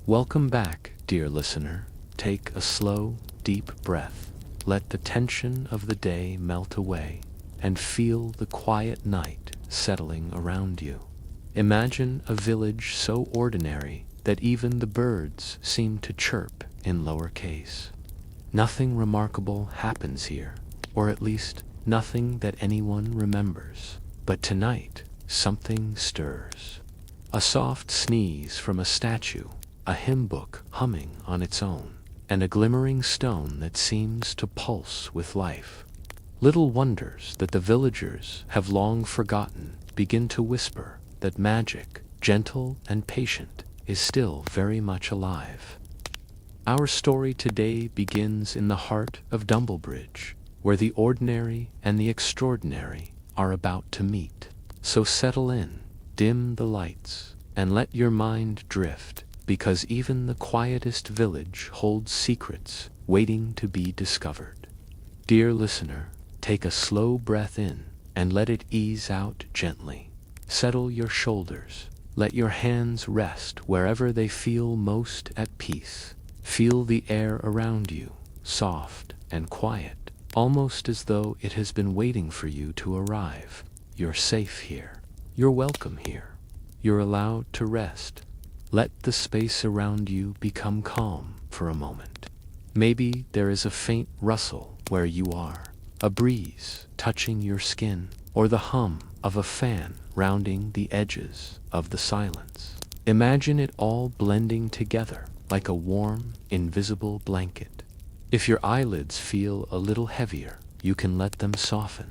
Welcome back, dear listener. Take a slow, deep breath. Let the tension of the day melt away and feel the quiet night settling around you. Imagine a village so ordinary that even the birds seem to chirp in lowercase. Nothing remarkable happens here, or at least nothing that anyone remembers. But tonight, something stirs. A soft sneeze from a statue, a hymn book humming on its own, and a glimmering stone that seems to pulse with life. Little wonders that the villagers have long forgotten begin to whisper that magic, gentle and patient, is still very much alive. Our story today begins in the heart of Dumblebridge, where the ordinary and the extraordinary are about to meet. So settle in, dim the lights, and let your mind drift, because even the quietest village holds secrets waiting to be discovered. Dear listener, take a slow breath in and let it ease out gently. Settle your shoulders. Let your hands rest wherever they feel most at peace. Feel the air around you, soft and quiet, almost as though it has been waiting for you to arrive. You're safe here. You're welcome here. You're allowed to rest. Let the space around you become calm for a moment. Maybe there is a faint rustle where you are, a breeze touching your skin, or the hum of a fan rounding the edges of the silence. Imagine it all blending together like a warm, invisible blanket. If your eyelids feel a little heavier, you can let them soften.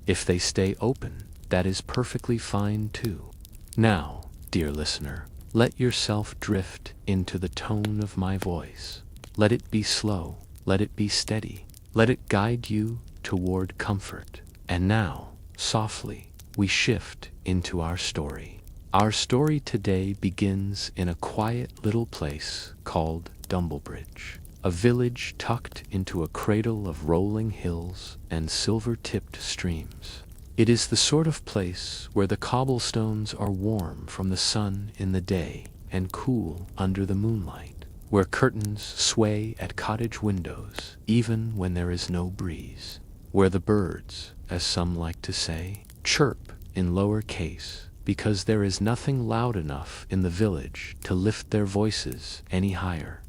If they stay open, that is perfectly fine too. Now, dear listener, let yourself drift into the tone of my voice. Let it be slow, let it be steady, let it guide you toward comfort. And now, softly, we shift into our story. Our story today begins in a quiet little place called Dumblebridge, a village tucked into a cradle of rolling hills and silver-tipped streams. It is the sort of place where the cobblestones are warm from the sun in the day and cool under the moonlight, where curtains sway at cottage windows even when there is no breeze, where the birds, as some like to say, chirp in lower case because there is nothing loud enough in the village to lift their voices any higher.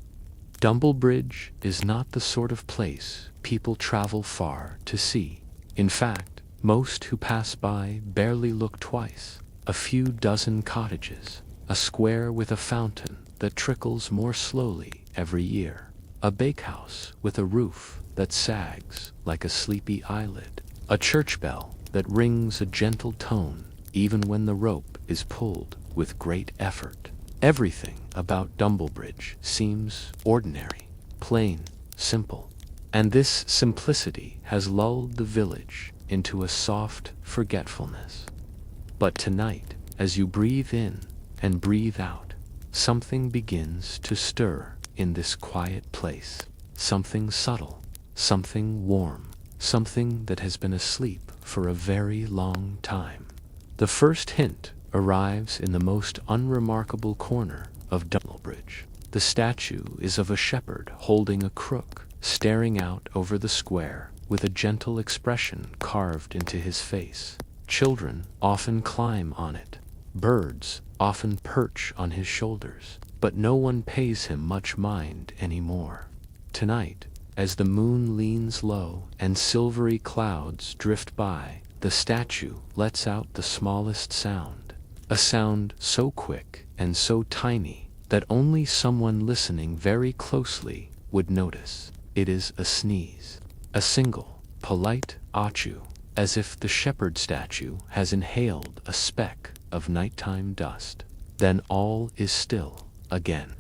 Dumblebridge is not the sort of place people travel far to see. In fact, most who pass by barely look twice. A few dozen cottages, a square with a fountain that trickles more slowly every year, a bakehouse with a roof that sags like a sleepy eyelid, a church bell that rings a gentle tone even when the rope is pulled with great effort. Everything about Dumblebridge seems ordinary, plain, simple, and this simplicity has lulled the village into a soft forgetfulness. But tonight, as you breathe in and breathe out, something begins to stir in this quiet place. Something subtle, something warm, something that has been asleep for a very long time. The first hint arrives in the most unremarkable corner of Dumblebridge. The statue is of a shepherd holding a crook, staring out over the square with a gentle expression carved into his face. Children often climb on it. Birds often perch on his shoulders, but no one pays him much mind anymore. Tonight, as the moon leans low and silvery clouds drift by, the statue lets out the smallest sound, a sound so quick and so tiny that only someone listening very closely would notice. It is a sneeze, a single, polite achoo, as if the shepherd statue has inhaled a speck of nighttime dust. Then all is still again.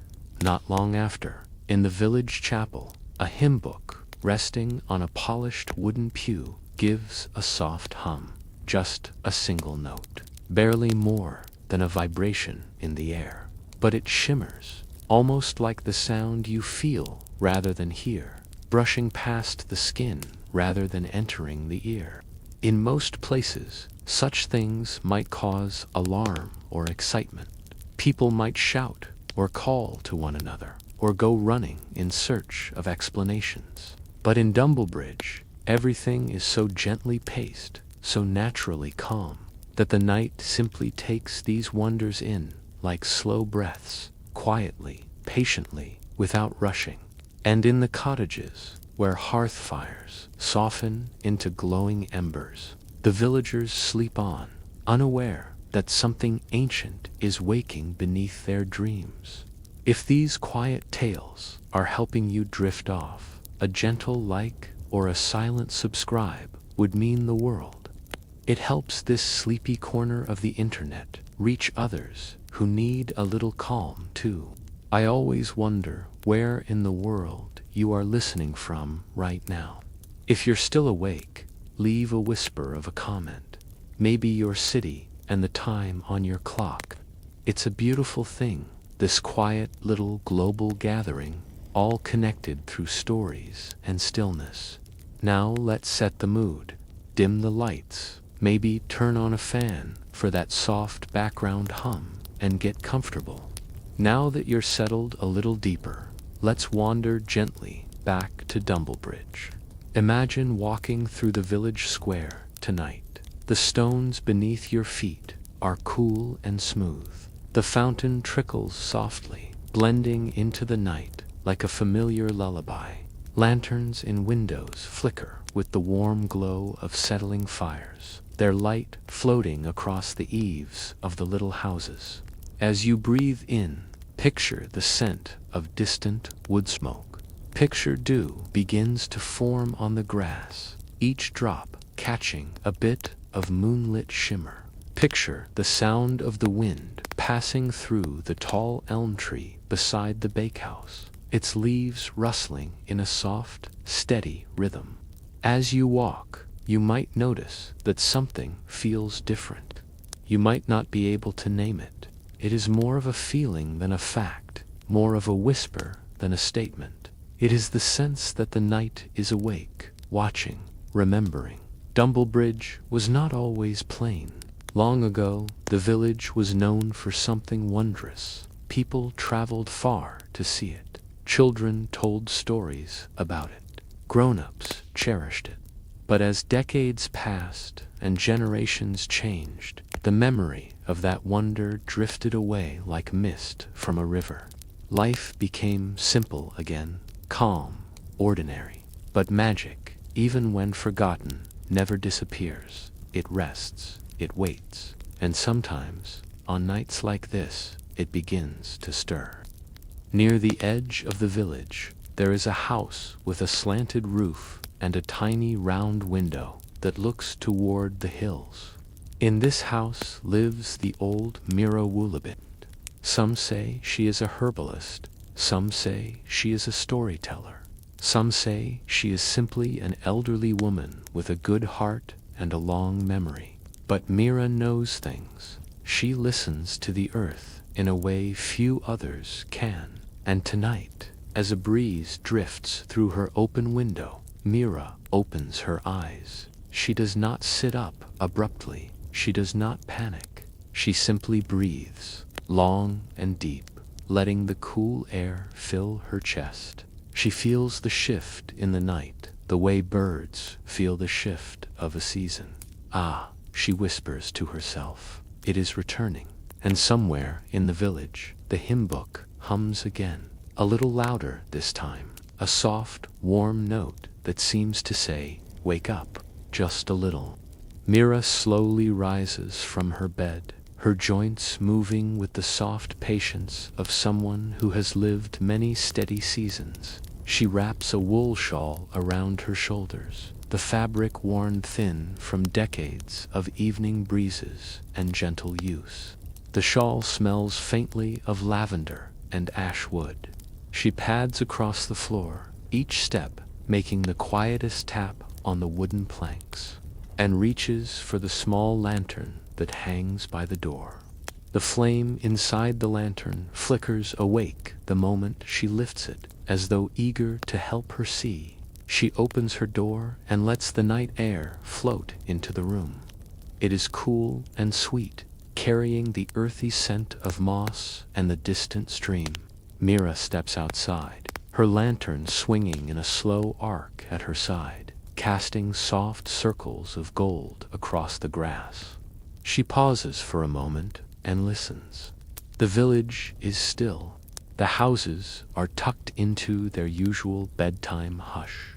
Not long after, in the village chapel, a hymn book resting on a polished wooden pew gives a soft hum, just a single note, barely more than a vibration in the air. But it shimmers, almost like the sound you feel rather than hear, brushing past the skin rather than entering the ear. In most places, such things might cause alarm or excitement. People might shout, or call to one another, or go running in search of explanations. But in Dumblebridge, everything is so gently paced, so naturally calm, that the night simply takes these wonders in like slow breaths, quietly, patiently, without rushing. And in the cottages, where hearth fires soften into glowing embers, the villagers sleep on, unaware that something ancient is waking beneath their dreams. If these quiet tales are helping you drift off, a gentle like or a silent subscribe would mean the world. It helps this sleepy corner of the internet reach others who need a little calm too. I always wonder where in the world you are listening from right now. If you're still awake, leave a whisper of a comment. Maybe your city and the time on your clock. It's a beautiful thing, this quiet little global gathering, all connected through stories and stillness. Now let's set the mood. Dim the lights, maybe turn on a fan for that soft background hum, and get comfortable. Now that you're settled a little deeper, let's wander gently back to Dumblebridge. Imagine walking through the village square tonight. The stones beneath your feet are cool and smooth. The fountain trickles softly, blending into the night like a familiar lullaby. Lanterns in windows flicker with the warm glow of settling fires, their light floating across the eaves of the little houses. As you breathe in, picture the scent of distant wood smoke. Picture dew begins to form on the grass, each drop catching a bit of moonlit shimmer. Picture the sound of the wind passing through the tall elm tree beside the bakehouse, its leaves rustling in a soft, steady rhythm. As you walk, you might notice that something feels different. You might not be able to name it. It is more of a feeling than a fact, more of a whisper than a statement. It is the sense that the night is awake, watching, remembering. Dumblebridge was not always plain. Long ago, the village was known for something wondrous. People traveled far to see it. Children told stories about it. Grown-ups cherished it. But as decades passed and generations changed, the memory of that wonder drifted away like mist from a river. Life became simple again, calm, ordinary. But magic, even when forgotten, never disappears. It rests, it waits, and sometimes, on nights like this, it begins to stir. Near the edge of the village, there is a house with a slanted roof and a tiny round window that looks toward the hills. In this house lives the old Mira. Some say she is a herbalist, some say she is a storyteller, some say she is simply an elderly woman with a good heart and a long memory. But Mira knows things. She listens to the earth in a way few others can. And tonight, as a breeze drifts through her open window, Mira opens her eyes. She does not sit up abruptly. She does not panic. She simply breathes, long and deep, letting the cool air fill her chest. She feels the shift in the night, the way birds feel the shift of a season. Ah, she whispers to herself, it is returning. And somewhere in the village, the hymn book hums again, a little louder this time, a soft, warm note that seems to say, wake up, just a little. Mira slowly rises from her bed, her joints moving with the soft patience of someone who has lived many steady seasons. She wraps a wool shawl around her shoulders, the fabric worn thin from decades of evening breezes and gentle use. The shawl smells faintly of lavender and ash wood. She pads across the floor, each step making the quietest tap on the wooden planks, and reaches for the small lantern that hangs by the door. The flame inside the lantern flickers awake the moment she lifts it, as though eager to help her see. She opens her door and lets the night air float into the room. It is cool and sweet, carrying the earthy scent of moss and the distant stream. Mira steps outside, her lantern swinging in a slow arc at her side, casting soft circles of gold across the grass. She pauses for a moment and listens. The village is still. The houses are tucked into their usual bedtime hush,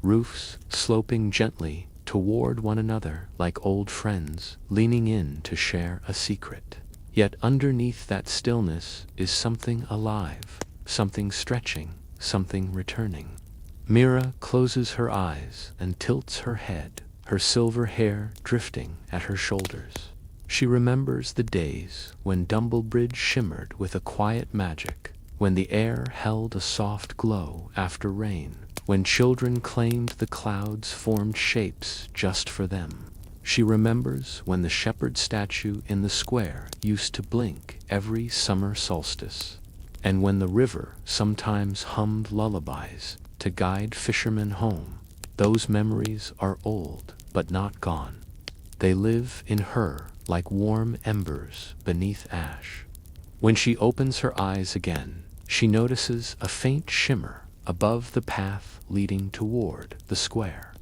roofs sloping gently toward one another like old friends leaning in to share a secret. Yet underneath that stillness is something alive, something stretching, something returning. Mira closes her eyes and tilts her head, her silver hair drifting at her shoulders. She remembers the days when Dumblebridge shimmered with a quiet magic, when the air held a soft glow after rain, when children claimed the clouds formed shapes just for them. She remembers when the shepherd statue in the square used to blink every summer solstice, and when the river sometimes hummed lullabies to guide fishermen home. Those memories are old, but not gone. They live in her like warm embers beneath ash. When she opens her eyes again, she notices a faint shimmer above the path leading toward the square.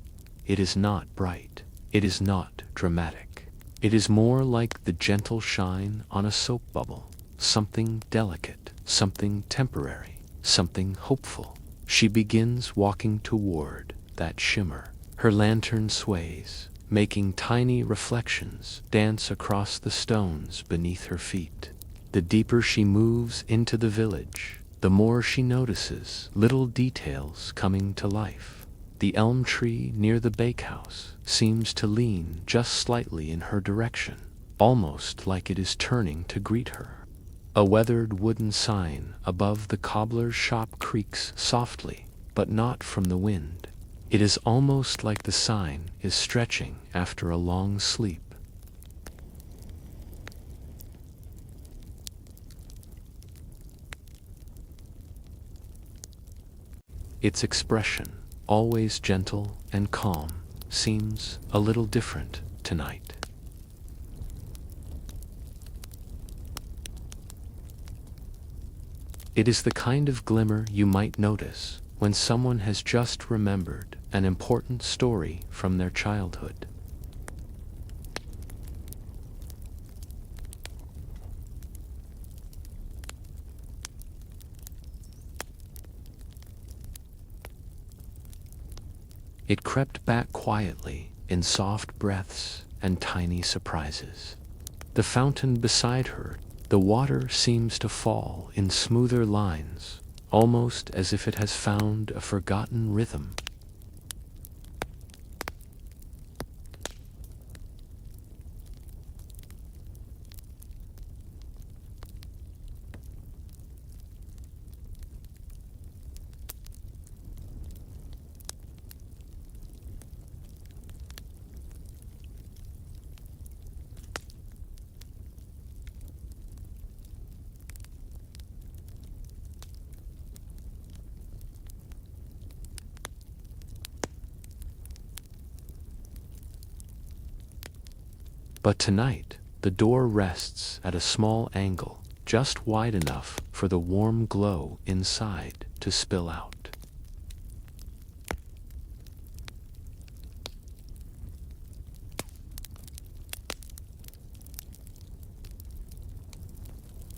It is not bright. It is not dramatic. It is more like the gentle shine on a soap bubble, something delicate, something temporary, something hopeful. She begins walking toward that shimmer. Her lantern sways, making tiny reflections dance across the stones beneath her feet. The deeper she moves into the village, the more she notices little details coming to life. The elm tree near the bakehouse seems to lean just slightly in her direction, almost like it is turning to greet her. A weathered wooden sign above the cobbler's shop creaks softly, but not from the wind. It is almost like the sign is stretching after a long sleep. Its expression, always gentle and calm, seems a little different tonight. It is the kind of glimmer you might notice when someone has just remembered an important story from their childhood. It crept back quietly in soft breaths and tiny surprises. The fountain beside her, the water seems to fall in smoother lines, almost as if it has found a forgotten rhythm. But tonight, the door rests at a small angle, just wide enough for the warm glow inside to spill out.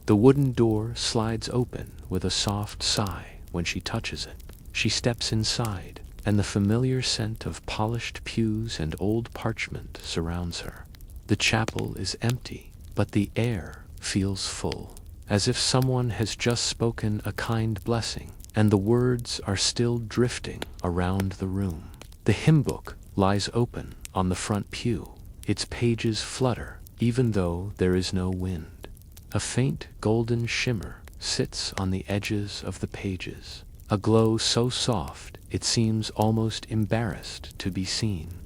The wooden door slides open with a soft sigh when she touches it. She steps inside, and the familiar scent of polished pews and old parchment surrounds her. The chapel is empty, but the air feels full, as if someone has just spoken a kind blessing, and the words are still drifting around the room. The hymn book lies open on the front pew. Its pages flutter, even though there is no wind. A faint golden shimmer sits on the edges of the pages, a glow so soft it seems almost embarrassed to be seen.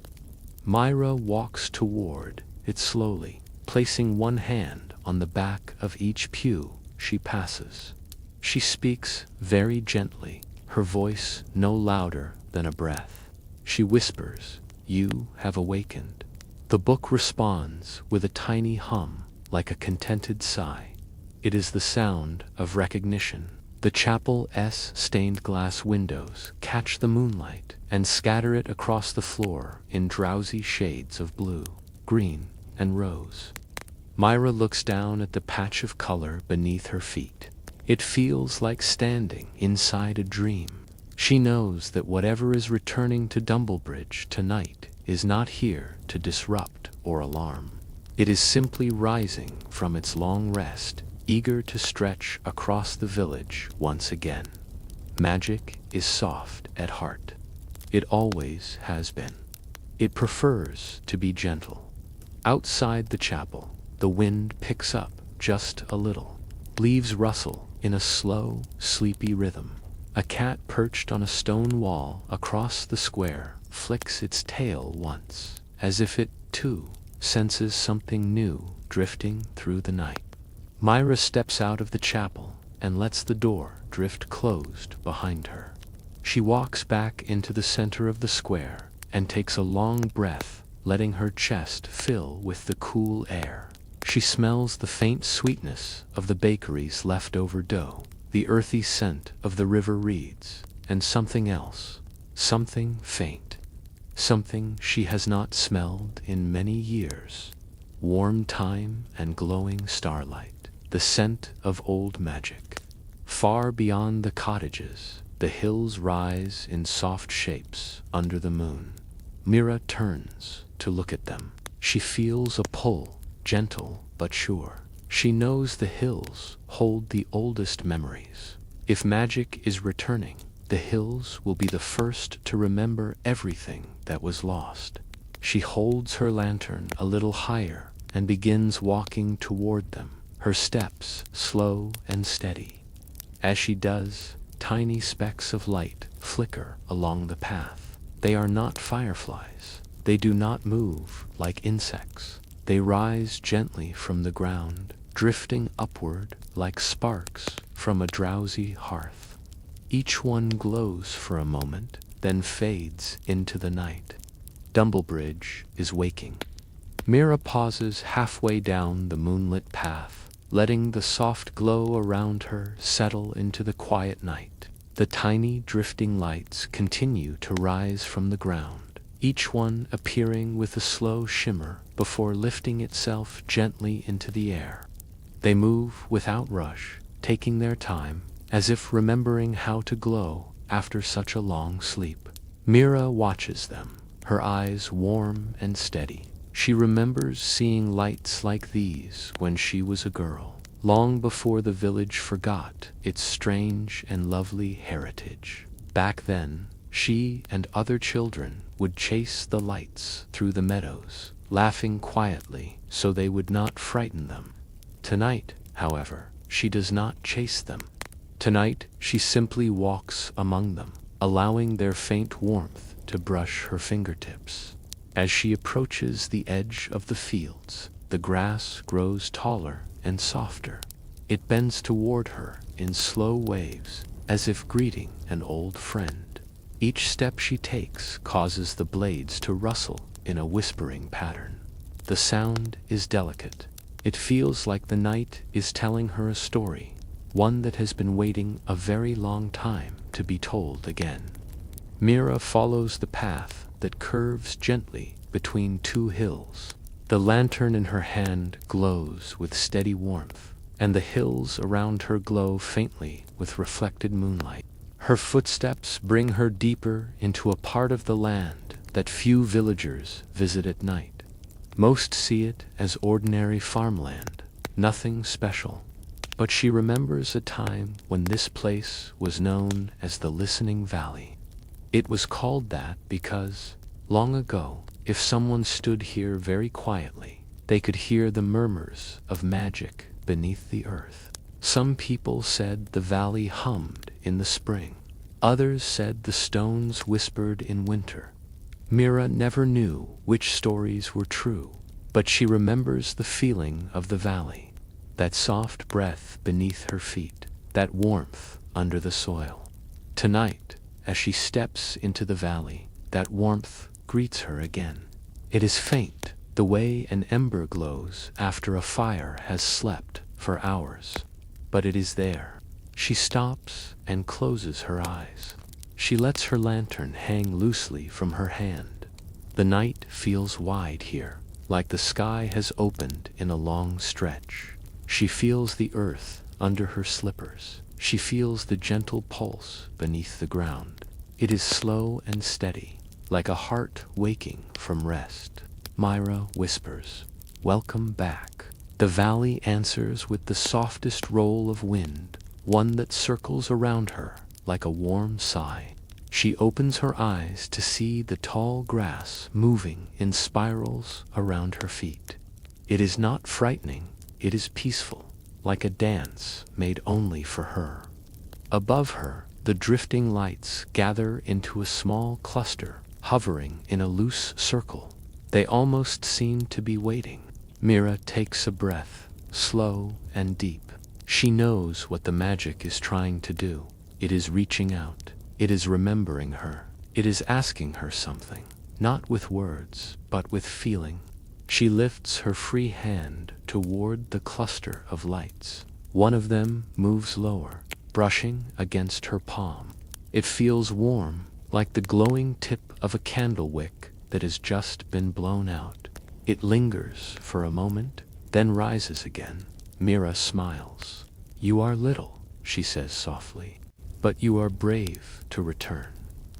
Mira walks toward it slowly, placing one hand on the back of each pew she passes. She speaks very gently, her voice no louder than a breath. She whispers, "You have awakened." The book responds with a tiny hum, like a contented sigh. It is the sound of recognition. The chapel's stained glass windows catch the moonlight and scatter it across the floor in drowsy shades of blue, green, and rose. Mira looks down at the patch of color beneath her feet. It feels like standing inside a dream. She knows that whatever is returning to Dumblebridge tonight is not here to disrupt or alarm. It is simply rising from its long rest, eager to stretch across the village once again. Magic is soft at heart. It always has been. It prefers to be gentle. Outside the chapel, the wind picks up just a little. Leaves rustle in a slow, sleepy rhythm. A cat perched on a stone wall across the square flicks its tail once, as if it, too, senses something new drifting through the night. Mira steps out of the chapel and lets the door drift closed behind her. She walks back into the center of the square and takes a long breath, letting her chest fill with the cool air. She smells the faint sweetness of the bakery's leftover dough, the earthy scent of the river reeds, and something else, something faint, something she has not smelled in many years. Warm thyme and glowing starlight, the scent of old magic. Far beyond the cottages, the hills rise in soft shapes under the moon. Mira turns to look at them. She feels a pull, gentle but sure. She knows the hills hold the oldest memories. If magic is returning, the hills will be the first to remember everything that was lost. She holds her lantern a little higher and begins walking toward them, her steps slow and steady. As she does, tiny specks of light flicker along the path. They are not fireflies. They do not move like insects. They rise gently from the ground, drifting upward like sparks from a drowsy hearth. Each one glows for a moment, then fades into the night. Dumblebridge is waking. Mira pauses halfway down the moonlit path, letting the soft glow around her settle into the quiet night. The tiny drifting lights continue to rise from the ground, each one appearing with a slow shimmer before lifting itself gently into the air. They move without rush, taking their time, as if remembering how to glow after such a long sleep. Mira watches them, her eyes warm and steady. She remembers seeing lights like these when she was a girl, long before the village forgot its strange and lovely heritage. Back then, she and other children would chase the lights through the meadows, laughing quietly so they would not frighten them. Tonight, however, she does not chase them. Tonight, she simply walks among them, allowing their faint warmth to brush her fingertips. As she approaches the edge of the fields, the grass grows taller and softer. It bends toward her in slow waves, as if greeting an old friend. Each step she takes causes the blades to rustle in a whispering pattern. The sound is delicate. It feels like the night is telling her a story, one that has been waiting a very long time to be told again. Mira follows the path that curves gently between two hills. The lantern in her hand glows with steady warmth, and the hills around her glow faintly with reflected moonlight. Her footsteps bring her deeper into a part of the land that few villagers visit at night. Most see it as ordinary farmland, nothing special. But she remembers a time when this place was known as the Listening Valley. It was called that because, long ago, if someone stood here very quietly, they could hear the murmurs of magic beneath the earth. Some people said the valley hummed in the spring. Others said the stones whispered in winter. Mira never knew which stories were true, but she remembers the feeling of the valley, that soft breath beneath her feet, that warmth under the soil. Tonight, as she steps into the valley, that warmth greets her again. It is faint, the way an ember glows after a fire has slept for hours. But it is there. She stops and closes her eyes. She lets her lantern hang loosely from her hand. The night feels wide here, like the sky has opened in a long stretch. She feels the earth under her slippers. She feels the gentle pulse beneath the ground. It is slow and steady, like a heart waking from rest. Mira whispers, "Welcome back." The valley answers with the softest roll of wind, one that circles around her like a warm sigh. She opens her eyes to see the tall grass moving in spirals around her feet. It is not frightening, it is peaceful, like a dance made only for her. Above her, the drifting lights gather into a small cluster, hovering in a loose circle. They almost seem to be waiting. Mira takes a breath, slow and deep. She knows what the magic is trying to do. It is reaching out. It is remembering her. It is asking her something, not with words, but with feeling. She lifts her free hand toward the cluster of lights. One of them moves lower, brushing against her palm. It feels warm, like the glowing tip of a candle wick that has just been blown out. It lingers for a moment, then rises again. Mira smiles. "You are little," she says softly, "but you are brave to return."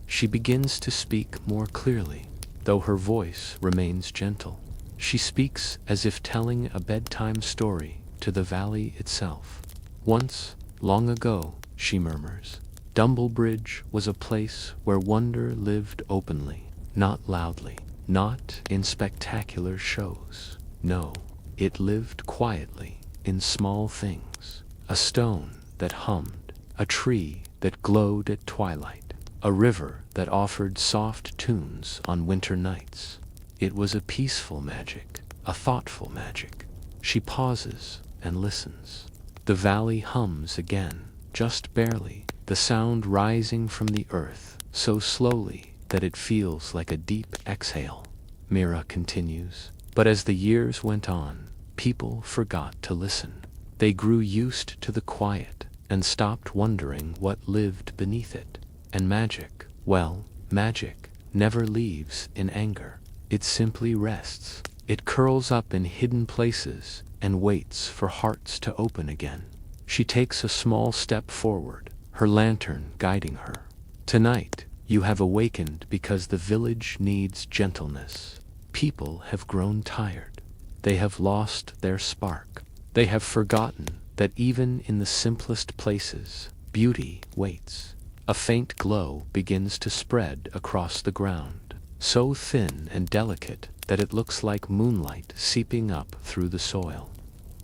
She begins to speak more clearly, though her voice remains gentle. She speaks as if telling a bedtime story to the valley itself. "Once, long ago," she murmurs, "Dumblebridge was a place where wonder lived openly, not loudly, not in spectacular shows. No, it lived quietly, in small things. A stone that hummed, a tree that glowed at twilight, a river that offered soft tunes on winter nights. It was a peaceful magic, a thoughtful magic." She pauses and listens. The valley hums again, just barely, the sound rising from the earth, so slowly that it feels like a deep exhale. Mira continues, "But as the years went on, people forgot to listen. They grew used to the quiet and stopped wondering what lived beneath it. And magic, well, magic never leaves in anger. It simply rests. It curls up in hidden places and waits for hearts to open again." She takes a small step forward, her lantern guiding her. "Tonight, you have awakened because the village needs gentleness. People have grown tired. They have lost their spark. They have forgotten that even in the simplest places, beauty waits. A faint glow begins to spread across the ground, so thin and delicate that it looks like moonlight seeping up through the soil."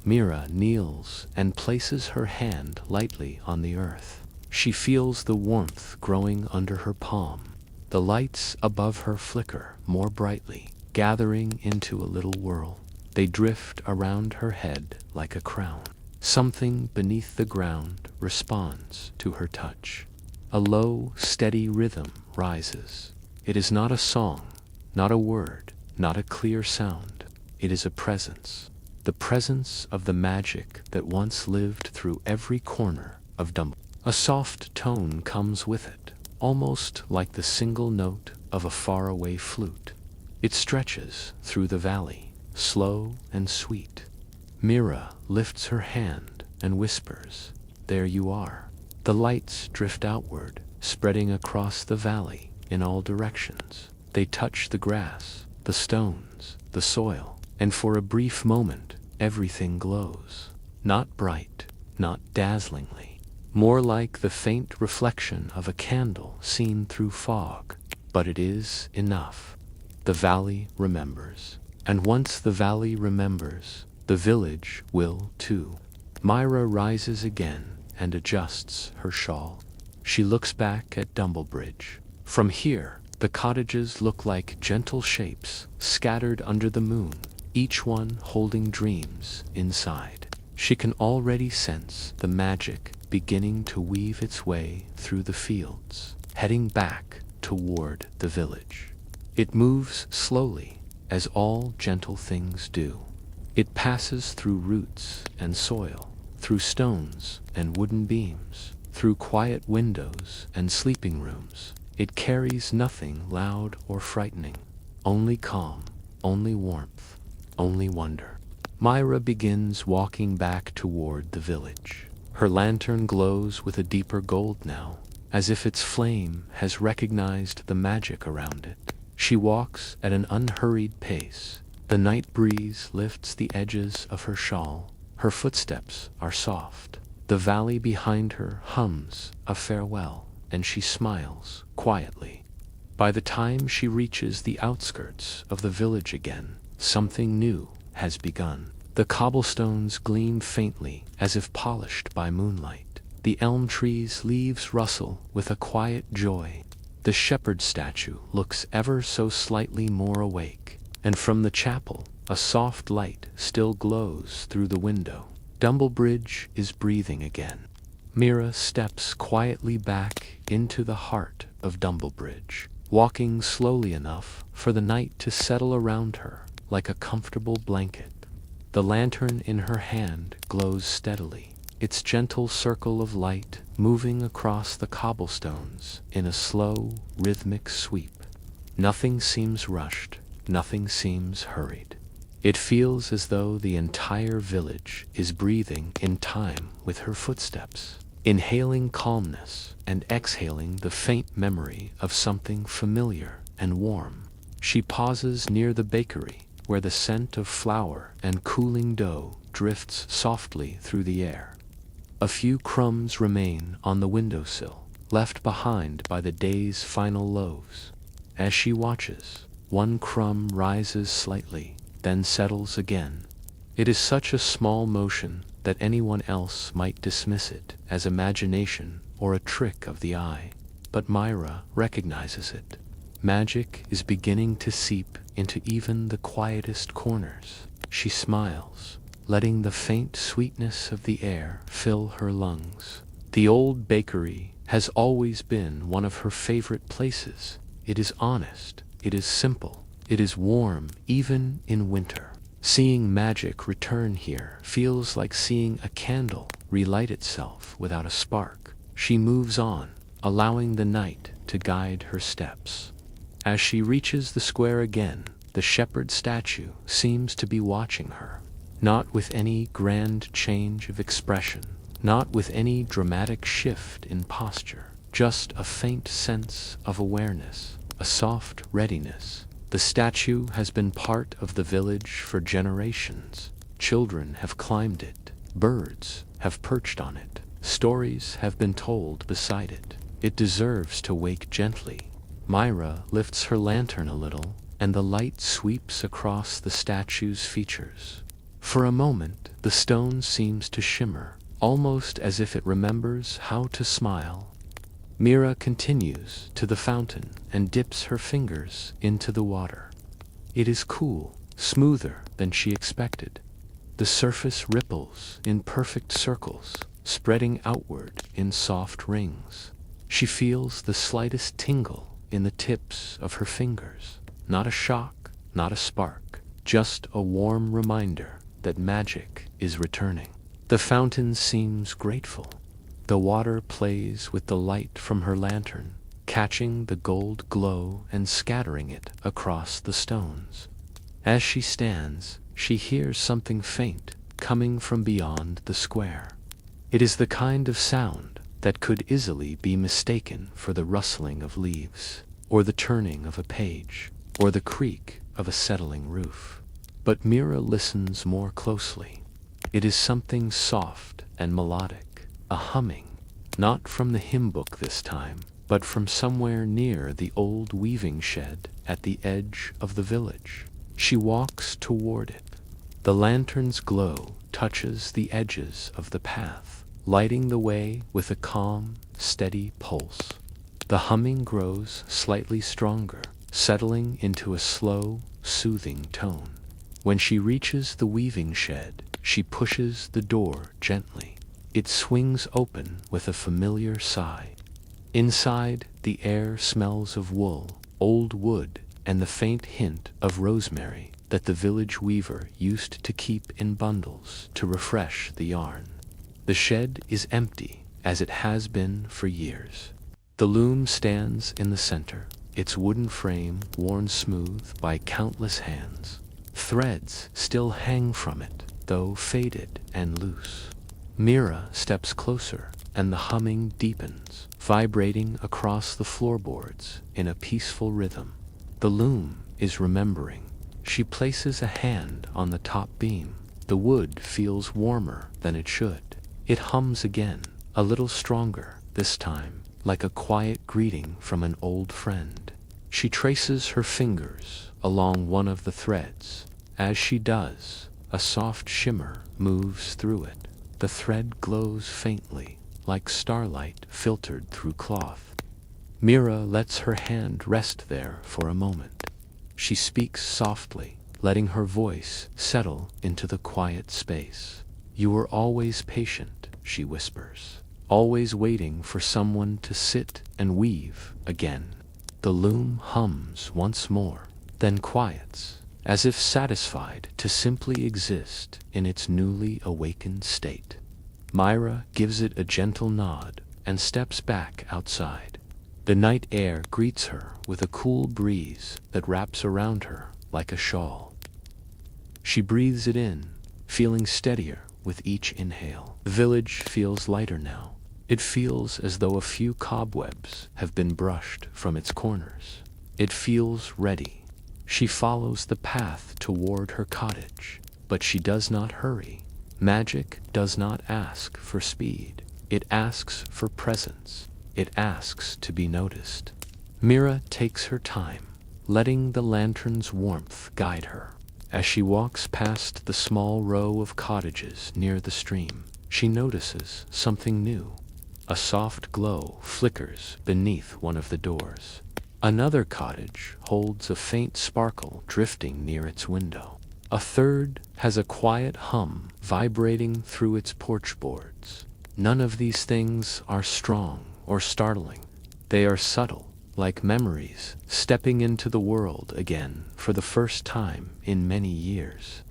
Mira kneels and places her hand lightly on the earth. She feels the warmth growing under her palm. The lights above her flicker more brightly, gathering into a little whirl. They drift around her head like a crown. Something beneath the ground responds to her touch. A low, steady rhythm rises. It is not a song, not a word, not a clear sound. It is a presence. The presence of the magic that once lived through every corner of Dumblebridge. A soft tone comes with it, almost like the single note of a faraway flute. It stretches through the valley, slow and sweet. Mira lifts her hand and whispers, "There you are." The lights drift outward, spreading across the valley in all directions. They touch the grass, the stones, the soil, and for a brief moment, everything glows. Not bright, not dazzlingly, more like the faint reflection of a candle seen through fog. But it is enough. The valley remembers. And once the valley remembers, the village will too. Mira rises again and adjusts her shawl. She looks back at Dumblebridge. From here, the cottages look like gentle shapes scattered under the moon, each one holding dreams inside. She can already sense the magic beginning to weave its way through the fields, heading back toward the village. It moves slowly, as all gentle things do. It passes through roots and soil, through stones and wooden beams, through quiet windows and sleeping rooms. It carries nothing loud or frightening, only calm, only warmth, only wonder. Mira begins walking back toward the village. Her lantern glows with a deeper gold now, as if its flame has recognized the magic around it. She walks at an unhurried pace. The night breeze lifts the edges of her shawl. Her footsteps are soft. The valley behind her hums a farewell, and she smiles quietly. By the time she reaches the outskirts of the village again, something new has begun. The cobblestones gleam faintly as if polished by moonlight. The elm tree's leaves rustle with a quiet joy. The shepherd statue looks ever so slightly more awake, and from the chapel a soft light still glows through the window. Dumblebridge is breathing again. Mira steps quietly back into the heart of Dumblebridge, walking slowly enough for the night to settle around her like a comfortable blanket. The lantern in her hand glows steadily, its gentle circle of light moving across the cobblestones in a slow, rhythmic sweep. Nothing seems rushed, nothing seems hurried. It feels as though the entire village is breathing in time with her footsteps, inhaling calmness and exhaling the faint memory of something familiar and warm. She pauses near the bakery, where the scent of flour and cooling dough drifts softly through the air. A few crumbs remain on the windowsill, left behind by the day's final loaves. As she watches, one crumb rises slightly, then settles again. It is such a small motion that anyone else might dismiss it as imagination or a trick of the eye, but Mira recognizes it. Magic is beginning to seep into even the quietest corners. She smiles, letting the faint sweetness of the air fill her lungs. The old bakery has always been one of her favorite places. It is honest, it is simple, it is warm even in winter. Seeing magic return here feels like seeing a candle relight itself without a spark. She moves on, allowing the night to guide her steps. As she reaches the square again, the shepherd statue seems to be watching her. Not with any grand change of expression, not with any dramatic shift in posture, just a faint sense of awareness, a soft readiness. The statue has been part of the village for generations. Children have climbed it, birds have perched on it, stories have been told beside it. It deserves to wake gently. Mira lifts her lantern a little, and the light sweeps across the statue's features. For a moment, the stone seems to shimmer, almost as if it remembers how to smile. Mira continues to the fountain and dips her fingers into the water. It is cool, smoother than she expected. The surface ripples in perfect circles, spreading outward in soft rings. She feels the slightest tingle in the tips of her fingers. Not a shock, not a spark, just a warm reminder that magic is returning. The fountain seems grateful. The water plays with the light from her lantern, catching the gold glow and scattering it across the stones. As she stands, she hears something faint coming from beyond the square. It is the kind of sound that could easily be mistaken for the rustling of leaves, or the turning of a page, or the creak of a settling roof. But Mira listens more closely. It is something soft and melodic, a humming, not from the hymn book this time, but from somewhere near the old weaving shed at the edge of the village. She walks toward it. The lantern's glow touches the edges of the path, lighting the way with a calm, steady pulse. The humming grows slightly stronger, settling into a slow, soothing tone. When she reaches the weaving shed, she pushes the door gently. It swings open with a familiar sigh. Inside, the air smells of wool, old wood, and the faint hint of rosemary that the village weaver used to keep in bundles to refresh the yarn. The shed is empty, as it has been for years. The loom stands in the center, its wooden frame worn smooth by countless hands. Threads still hang from it, though faded and loose. Mira steps closer, and the humming deepens, vibrating across the floorboards in a peaceful rhythm. The loom is remembering. She places a hand on the top beam. The wood feels warmer than it should. It hums again, a little stronger this time, like a quiet greeting from an old friend. She traces her fingers along one of the threads. As she does, a soft shimmer moves through it. The thread glows faintly, like starlight filtered through cloth. Mira lets her hand rest there for a moment. She speaks softly, letting her voice settle into the quiet space. "You were always patient," she whispers, "always waiting for someone to sit and weave again." The loom hums once more, then quiets, as if satisfied to simply exist in its newly awakened state. Mira gives it a gentle nod and steps back outside. The night air greets her with a cool breeze that wraps around her like a shawl. She breathes it in, feeling steadier with each inhale. The village feels lighter now. It feels as though a few cobwebs have been brushed from its corners. It feels ready. She follows the path toward her cottage, but she does not hurry. Magic does not ask for speed. It asks for presence. It asks to be noticed. Mira takes her time, letting the lantern's warmth guide her. As she walks past the small row of cottages near the stream, she notices something new. A soft glow flickers beneath one of the doors. Another cottage holds a faint sparkle drifting near its window. A third has a quiet hum vibrating through its porch boards. None of these things are strong or startling. They are subtle, like memories stepping into the world again for the first time in many years.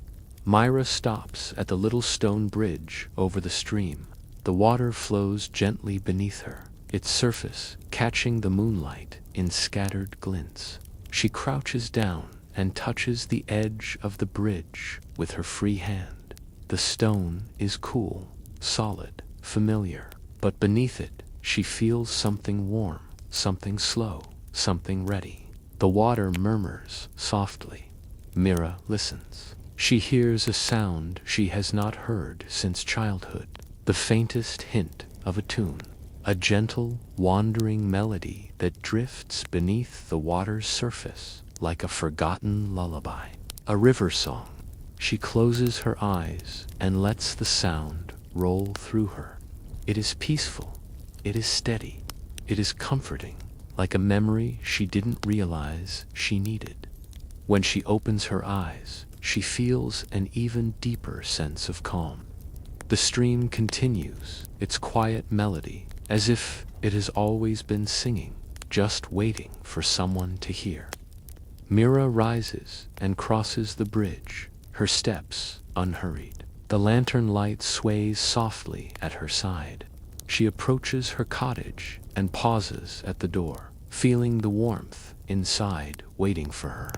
Mira stops at the little stone bridge over the stream. The water flows gently beneath her, its surface catching the moonlight in scattered glints. She crouches down and touches the edge of the bridge with her free hand. The stone is cool, solid, familiar, but beneath it she feels something warm, something slow, something ready. The water murmurs softly. Mira listens. She hears a sound she has not heard since childhood, the faintest hint of a tune, a gentle, wandering melody that drifts beneath the water's surface like a forgotten lullaby, a river song. She closes her eyes and lets the sound roll through her. It is peaceful. It is steady. It is comforting, like a memory she didn't realize she needed. When she opens her eyes, she feels an even deeper sense of calm. The stream continues, its quiet melody, as if it has always been singing, just waiting for someone to hear. Mira rises and crosses the bridge, her steps unhurried. The lantern light sways softly at her side. She approaches her cottage and pauses at the door, feeling the warmth inside waiting for her.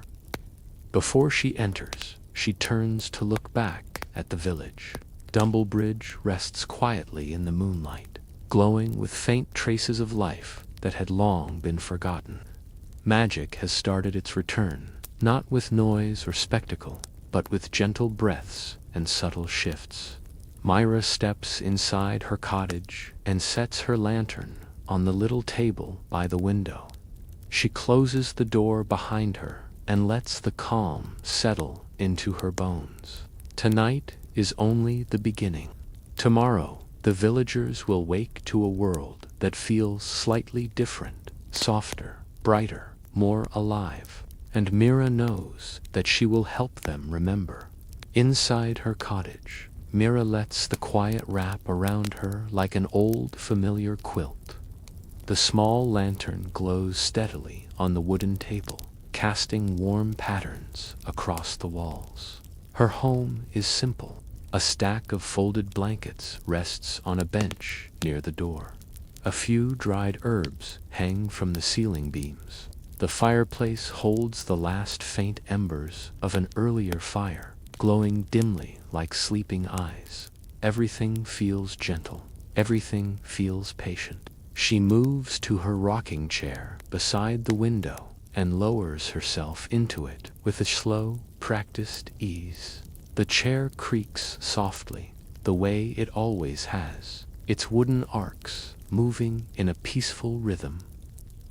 Before she enters, she turns to look back at the village. Dumblebridge rests quietly in the moonlight, glowing with faint traces of life that had long been forgotten. Magic has started its return, not with noise or spectacle, but with gentle breaths and subtle shifts. Mira steps inside her cottage and sets her lantern on the little table by the window. She closes the door behind her and lets the calm settle into her bones. Tonight is only the beginning. Tomorrow, the villagers will wake to a world that feels slightly different, softer, brighter, more alive, and Mira knows that she will help them remember. Inside her cottage, Mira lets the quiet wrap around her like an old familiar quilt. The small lantern glows steadily on the wooden table, casting warm patterns across the walls. Her home is simple. A stack of folded blankets rests on a bench near the door. A few dried herbs hang from the ceiling beams. The fireplace holds the last faint embers of an earlier fire, glowing dimly like sleeping eyes. Everything feels gentle. Everything feels patient. She moves to her rocking chair beside the window and lowers herself into it with a slow, practiced ease. The chair creaks softly, the way it always has, its wooden arcs moving in a peaceful rhythm.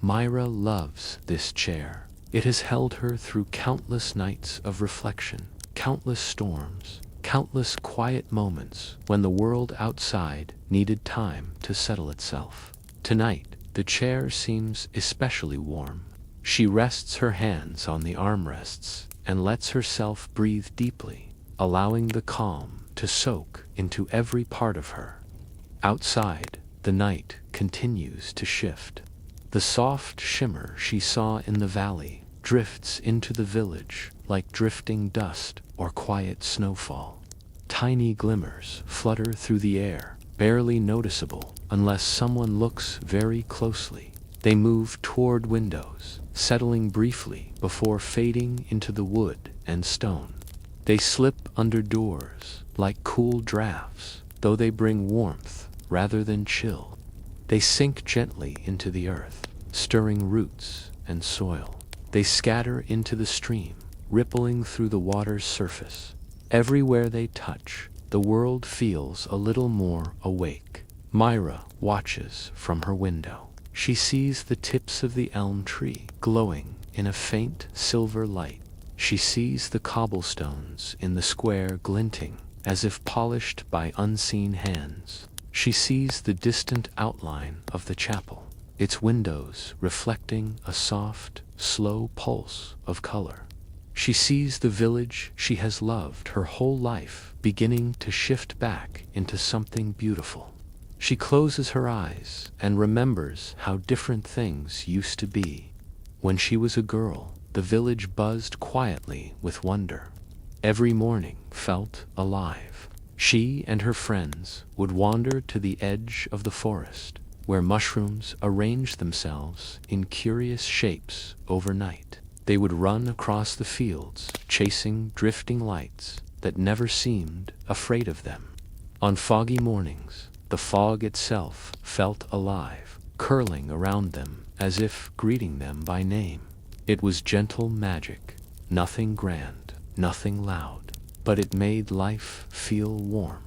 Mira loves this chair. It has held her through countless nights of reflection, countless storms, countless quiet moments when the world outside needed time to settle itself. Tonight, the chair seems especially warm. She rests her hands on the armrests and lets herself breathe deeply, allowing the calm to soak into every part of her. Outside, the night continues to shift. The soft shimmer she saw in the valley drifts into the village like drifting dust or quiet snowfall. Tiny glimmers flutter through the air, barely noticeable unless someone looks very closely. They move toward windows, settling briefly before fading into the wood and stone. They slip under doors like cool drafts, though they bring warmth rather than chill. They sink gently into the earth, stirring roots and soil. They scatter into the stream, rippling through the water's surface. Everywhere they touch, the world feels a little more awake. Mira watches from her window. She sees the tips of the elm tree glowing in a faint silver light. She sees the cobblestones in the square glinting as if polished by unseen hands. She sees the distant outline of the chapel, its windows reflecting a soft, slow pulse of color. She sees the village she has loved her whole life beginning to shift back into something beautiful. She closes her eyes and remembers how different things used to be. When she was a girl, the village buzzed quietly with wonder. Every morning felt alive. She and her friends would wander to the edge of the forest, where mushrooms arranged themselves in curious shapes overnight. They would run across the fields, chasing drifting lights that never seemed afraid of them. On foggy mornings, the fog itself felt alive, curling around them as if greeting them by name. It was gentle magic, nothing grand, nothing loud, but it made life feel warm.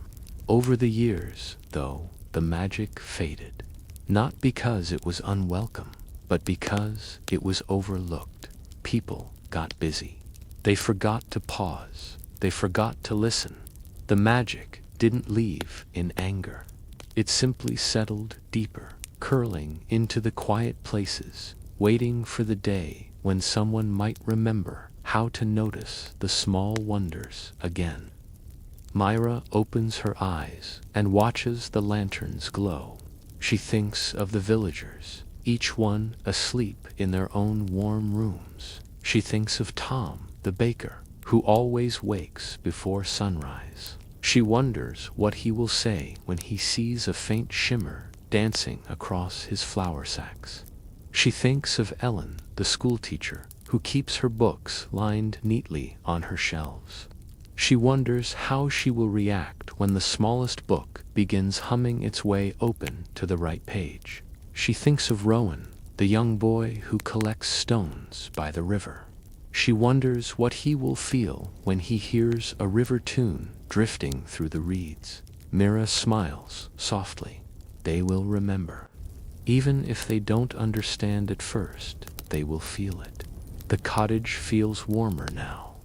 Over the years, though, the magic faded. Not because it was unwelcome, but because it was overlooked. People got busy. They forgot to pause. They forgot to listen. The magic didn't leave in anger. It simply settled deeper, curling into the quiet places, waiting for the day when someone might remember how to notice the small wonders again. Mira opens her eyes and watches the lanterns glow. She thinks of the villagers, each one asleep in their own warm rooms. She thinks of Tom, the baker, who always wakes before sunrise. She wonders what he will say when he sees a faint shimmer dancing across his flour sacks. She thinks of Ellen, the schoolteacher, who keeps her books lined neatly on her shelves. She wonders how she will react when the smallest book begins humming its way open to the right page. She thinks of Rowan, the young boy who collects stones by the river. She wonders what he will feel when he hears a river tune drifting through the reeds. Mira smiles softly. They will remember. Even if they don't understand at first, they will feel it. The cottage feels warmer now.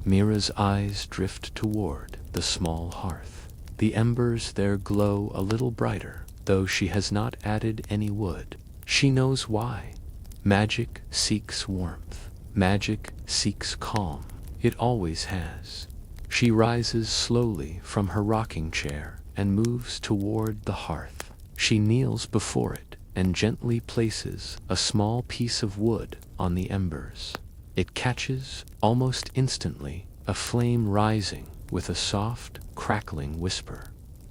Mira's eyes drift toward the small hearth. The embers there glow a little brighter, though she has not added any wood. She knows why. Magic seeks warmth. Magic seeks calm. It always has. She rises slowly from her rocking chair and moves toward the hearth. She kneels before it and gently places a small piece of wood on the embers. It catches, almost instantly, a flame rising with a soft, crackling whisper.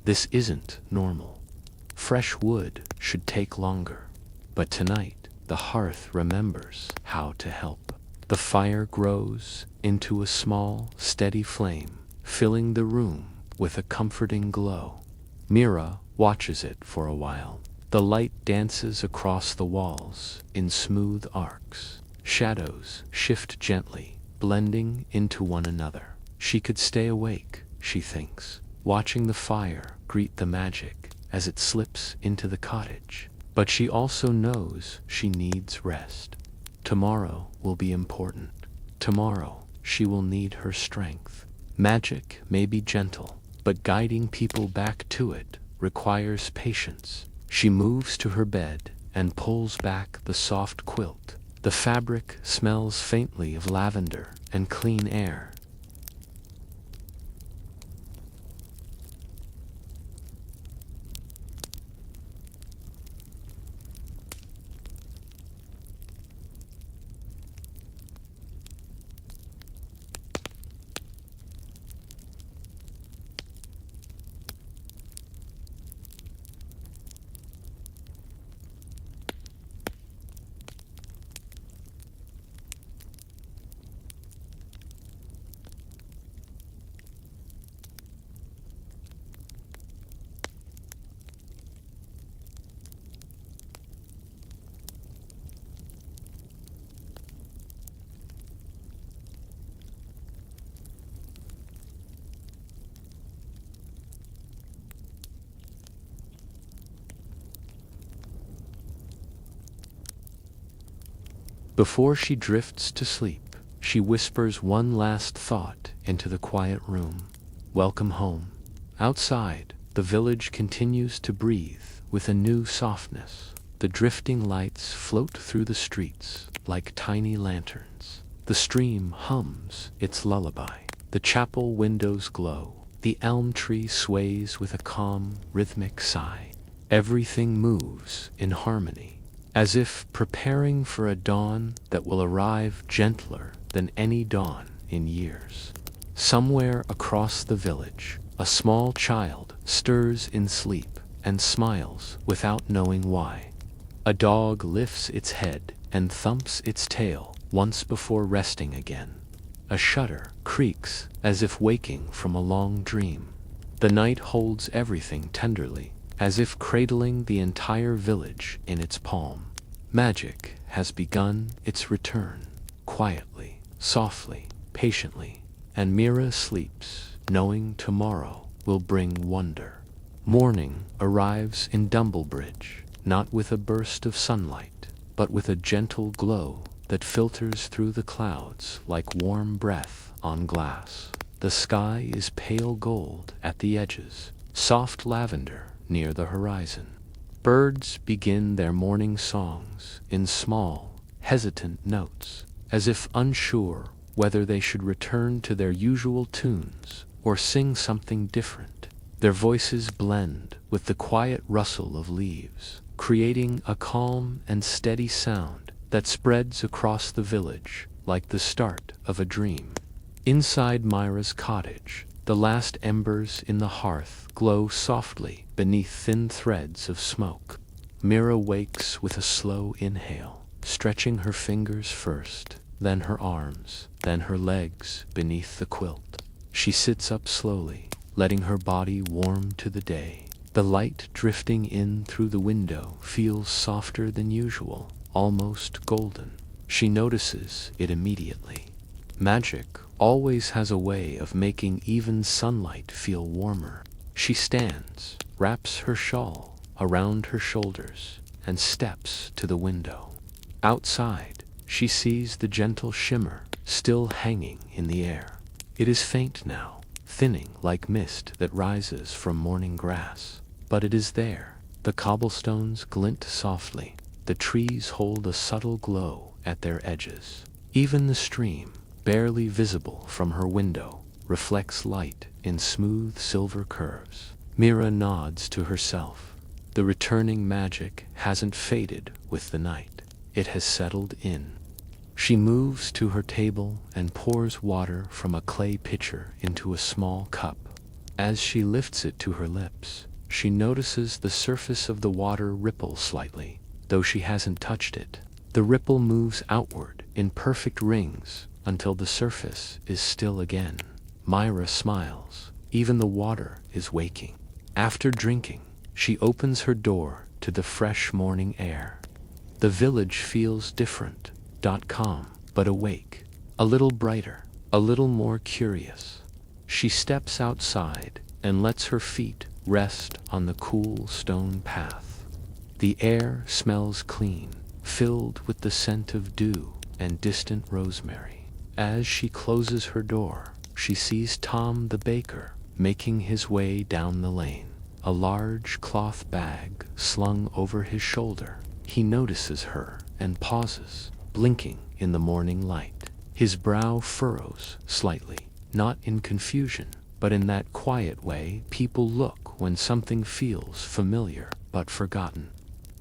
This isn't normal. Fresh wood should take longer. But tonight, the hearth remembers how to help. The fire grows into a small, steady flame, filling the room with a comforting glow. Mira watches it for a while. The light dances across the walls in smooth arcs. Shadows shift gently, blending into one another. She could stay awake, she thinks, watching the fire greet the magic as it slips into the cottage. But she also knows she needs rest. Tomorrow will be important. Tomorrow she will need her strength. Magic may be gentle, but guiding people back to it requires patience. She moves to her bed and pulls back the soft quilt. The fabric smells faintly of lavender and clean air. Before she drifts to sleep, she whispers one last thought into the quiet room. Welcome home. Outside, the village continues to breathe with a new softness. The drifting lights float through the streets like tiny lanterns. The stream hums its lullaby. The chapel windows glow. The elm tree sways with a calm, rhythmic sigh. Everything moves in harmony, as if preparing for a dawn that will arrive gentler than any dawn in years. Somewhere across the village, a small child stirs in sleep and smiles without knowing why. A dog lifts its head and thumps its tail once before resting again. A shutter creaks as if waking from a long dream. The night holds everything tenderly, as if cradling the entire village in its palm. Magic has begun its return, quietly, softly, patiently, and Mira sleeps, knowing tomorrow will bring wonder. Morning arrives in Dumblebridge, not with a burst of sunlight, but with a gentle glow that filters through the clouds like warm breath on glass. The sky is pale gold at the edges, soft lavender near the horizon. Birds begin their morning songs in small, hesitant notes, as if unsure whether they should return to their usual tunes or sing something different. Their voices blend with the quiet rustle of leaves, creating a calm and steady sound that spreads across the village like the start of a dream. Inside Mira's cottage, the last embers in the hearth glow softly beneath thin threads of smoke. Mira wakes with a slow inhale, stretching her fingers first, then her arms, then her legs beneath the quilt. She sits up slowly, letting her body warm to the day. The light drifting in through the window feels softer than usual, almost golden. She notices it immediately. Magic always has a way of making even sunlight feel warmer. She stands, wraps her shawl around her shoulders, and steps to the window. Outside, she sees the gentle shimmer still hanging in the air. It is faint now, thinning like mist that rises from morning grass. But it is there. The cobblestones glint softly. The trees hold a subtle glow at their edges. Even the stream, barely visible from her window, reflects light in smooth silver curves. Mira nods to herself. The returning magic hasn't faded with the night. It has settled in. She moves to her table and pours water from a clay pitcher into a small cup. As she lifts it to her lips, she notices the surface of the water ripple slightly, though she hasn't touched it. The ripple moves outward in perfect rings until the surface is still again. Mira smiles. Even the water is waking. After drinking, she opens her door to the fresh morning air. The village feels different, calm, but awake, a little brighter, a little more curious. She steps outside and lets her feet rest on the cool stone path. The air smells clean, filled with the scent of dew and distant rosemary. As she closes her door, she sees Tom the baker making his way down the lane, a large cloth bag slung over his shoulder. He notices her and pauses, blinking in the morning light. His brow furrows slightly, not in confusion, but in that quiet way people look when something feels familiar but forgotten.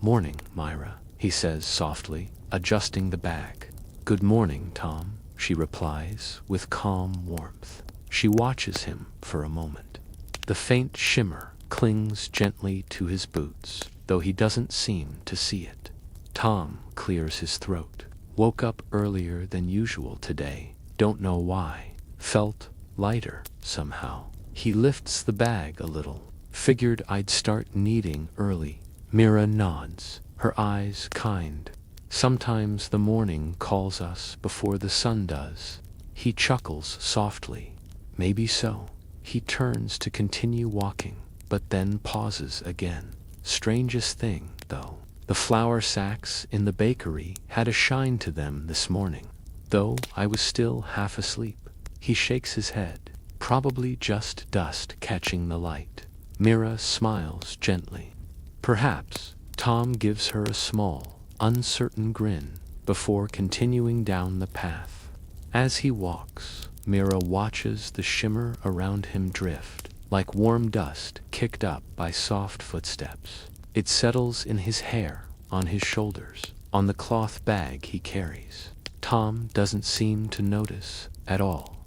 "Morning, Mira," he says softly, adjusting the bag. "Good morning, Tom," she replies with calm warmth. She watches him for a moment. The faint shimmer clings gently to his boots, though he doesn't seem to see it. Tom clears his throat. "Woke up earlier than usual today. Don't know why. Felt lighter somehow." He lifts the bag a little. "Figured I'd start kneading early." Mira nods, her eyes kind. "Sometimes the morning calls us before the sun does." He chuckles softly. "Maybe so." He turns to continue walking, but then pauses again. Strangest thing, though. The flour sacks in the bakery had a shine to them this morning, though I was still half asleep. He shakes his head. Probably just dust catching the light. Mira smiles gently. "Perhaps." Tom gives her a small, uncertain grin before continuing down the path. As he walks, Mira watches the shimmer around him drift, like warm dust kicked up by soft footsteps. It settles in his hair, on his shoulders, on the cloth bag he carries. Tom doesn't seem to notice at all.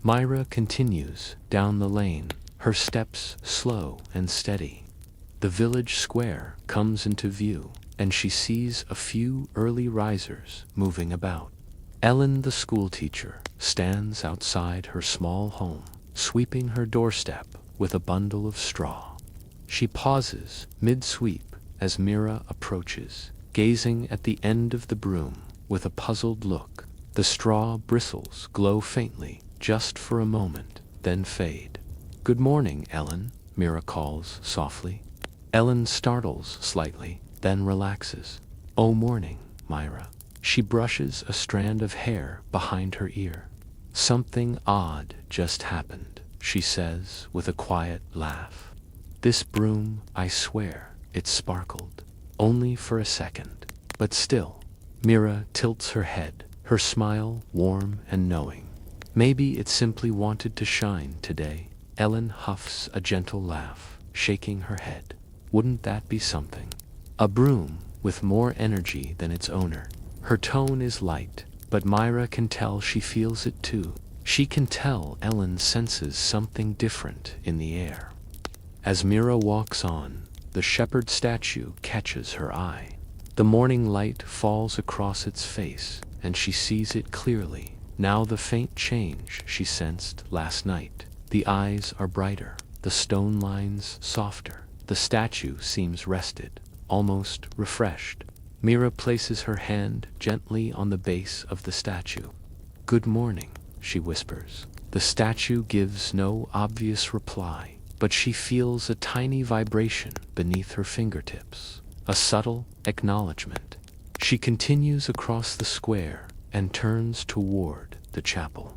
Mira continues down the lane, her steps slow and steady. The village square comes into view, and she sees a few early risers moving about. Ellen, the schoolteacher, stands outside her small home, sweeping her doorstep with a bundle of straw. She pauses mid-sweep as Mira approaches, gazing at the end of the broom with a puzzled look. The straw bristles glow faintly, just for a moment, then fade. "Good morning, Ellen," Mira calls softly. Ellen startles slightly, then relaxes. "Oh, morning, Mira." She brushes a strand of hair behind her ear. "Something odd just happened," she says with a quiet laugh. "This broom, I swear, it sparkled. Only for a second. But still." Mira tilts her head, her smile warm and knowing. "Maybe it simply wanted to shine today." Ellen huffs a gentle laugh, shaking her head. "Wouldn't that be something? A broom with more energy than its owner." Her tone is light, but Mira can tell she feels it too. She can tell Ellen senses something different in the air. As Mira walks on, the shepherd statue catches her eye. The morning light falls across its face, and she sees it clearly. Now the faint change she sensed last night. The eyes are brighter, the stone lines softer. The statue seems rested, almost refreshed. Mira places her hand gently on the base of the statue. "Good morning," she whispers. The statue gives no obvious reply, but she feels a tiny vibration beneath her fingertips, a subtle acknowledgement. She continues across the square and turns toward the chapel.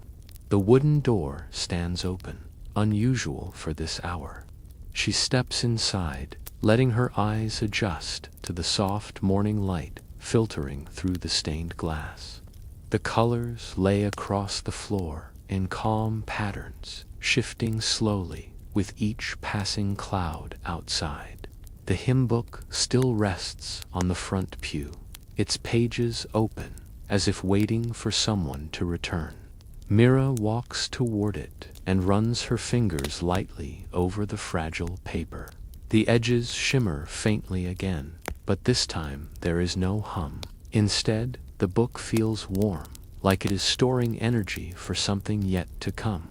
The wooden door stands open, unusual for this hour. She steps inside, letting her eyes adjust to the soft morning light filtering through the stained glass. The colors lay across the floor in calm patterns, shifting slowly with each passing cloud outside. The hymn book still rests on the front pew, its pages open, as if waiting for someone to return. Mira walks toward it and runs her fingers lightly over the fragile paper. The edges shimmer faintly again, but this time there is no hum. Instead, the book feels warm, like it is storing energy for something yet to come.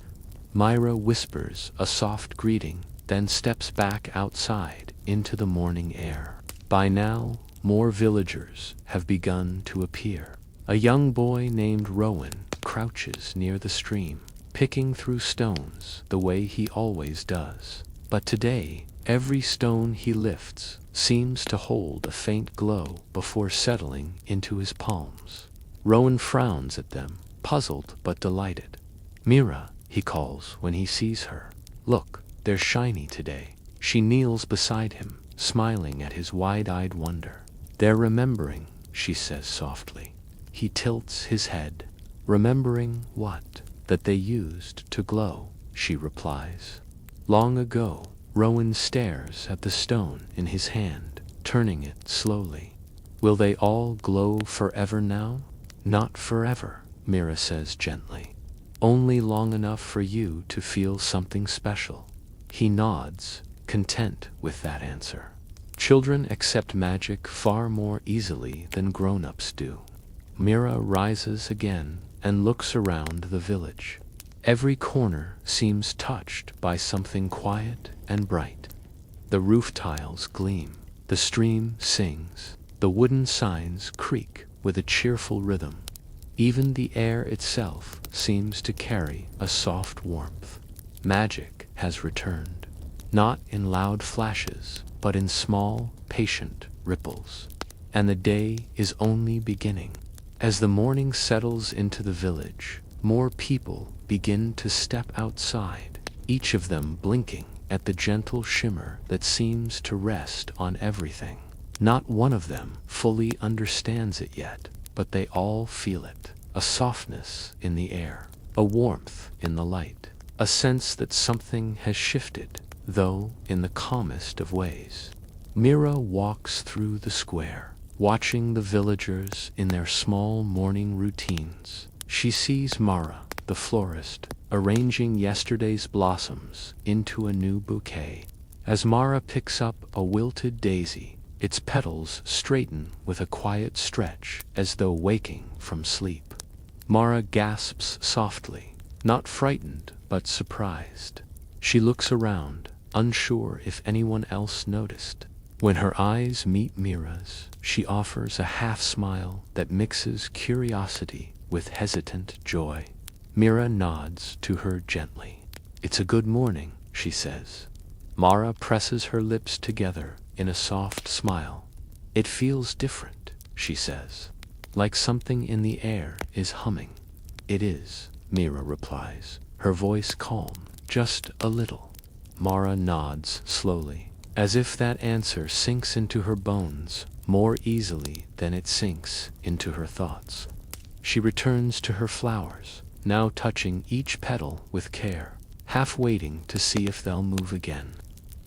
Mira whispers a soft greeting, then steps back outside into the morning air. By now, more villagers have begun to appear. A young boy named Rowan crouches near the stream, picking through stones the way he always does. But today, every stone he lifts seems to hold a faint glow before settling into his palms. Rowan frowns at them, puzzled but delighted. "Mira," he calls when he sees her. "Look, they're shiny today." She kneels beside him, smiling at his wide-eyed wonder. "They're remembering," she says softly. He tilts his head. "Remembering what?" "That they used to glow," she replies. Long ago. Rowan stares at the stone in his hand, turning it slowly. "Will they all glow forever now?" "Not forever," Mira says gently. "Only long enough for you to feel something special." He nods, content with that answer. Children accept magic far more easily than grown-ups do. Mira rises again and looks around the village. Every corner seems touched by something quiet and bright. The roof tiles gleam, the stream sings, the wooden signs creak with a cheerful rhythm. Even the air itself seems to carry a soft warmth. Magic has returned, not in loud flashes, but in small, patient ripples. And the day is only beginning. As the morning settles into the village, more people begin to step outside, each of them blinking at the gentle shimmer that seems to rest on everything. Not one of them fully understands it yet, but they all feel it. A softness in the air, a warmth in the light, a sense that something has shifted, though in the calmest of ways. Mira walks through the square, watching the villagers in their small morning routines. She sees Mara, the florist, arranging yesterday's blossoms into a new bouquet. As Mara picks up a wilted daisy, its petals straighten with a quiet stretch as though waking from sleep. Mara gasps softly, not frightened but surprised. She looks around, unsure if anyone else noticed. When her eyes meet Mira's, she offers a half-smile that mixes curiosity with hesitant joy. Mira nods to her gently. "It's a good morning," she says. Mara presses her lips together in a soft smile. "It feels different," she says. "Like something in the air is humming." "It is," Mira replies, her voice calm, "just a little." Mara nods slowly, as if that answer sinks into her bones more easily than it sinks into her thoughts. She returns to her flowers, now touching each petal with care, half waiting to see if they'll move again.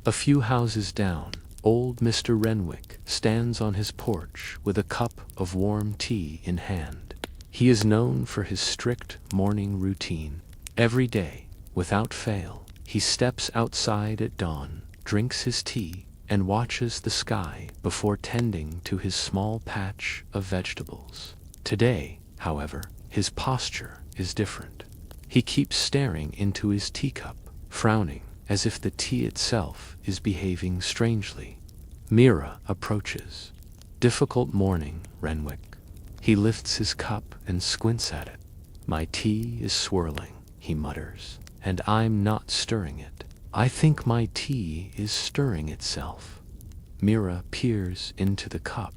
A few houses down, old Mr. Renwick stands on his porch with a cup of warm tea in hand. He is known for his strict morning routine. Every day, without fail, he steps outside at dawn, drinks his tea, and watches the sky before tending to his small patch of vegetables. Today, however, his posture is different. He keeps staring into his teacup, frowning as if the tea itself is behaving strangely. Mira approaches. "Difficult morning, Renwick." He lifts his cup and squints at it. "My tea is swirling," he mutters, "and I'm not stirring it. I think my tea is stirring itself." Mira peers into the cup.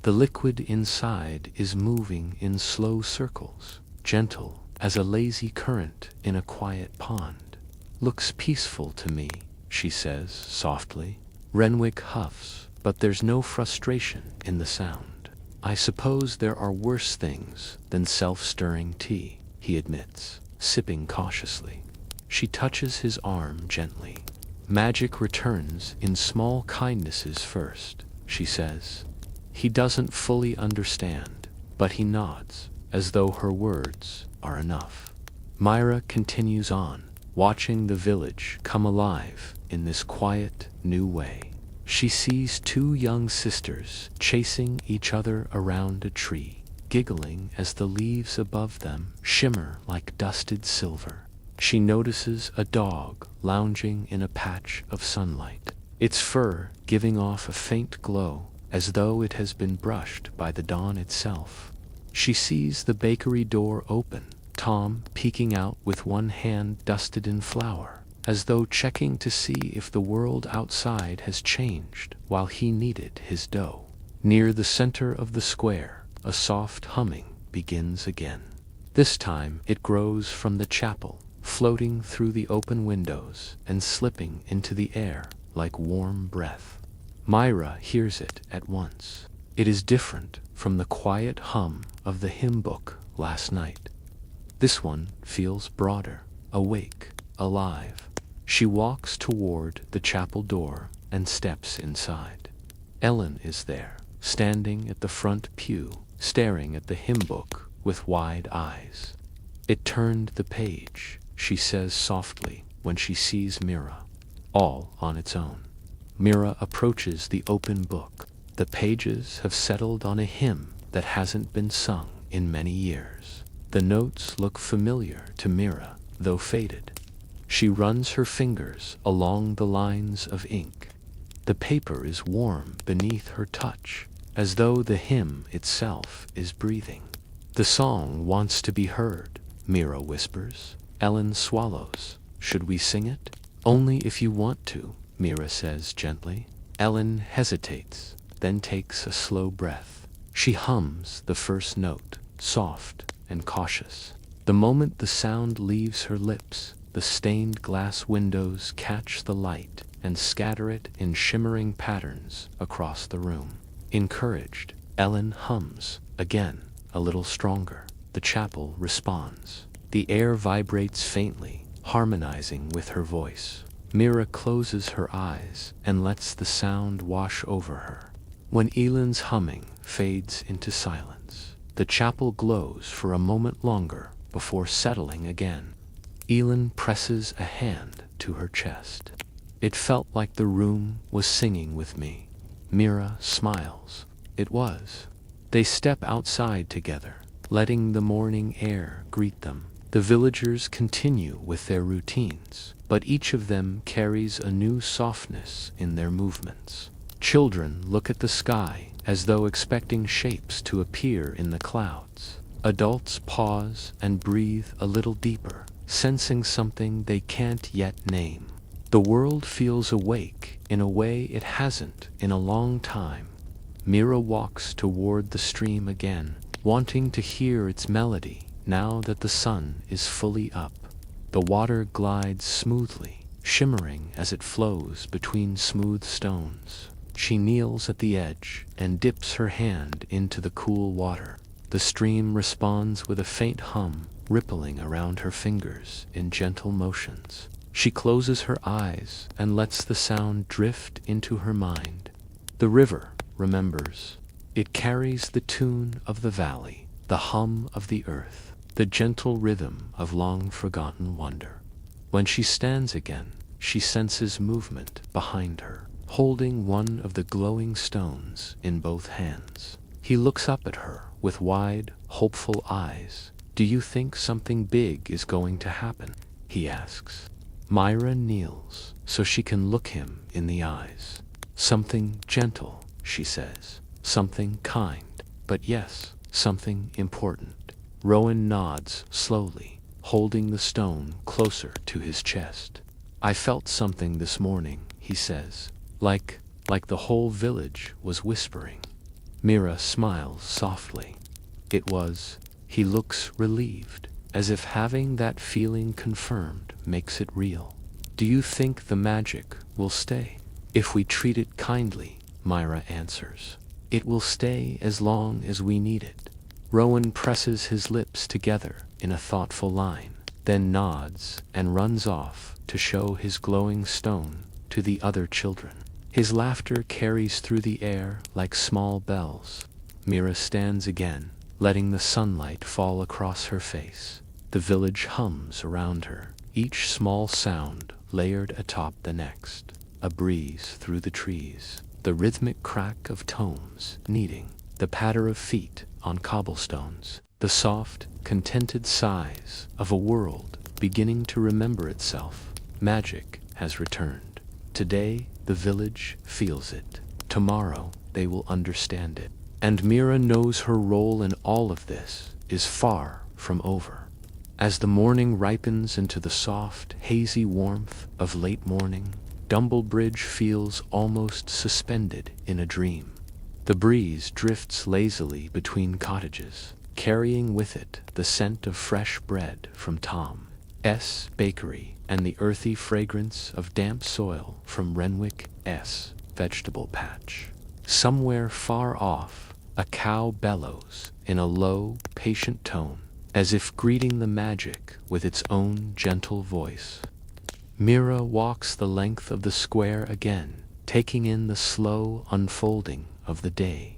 The liquid inside is moving in slow circles, gentle as a lazy current in a quiet pond. "Looks peaceful to me," she says softly. Renwick huffs, but there's no frustration in the sound. "I suppose there are worse things than self-stirring tea," he admits, sipping cautiously. She touches his arm gently. "Magic returns in small kindnesses first," she says. He doesn't fully understand, but he nods, as though her words are enough. Mira continues on, watching the village come alive in this quiet, new way. She sees two young sisters chasing each other around a tree, giggling as the leaves above them shimmer like dusted silver. She notices a dog lounging in a patch of sunlight, its fur giving off a faint glow as though it has been brushed by the dawn itself. She sees the bakery door open, Tom peeking out with one hand dusted in flour, as though checking to see if the world outside has changed while he kneaded his dough. Near the center of the square, a soft humming begins again. This time it grows from the chapel, floating through the open windows and slipping into the air like warm breath. Mira hears it at once. It is different from the quiet hum of the hymn book last night. This one feels broader, awake, alive. She walks toward the chapel door and steps inside. Ellen is there, standing at the front pew, staring at the hymn book with wide eyes. "It turned the page," she says softly when she sees Mira, all on its own. Mira approaches the open book. The pages have settled on a hymn that hasn't been sung in many years. The notes look familiar to Mira, though faded. She runs her fingers along the lines of ink. The paper is warm beneath her touch, as though the hymn itself is breathing. "The song wants to be heard," Mira whispers. Ellen swallows. "Should we sing it?" "Only if you want to," Mira says gently. Ellen hesitates, then takes a slow breath. She hums the first note, soft and cautious. The moment the sound leaves her lips, the stained glass windows catch the light and scatter it in shimmering patterns across the room. Encouraged, Ellen hums, again, a little stronger. The chapel responds. The air vibrates faintly, harmonizing with her voice. Mira closes her eyes and lets the sound wash over her. When Ellen's humming fades into silence, the chapel glows for a moment longer before settling again. Ellen presses a hand to her chest. "It felt like the room was singing with me." Mira smiles. It was. They step outside together, letting the morning air greet them. The villagers continue with their routines, but each of them carries a new softness in their movements. Children look at the sky as though expecting shapes to appear in the clouds. Adults pause and breathe a little deeper, sensing something they can't yet name. The world feels awake in a way it hasn't in a long time. Mira walks toward the stream again, wanting to hear its melody now that the sun is fully up. The water glides smoothly, shimmering as it flows between smooth stones. She kneels at the edge and dips her hand into the cool water. The stream responds with a faint hum, rippling around her fingers in gentle motions. She closes her eyes and lets the sound drift into her mind. The river remembers. It carries the tune of the valley, the hum of the earth, the gentle rhythm of long-forgotten wonder. When she stands again, she senses movement behind her, holding one of the glowing stones in both hands. He looks up at her with wide, hopeful eyes. "Do you think something big is going to happen?" he asks. Mira kneels so she can look him in the eyes. "Something gentle," she says. "Something kind. But yes, something important." Rowan nods slowly, holding the stone closer to his chest. "I felt something this morning," he says, like the whole village was whispering." Mira smiles softly. "It was." He looks relieved, as if having that feeling confirmed makes it real. "Do you think the magic will stay?" "If we treat it kindly," Mira answers. "It will stay as long as we need it." Rowan presses his lips together in a thoughtful line, then nods and runs off to show his glowing stone to the other children. His laughter carries through the air like small bells. Mira stands again, letting the sunlight fall across her face. The village hums around her, each small sound layered atop the next. A breeze through the trees, the rhythmic crack of tomes kneading, the patter of feet on cobblestones, the soft, contented sighs of a world beginning to remember itself. Magic has returned. Today, the village feels it. Tomorrow, they will understand it. And Mira knows her role in all of this is far from over. As the morning ripens into the soft, hazy warmth of late morning, Dumblebridge feels almost suspended in a dream. The breeze drifts lazily between cottages, carrying with it the scent of fresh bread from Tom's bakery and the earthy fragrance of damp soil from Renwick's vegetable patch. Somewhere far off, a cow bellows in a low, patient tone, as if greeting the magic with its own gentle voice. Mira walks the length of the square again, taking in the slow unfolding of the day.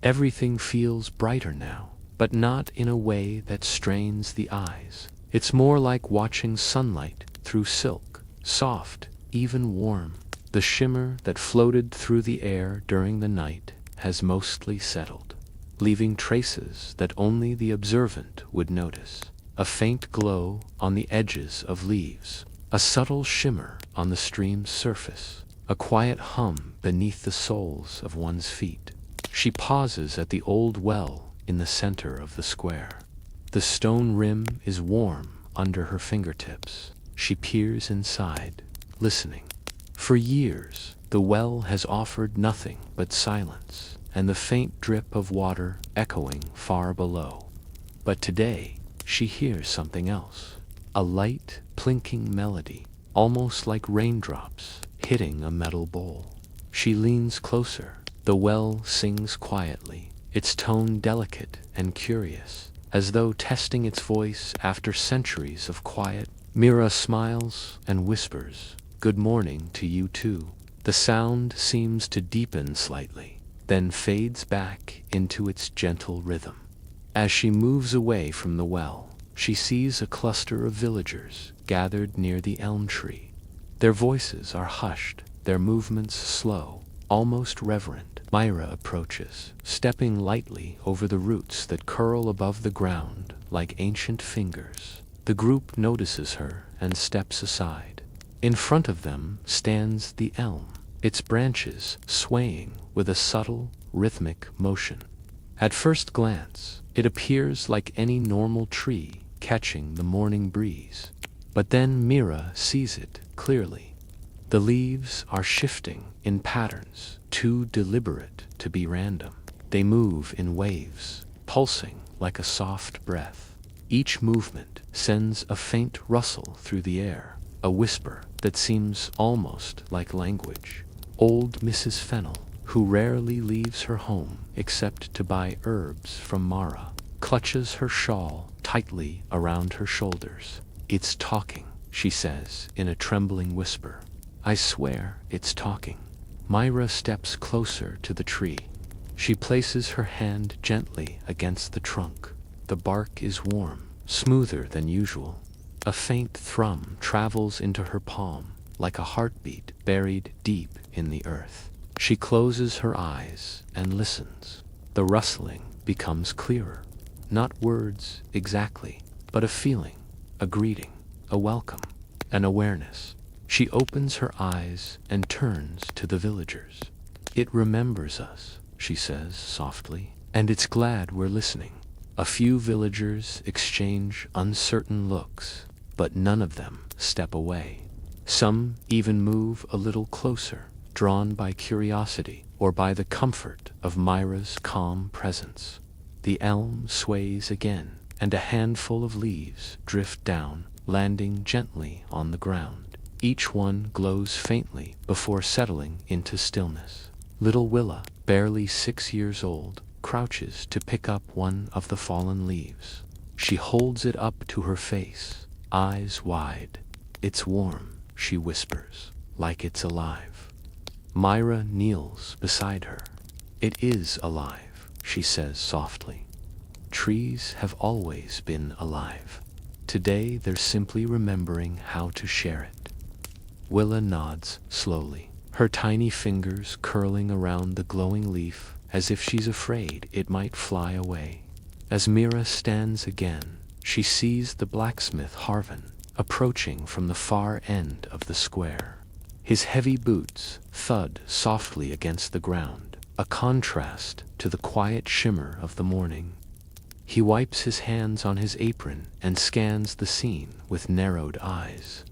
Everything feels brighter now, but not in a way that strains the eyes. It's more like watching sunlight through silk, soft, even warm. The shimmer that floated through the air during the night has mostly settled, leaving traces that only the observant would notice. A faint glow on the edges of leaves, a subtle shimmer on the stream's surface, a quiet hum beneath the soles of one's feet. She pauses at the old well in the center of the square. The stone rim is warm under her fingertips. She peers inside, listening. For years, the well has offered nothing but silence and the faint drip of water echoing far below. But today, she hears something else. A light, plinking melody, almost like raindrops hitting a metal bowl. She leans closer. The well sings quietly, its tone delicate and curious, as though testing its voice after centuries of quiet. Mira smiles and whispers, "Good morning to you too." The sound seems to deepen slightly, then fades back into its gentle rhythm. As she moves away from the well, she sees a cluster of villagers gathered near the elm tree. Their voices are hushed, their movements slow, almost reverent. Mira approaches, stepping lightly over the roots that curl above the ground like ancient fingers. The group notices her and steps aside. In front of them stands the elm, its branches swaying with a subtle, rhythmic motion. At first glance, it appears like any normal tree catching the morning breeze. But then Mira sees it clearly. The leaves are shifting in patterns, too deliberate to be random. They move in waves, pulsing like a soft breath. Each movement sends a faint rustle through the air, a whisper that seems almost like language. Old Mrs. Fennel, who rarely leaves her home except to buy herbs from Mara, clutches her shawl tightly around her shoulders. "It's talking," she says in a trembling whisper. "I swear it's talking." Mira steps closer to the tree. She places her hand gently against the trunk. The bark is warm, smoother than usual. A faint thrum travels into her palm, like a heartbeat buried deep in the earth. She closes her eyes and listens. The rustling becomes clearer. Not words exactly, but a feeling, a greeting, a welcome, an awareness. She opens her eyes and turns to the villagers. "It remembers us," she says softly, "and it's glad we're listening." A few villagers exchange uncertain looks, but none of them step away. Some even move a little closer, drawn by curiosity or by the comfort of Mira's calm presence. The elm sways again, and a handful of leaves drift down, landing gently on the ground. Each one glows faintly before settling into stillness. Little Willa, barely 6 years old, crouches to pick up one of the fallen leaves. She holds it up to her face, eyes wide. "It's warm," she whispers, "like it's alive." Mira kneels beside her. "It is alive," she says softly. trees have always been alive. Today they're simply remembering how to share it. Willa nods slowly, her tiny fingers curling around the glowing leaf as if she's afraid it might fly away. As Mira stands again, she sees the blacksmith Harvin approaching from the far end of the square. His heavy boots thud softly against the ground, a contrast to the quiet shimmer of the morning. He wipes his hands on his apron and scans the scene with narrowed eyes.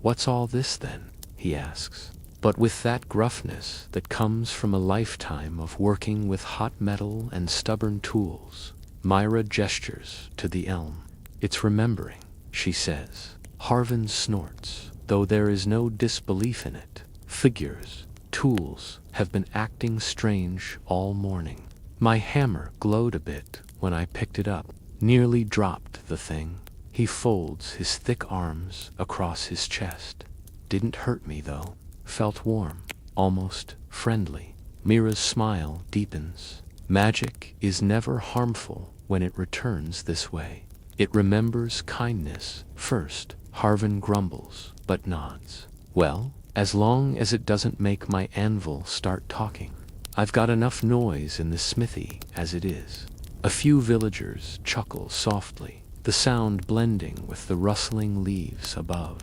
"What's all this then?" he asks, but with that gruffness that comes from a lifetime of working with hot metal and stubborn tools. Mira gestures to the elm. "It's remembering," she says. Harvin snorts, though there is no disbelief in it. "Figures, tools, have been acting strange all morning. My hammer glowed a bit when I picked it up. Nearly dropped the thing." He folds his thick arms across his chest. "Didn't hurt me though. Felt warm, almost friendly." Mira's smile deepens. Magic is never harmful when it returns this way. It remembers kindness first. Harvin grumbles, but nods. "Well, as long as it doesn't make my anvil start talking. I've got enough noise in the smithy as it is." A few villagers chuckle softly, the sound blending with the rustling leaves above.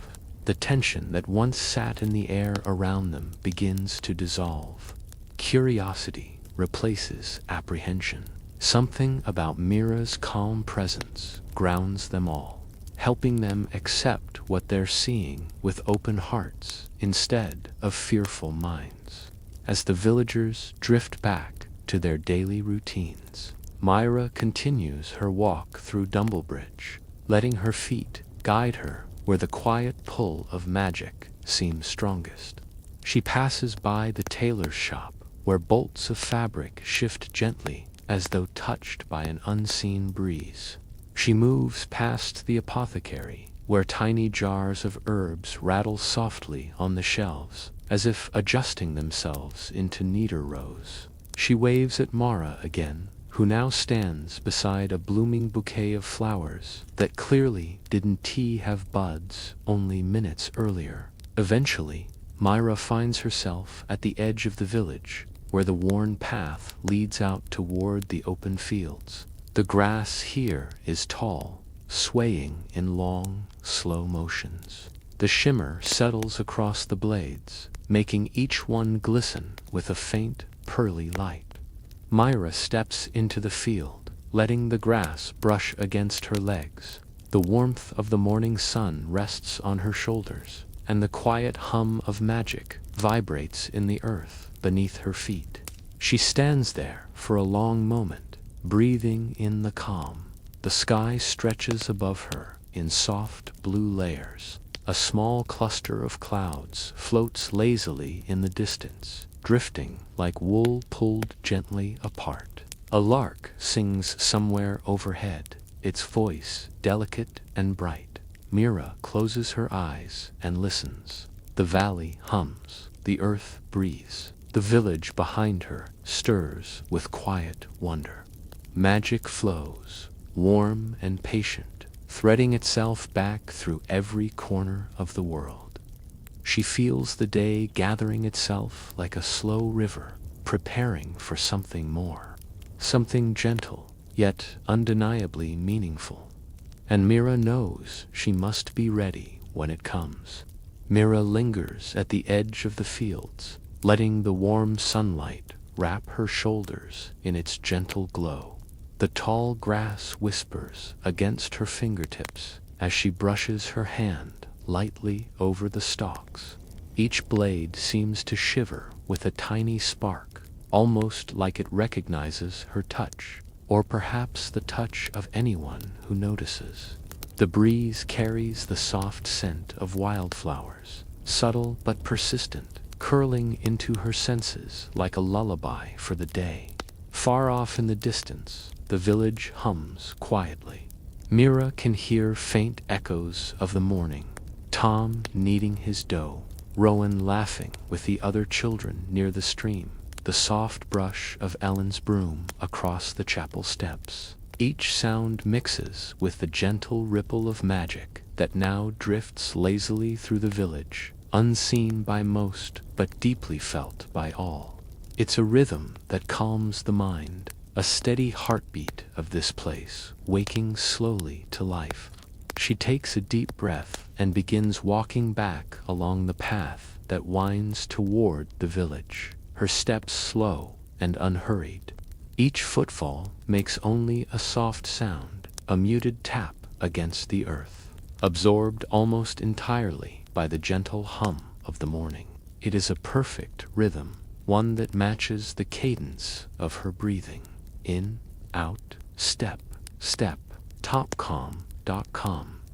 The tension that once sat in the air around them begins to dissolve. Curiosity replaces apprehension. Something about Mira's calm presence grounds them all, helping them accept what they're seeing with open hearts instead of fearful minds. As the villagers drift back to their daily routines, Mira continues her walk through Dumblebridge, letting her feet guide her where the quiet pull of magic seems strongest. She passes by the tailor's shop, where bolts of fabric shift gently as though touched by an unseen breeze. She moves past the apothecary, where tiny jars of herbs rattle softly on the shelves, as if adjusting themselves into neater rows. She waves at Mara again, who now stands beside a blooming bouquet of flowers that clearly didn't have buds only minutes earlier. Eventually, Mira finds herself at the edge of the village, where the worn path leads out toward the open fields. The grass here is tall, swaying in long, slow motions. The shimmer settles across the blades, making each one glisten with a faint, pearly light. Mira steps into the field, letting the grass brush against her legs. The warmth of the morning sun rests on her shoulders, and the quiet hum of magic vibrates in the earth beneath her feet. She stands there for a long moment, breathing in the calm. The sky stretches above her in soft blue layers. A small cluster of clouds floats lazily in the distance, drifting like wool pulled gently apart. A lark sings somewhere overhead, its voice delicate and bright. Mira closes her eyes and listens. The valley hums, the earth breathes. The village behind her stirs with quiet wonder. Magic flows, warm and patient, threading itself back through every corner of the world. She feels the day gathering itself like a slow river, preparing for something more. Something gentle, yet undeniably meaningful. And Mira knows she must be ready when it comes. Mira lingers at the edge of the fields, letting the warm sunlight wrap her shoulders in its gentle glow. The tall grass whispers against her fingertips as she brushes her hand lightly over the stalks. Each blade seems to shiver with a tiny spark, almost like it recognizes her touch, or perhaps the touch of anyone who notices. The breeze carries the soft scent of wildflowers, subtle but persistent, curling into her senses like a lullaby for the day. Far off in the distance, the village hums quietly. Mira can hear faint echoes of the morning. Tom kneading his dough, Rowan laughing with the other children near the stream, the soft brush of Ellen's broom across the chapel steps. Each sound mixes with the gentle ripple of magic that now drifts lazily through the village, unseen by most but deeply felt by all. It's a rhythm that calms the mind, a steady heartbeat of this place, waking slowly to life. She takes a deep breath and begins walking back along the path that winds toward the village, her steps slow and unhurried. Each footfall makes only a soft sound, a muted tap against the earth, absorbed almost entirely by the gentle hum of the morning. It is a perfect rhythm, one that matches the cadence of her breathing. In, out, step, step, top calm,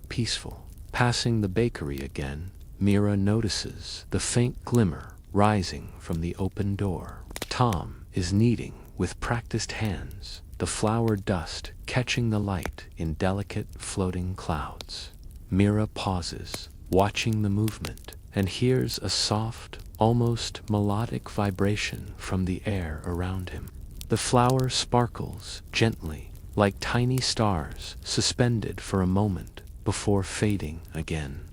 peaceful. Passing the bakery again, Mira notices the faint glimmer rising from the open door. Tom is kneading with practiced hands, the flour dust catching the light in delicate floating clouds. Mira pauses, watching the movement, and hears a soft, almost melodic vibration from the air around him. The flour sparkles gently, like tiny stars suspended for a moment before fading again.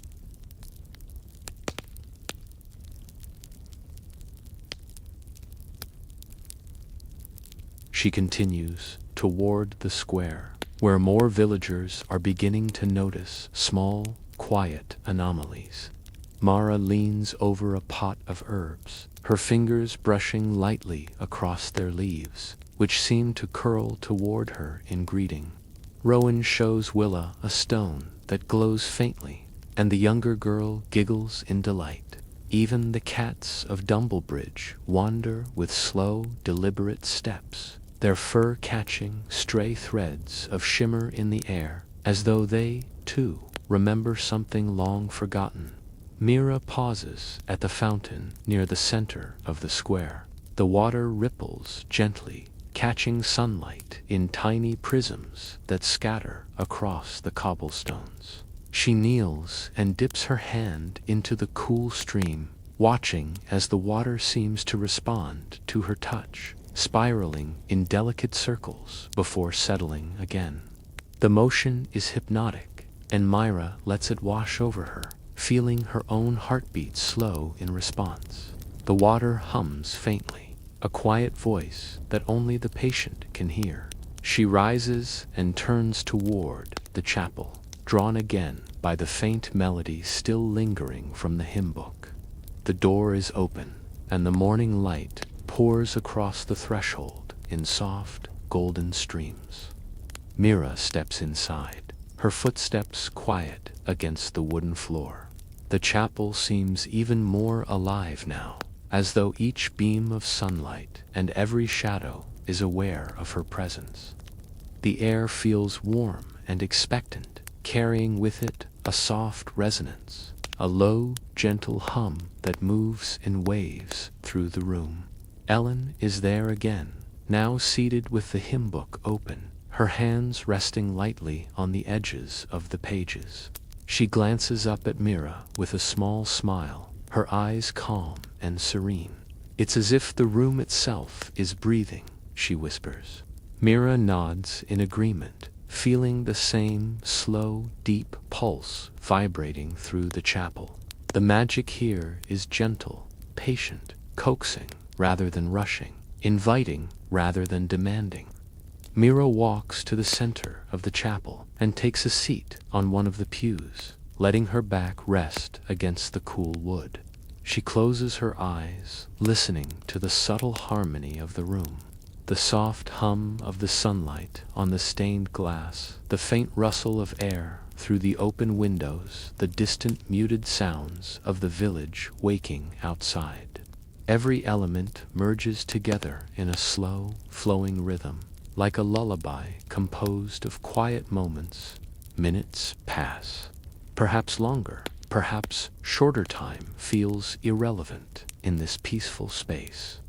She continues toward the square, where more villagers are beginning to notice small, quiet anomalies. Mara leans over a pot of herbs, her fingers brushing lightly across their leaves, which seem to curl toward her in greeting. Rowan shows Willa a stone that glows faintly, and the younger girl giggles in delight. Even the cats of Dumblebridge wander with slow, deliberate steps, their fur catching stray threads of shimmer in the air, as though they, too, remember something long forgotten. Mira pauses at the fountain near the center of the square. The water ripples gently, catching sunlight in tiny prisms that scatter across the cobblestones. She kneels and dips her hand into the cool stream, watching as the water seems to respond to her touch, spiraling in delicate circles before settling again. The motion is hypnotic, and Mira lets it wash over her, feeling her own heartbeat slow in response. The water hums faintly, a quiet voice that only the patient can hear. She rises and turns toward the chapel, drawn again by the faint melody still lingering from the hymn book. The door is open, and the morning light pours across the threshold in soft, golden streams. Mira steps inside, her footsteps quiet against the wooden floor. The chapel seems even more alive now, as though each beam of sunlight and every shadow is aware of her presence. The air feels warm and expectant, carrying with it a soft resonance, a low, gentle hum that moves in waves through the room. Ellen is there again, now seated with the hymn book open, her hands resting lightly on the edges of the pages. She glances up at Mira with a small smile, her eyes calm and serene. "It's as if the room itself is breathing," she whispers. Mira nods in agreement, feeling the same slow, deep pulse vibrating through the chapel. The magic here is gentle, patient, coaxing rather than rushing, inviting rather than demanding. Mira walks to the center of the chapel and takes a seat on one of the pews, letting her back rest against the cool wood. She closes her eyes, listening to the subtle harmony of the room. The soft hum of the sunlight on the stained glass, the faint rustle of air through the open windows, the distant muted sounds of the village waking outside. Every element merges together in a slow, flowing rhythm, like a lullaby composed of quiet moments. Minutes pass. Perhaps longer, perhaps shorter time feels irrelevant in this peaceful space.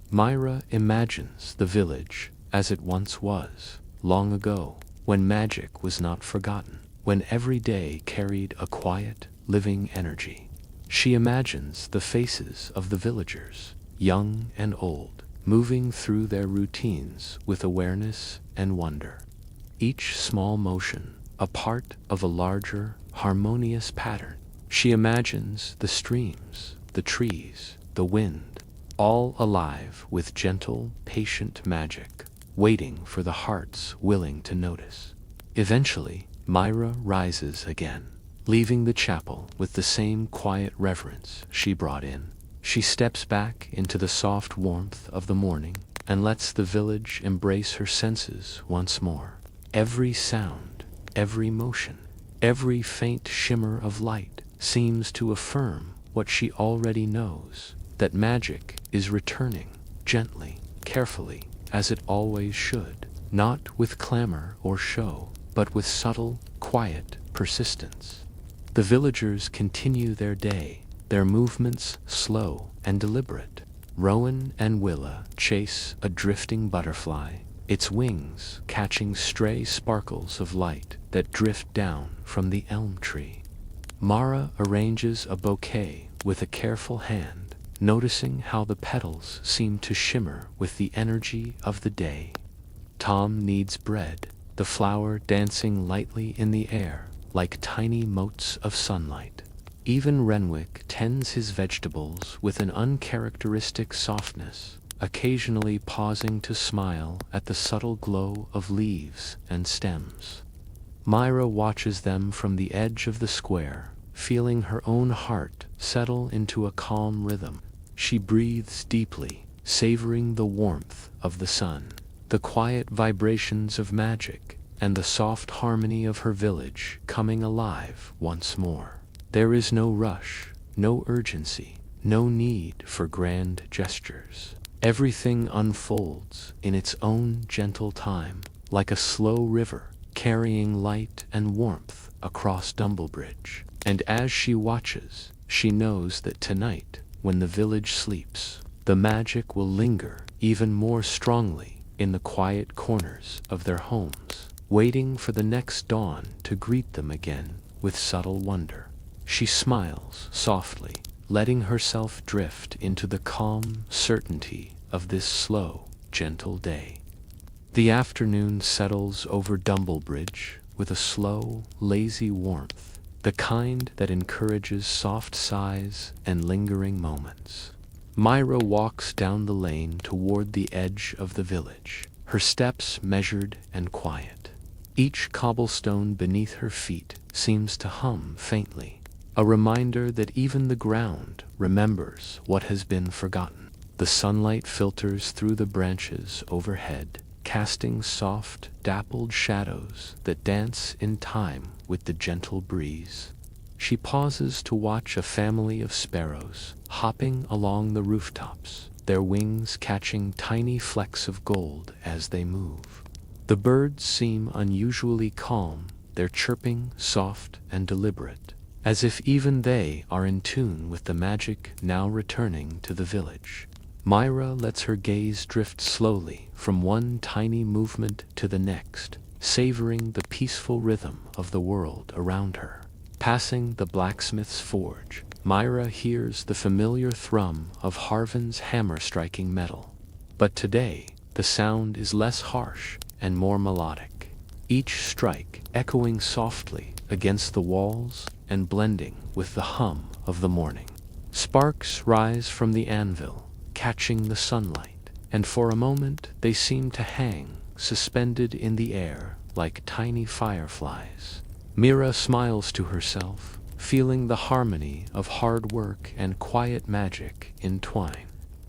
Mira imagines the village as it once was, long ago, when magic was not forgotten, when every day carried a quiet, living energy. She imagines the faces of the villagers, young and old, moving through their routines with awareness and wonder. each small motion a part of a larger, harmonious pattern. She imagines the streams, the trees, the wind, all alive with gentle, patient magic, waiting for the hearts willing to notice. Eventually, Mira rises again, leaving the chapel with the same quiet reverence she brought in. She steps back into the soft warmth of the morning and lets the village embrace her senses once more. Every sound, every motion, every faint shimmer of light seems to affirm what she already knows, that magic is returning, gently, carefully, as it always should, not with clamor or show, but with subtle, quiet persistence. The villagers continue their day, their movements slow and deliberate. Rowan and Willa chase a drifting butterfly, its wings catching stray sparkles of light that drift down from the elm tree. Mira arranges a bouquet with a careful hand, noticing how the petals seem to shimmer with the energy of the day. Tom kneads bread, the flour dancing lightly in the air like tiny motes of sunlight. Even Renwick tends his vegetables with an uncharacteristic softness, occasionally pausing to smile at the subtle glow of leaves and stems. Mira watches them from the edge of the square, feeling her own heart settle into a calm rhythm. She breathes deeply, savoring the warmth of the sun, the quiet vibrations of magic, and the soft harmony of her village coming alive once more. There is no rush, no urgency, no need for grand gestures. Everything unfolds in its own gentle time, like a slow river carrying light and warmth across Dumblebridge. And as she watches, she knows that tonight, when the village sleeps, the magic will linger even more strongly in the quiet corners of their homes, waiting for the next dawn to greet them again with subtle wonder. She smiles softly, letting herself drift into the calm certainty of this slow, gentle day. The afternoon settles over Dumblebridge with a slow, lazy warmth, the kind that encourages soft sighs and lingering moments. Mira walks down the lane toward the edge of the village, her steps measured and quiet. Each cobblestone beneath her feet seems to hum faintly, a reminder that even the ground remembers what has been forgotten. The sunlight filters through the branches overhead, casting soft, dappled shadows that dance in time with the gentle breeze. She pauses to watch a family of sparrows hopping along the rooftops, their wings catching tiny flecks of gold as they move. The birds seem unusually calm, their chirping soft and deliberate, as if even they are in tune with the magic now returning to the village. Mira lets her gaze drift slowly from one tiny movement to the next, savoring the peaceful rhythm of the world around her. Passing the blacksmith's forge, Mira hears the familiar thrum of Harvin's hammer striking metal. But today, the sound is less harsh and more melodic, each strike echoing softly against the walls and blending with the hum of the morning. Sparks rise from the anvil, catching the sunlight, and for a moment they seem to hang, suspended in the air like tiny fireflies. Mira smiles to herself, feeling the harmony of hard work and quiet magic entwine.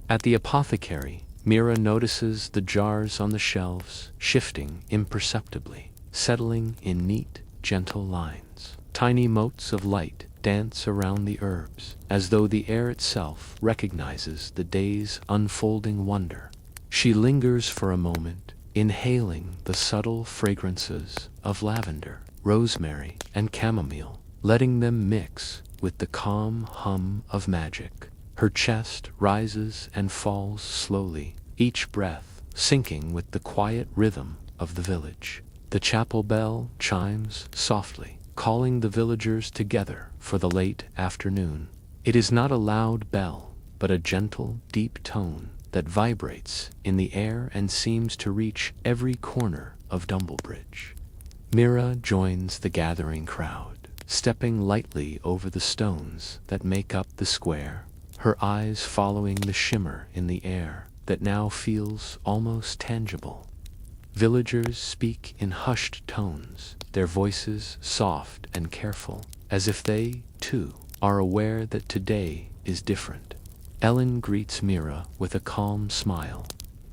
At the apothecary, Mira notices the jars on the shelves shifting imperceptibly, settling in neat, gentle lines. Tiny motes of light dance around the herbs, as though the air itself recognizes the day's unfolding wonder. She lingers for a moment, inhaling the subtle fragrances of lavender, rosemary, and chamomile, letting them mix with the calm hum of magic. Her chest rises and falls slowly, each breath syncing with the quiet rhythm of the village. The chapel bell chimes softly, calling the villagers together for the late afternoon. It is not a loud bell, but a gentle, deep tone that vibrates in the air and seems to reach every corner of Dumblebridge. Mira joins the gathering crowd, stepping lightly over the stones that make up the square, her eyes following the shimmer in the air that now feels almost tangible. Villagers speak in hushed tones, their voices soft and careful, as if they, too, are aware that today is different. Ellen greets Mira with a calm smile.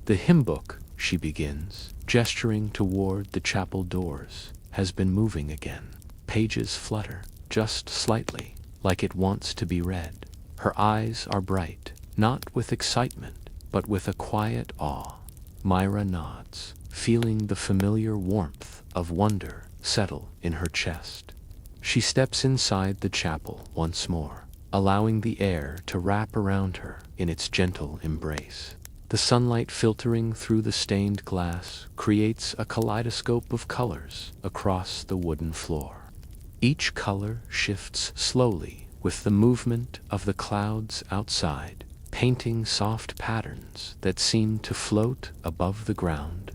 The hymn book, she begins, gesturing toward the chapel doors, has been moving again. Pages flutter, just slightly, like it wants to be read. Her eyes are bright, not with excitement, but with a quiet awe. Mira nods, feeling the familiar warmth of wonder settle in her chest. She steps inside the chapel once more, allowing the air to wrap around her in its gentle embrace. The sunlight filtering through the stained glass creates a kaleidoscope of colors across the wooden floor. Each color shifts slowly with the movement of the clouds outside, painting soft patterns that seem to float above the ground.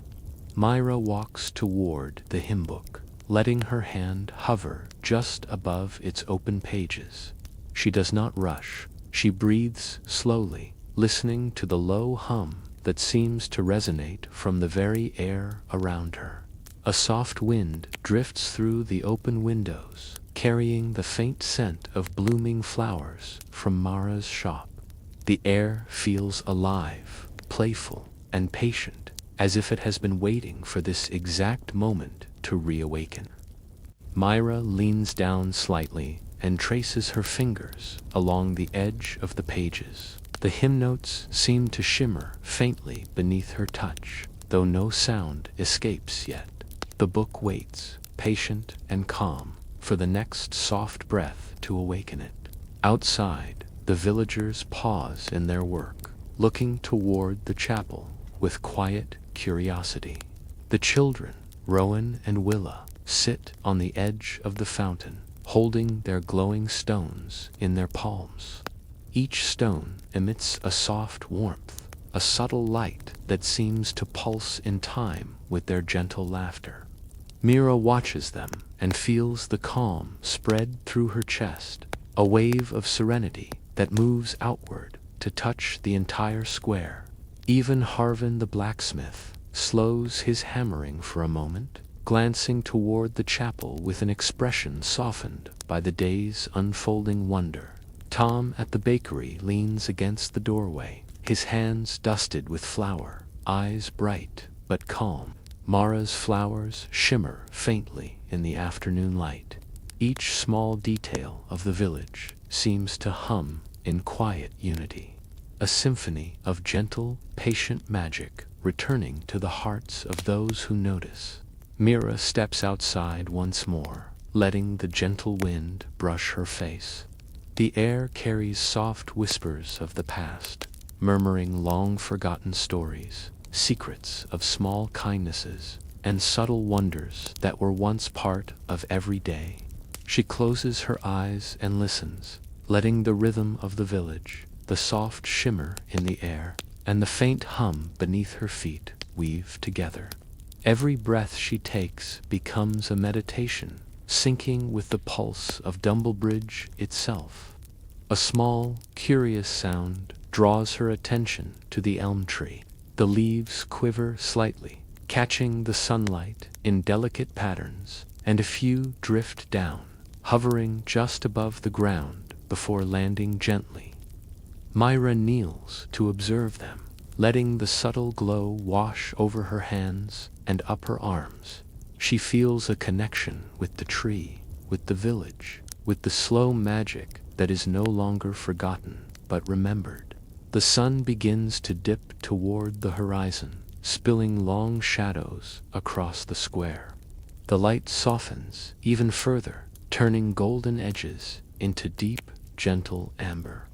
Mira walks toward the hymn book, letting her hand hover just above its open pages. She does not rush. She breathes slowly, listening to the low hum that seems to resonate from the very air around her. A soft wind drifts through the open windows, carrying the faint scent of blooming flowers from Mara's shop. The air feels alive, playful, and patient, as if it has been waiting for this exact moment to reawaken. Mira leans down slightly and traces her fingers along the edge of the pages. The hymn notes seem to shimmer faintly beneath her touch, though no sound escapes yet. The book waits, patient and calm, for the next soft breath to awaken it. Outside, the villagers pause in their work, looking toward the chapel with quiet curiosity. The children, Rowan and Willa, sit on the edge of the fountain, holding their glowing stones in their palms. Each stone emits a soft warmth, a subtle light that seems to pulse in time with their gentle laughter. Mira watches them and feels the calm spread through her chest, a wave of serenity that moves outward to touch the entire square. Even Harvin the blacksmith slows his hammering for a moment, glancing toward the chapel with an expression softened by the day's unfolding wonder. Tom at the bakery leans against the doorway, his hands dusted with flour, eyes bright but calm. Mara's flowers shimmer faintly in the afternoon light. Each small detail of the village seems to hum in quiet unity, a symphony of gentle, patient magic returning to the hearts of those who notice. Mira steps outside once more, letting the gentle wind brush her face. The air carries soft whispers of the past, murmuring long-forgotten stories, secrets of small kindnesses, and subtle wonders that were once part of every day. She closes her eyes and listens, letting the rhythm of the village, the soft shimmer in the air, and the faint hum beneath her feet weave together. Every breath she takes becomes a meditation, syncing with the pulse of Dumblebridge itself. A small, curious sound draws her attention to the elm tree. The leaves quiver slightly, catching the sunlight in delicate patterns, and a few drift down, hovering just above the ground before landing gently. Mira kneels to observe them, letting the subtle glow wash over her hands and up her arms. She feels a connection with the tree, with the village, with the slow magic that is no longer forgotten but remembered. The sun begins to dip toward the horizon, spilling long shadows across the square. The light softens even further, turning golden edges into deep, gentle amber.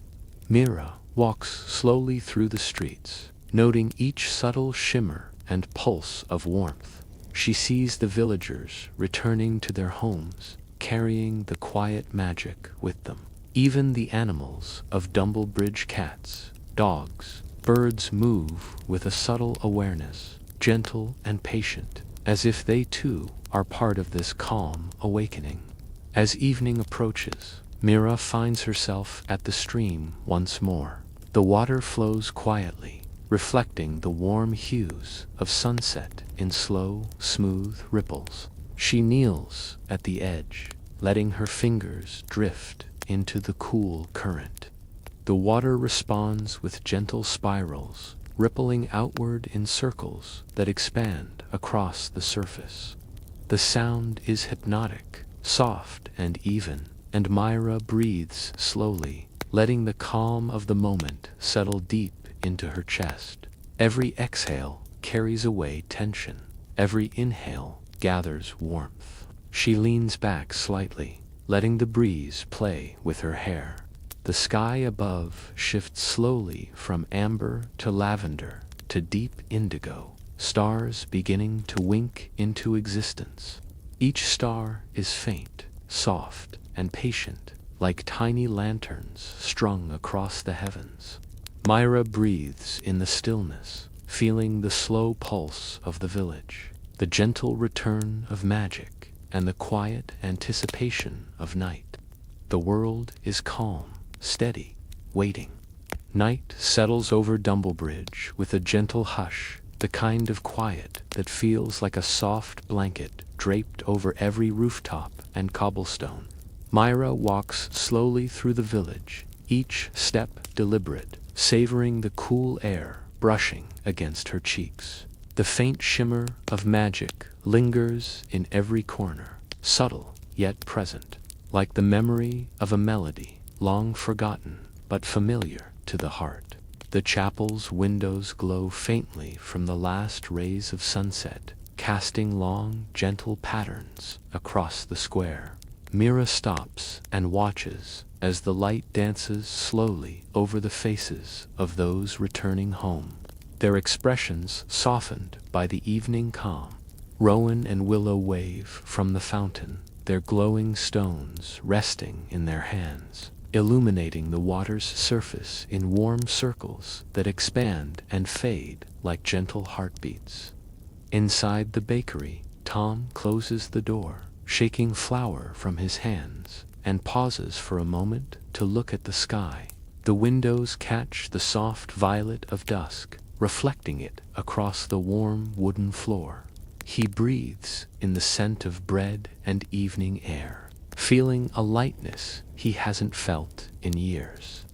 Mira walks slowly through the streets, noting each subtle shimmer and pulse of warmth. She sees the villagers returning to their homes, carrying the quiet magic with them. Even the animals of Dumblebridge, cats, dogs, birds move with a subtle awareness, gentle and patient, as if they too are part of this calm awakening. As evening approaches, Mira finds herself at the stream once more. The water flows quietly, reflecting the warm hues of sunset in slow, smooth ripples. She kneels at the edge, letting her fingers drift into the cool current. The water responds with gentle spirals, rippling outward in circles that expand across the surface. The sound is hypnotic, soft and even, and Mira breathes slowly, letting the calm of the moment settle deep into her chest. Every exhale carries away tension. Every inhale gathers warmth. She leans back slightly, letting the breeze play with her hair. The sky above shifts slowly from amber to lavender to deep indigo, stars beginning to wink into existence. Each star is faint, soft, and patient, like tiny lanterns strung across the heavens. Mira breathes in the stillness, feeling the slow pulse of the village, the gentle return of magic, and the quiet anticipation of night. The world is calm, steady, waiting. Night settles over Dumblebridge with a gentle hush, the kind of quiet that feels like a soft blanket draped over every rooftop and cobblestone. Mira walks slowly through the village, each step deliberate, savoring the cool air brushing against her cheeks. The faint shimmer of magic lingers in every corner, subtle yet present, like the memory of a melody long forgotten but familiar to the heart. The chapel's windows glow faintly from the last rays of sunset, casting long, gentle patterns across the square. Mira stops and watches as the light dances slowly over the faces of those returning home, their expressions softened by the evening calm. Rowan and Willa wave from the fountain, their glowing stones resting in their hands, illuminating the water's surface in warm circles that expand and fade like gentle heartbeats. Inside the bakery, Tom closes the door, shaking flour from his hands, and pauses for a moment to look at the sky. The windows catch the soft violet of dusk, reflecting it across the warm wooden floor. He breathes in the scent of bread and evening air, feeling a lightness he hasn't felt in years.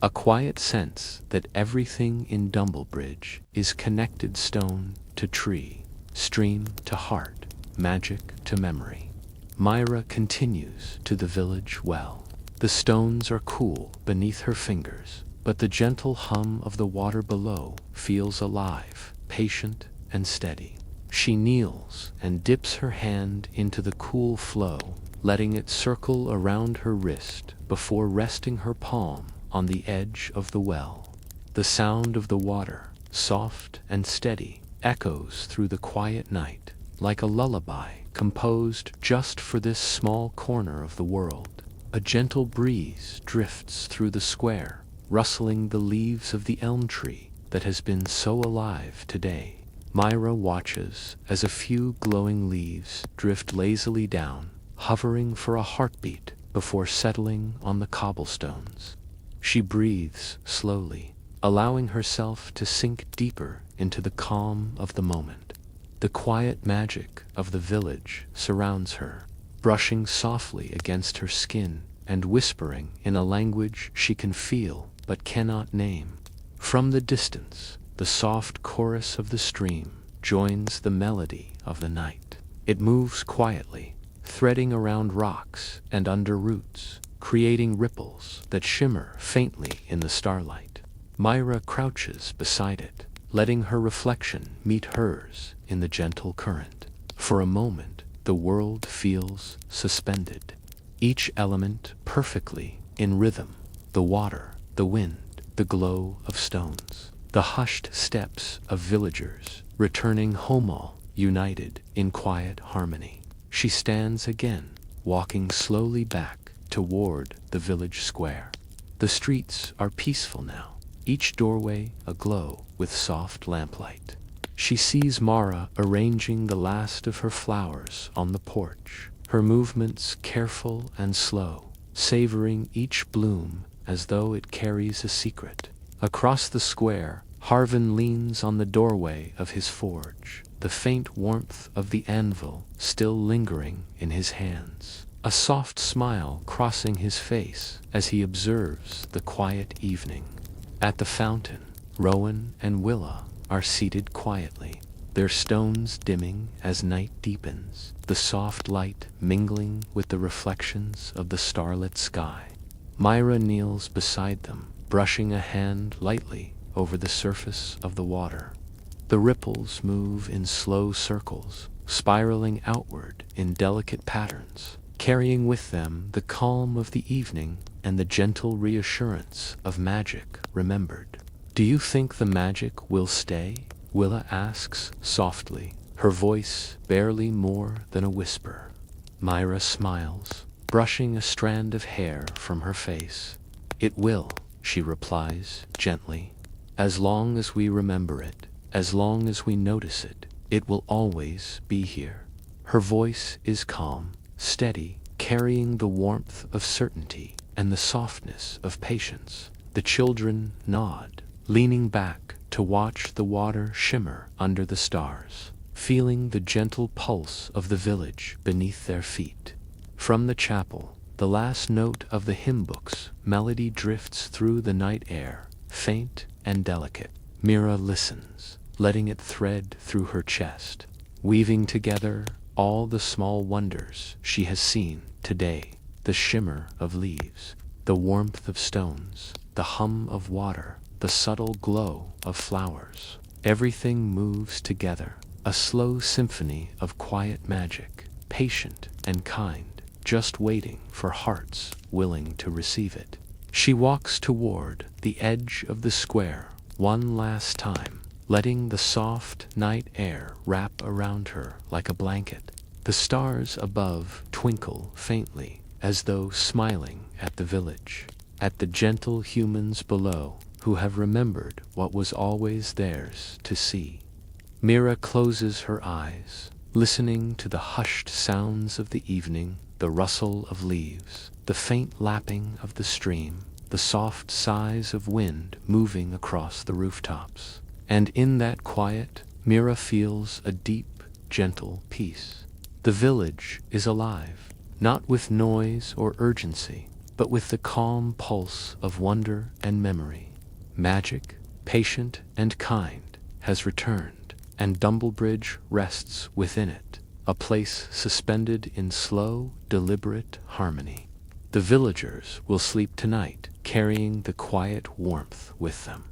A quiet sense that everything in Dumblebridge is connected, stone to tree, stream to heart, magic to memory. Mira continues to the village well. The stones are cool beneath her fingers, but the gentle hum of the water below feels alive, patient, and steady. She kneels and dips her hand into the cool flow, letting it circle around her wrist before resting her palm on the edge of the well. The sound of the water, soft and steady, echoes through the quiet night, like a lullaby composed just for this small corner of the world. A gentle breeze drifts through the square, rustling the leaves of the elm tree that has been so alive today. Mira watches as a few glowing leaves drift lazily down, hovering for a heartbeat before settling on the cobblestones. She breathes slowly, allowing herself to sink deeper into the calm of the moment. The quiet magic of the village surrounds her, brushing softly against her skin and whispering in a language she can feel but cannot name. From the distance, the soft chorus of the stream joins the melody of the night. It moves quietly, threading around rocks and under roots, creating ripples that shimmer faintly in the starlight. Mira crouches beside it, letting her reflection meet hers in the gentle current. For a moment, the world feels suspended, each element perfectly in rhythm: the water, the wind, the glow of stones, the hushed steps of villagers returning home, all united in quiet harmony. She stands again, walking slowly back toward the village square. The streets are peaceful now, each doorway aglow with soft lamplight. She sees Mara arranging the last of her flowers on the porch, her movements careful and slow, savoring each bloom as though it carries a secret. Across the square, Harvin leans on the doorway of his forge, the faint warmth of the anvil still lingering in his hands, a soft smile crossing his face as he observes the quiet evening. At the fountain, Rowan and Willa are seated quietly, their stones dimming as night deepens, the soft light mingling with the reflections of the starlit sky. Mira kneels beside them, brushing a hand lightly over the surface of the water. The ripples move in slow circles, spiraling outward in delicate patterns, carrying with them the calm of the evening and the gentle reassurance of magic remembered. "Do you think the magic will stay?" Willa asks softly, her voice barely more than a whisper. Mira smiles, brushing a strand of hair from her face. "It will," she replies gently. "As long as we remember it, as long as we notice it, it will always be here." Her voice is calm, steady, carrying the warmth of certainty and the softness of patience. The children nod, leaning back to watch the water shimmer under the stars, feeling the gentle pulse of the village beneath their feet. From the chapel, the last note of the hymn book's melody drifts through the night air, faint and delicate. Mira listens, letting it thread through her chest, weaving together all the small wonders she has seen today: the shimmer of leaves, the warmth of stones, the hum of water, the subtle glow of flowers. Everything moves together, a slow symphony of quiet magic, patient and kind, just waiting for hearts willing to receive it. She walks toward the edge of the square one last time, letting the soft night air wrap around her like a blanket. The stars above twinkle faintly, as though smiling at the village, at the gentle humans below who have remembered what was always theirs to see. Mira closes her eyes, listening to the hushed sounds of the evening, the rustle of leaves, the faint lapping of the stream, the soft sighs of wind moving across the rooftops. And in that quiet, Mira feels a deep, gentle peace. The village is alive, not with noise or urgency, but with the calm pulse of wonder and memory. Magic, patient and kind, has returned, and Dumblebridge rests within it, a place suspended in slow, deliberate harmony. The villagers will sleep tonight, carrying the quiet warmth with them,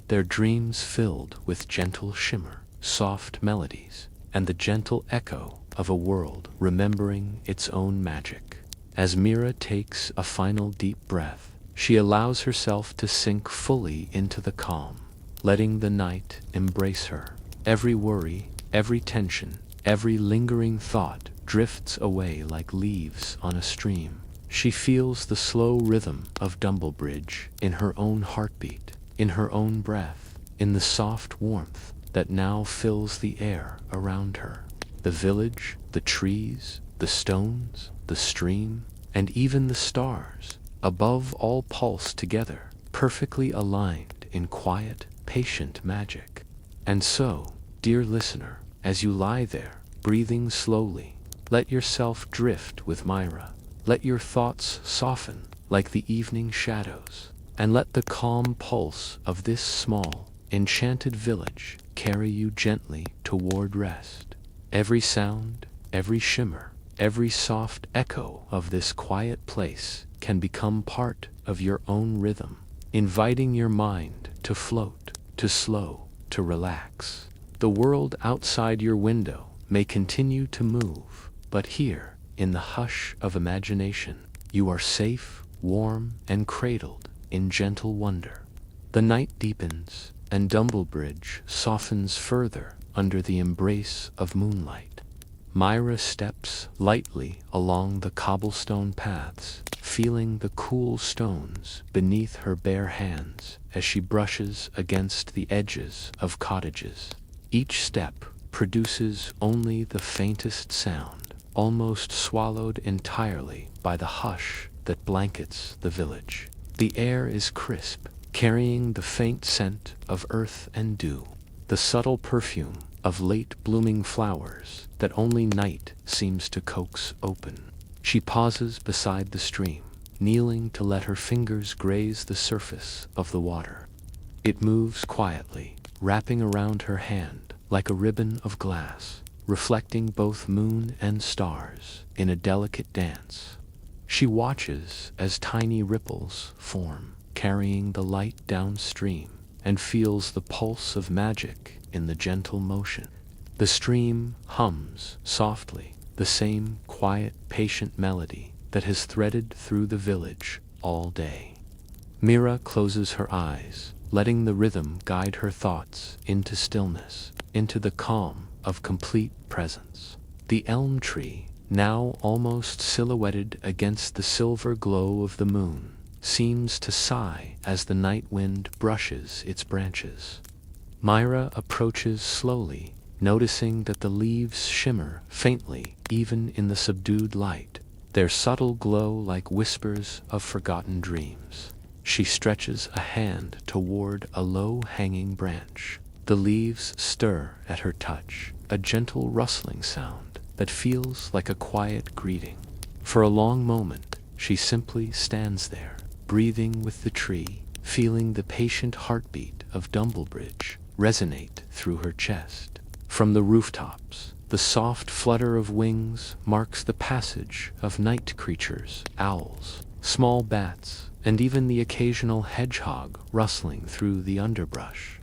their dreams filled with gentle shimmer, soft melodies, and the gentle echo of a world remembering its own magic. As Mira takes a final deep breath, she allows herself to sink fully into the calm, letting the night embrace her. Every worry, every tension, every lingering thought drifts away like leaves on a stream. She feels the slow rhythm of Dumblebridge in her own heartbeat, in her own breath, in the soft warmth that now fills the air around her. The village, the trees, the stones, the stream, and even the stars, above all pulse together, perfectly aligned in quiet, patient magic. And so, dear listener, as you lie there, breathing slowly, let yourself drift with Mira. Let your thoughts soften like the evening shadows, and let the calm pulse of this small, enchanted village carry you gently toward rest. Every sound, every shimmer, every soft echo of this quiet place can become part of your own rhythm, inviting your mind to float, to slow, to relax. The world outside your window may continue to move, but here, in the hush of imagination, you are safe, warm, and cradled in gentle wonder. The night deepens, and Dumblebridge softens further under the embrace of moonlight. Mira steps lightly along the cobblestone paths, feeling the cool stones beneath her bare hands as she brushes against the edges of cottages. Each step produces only the faintest sound, almost swallowed entirely by the hush that blankets the village. The air is crisp, carrying the faint scent of earth and dew, the subtle perfume of late-blooming flowers that only night seems to coax open. She pauses beside the stream, kneeling to let her fingers graze the surface of the water. It moves quietly, wrapping around her hand like a ribbon of glass, reflecting both moon and stars in a delicate dance. She watches as tiny ripples form, carrying the light downstream, and feels the pulse of magic in the gentle motion. The stream hums softly, the same quiet, patient melody that has threaded through the village all day. Mira closes her eyes, letting the rhythm guide her thoughts into stillness, into the calm of complete presence. The elm tree, now almost silhouetted against the silver glow of the moon, seems to sigh as the night wind brushes its branches. Mira approaches slowly, noticing that the leaves shimmer faintly even in the subdued light, their subtle glow like whispers of forgotten dreams. She stretches a hand toward a low-hanging branch. The leaves stir at her touch, a gentle rustling sound that feels like a quiet greeting. For a long moment, she simply stands there, breathing with the tree, feeling the patient heartbeat of Dumblebridge resonate through her chest. From the rooftops, the soft flutter of wings marks the passage of night creatures, owls, small bats, and even the occasional hedgehog rustling through the underbrush.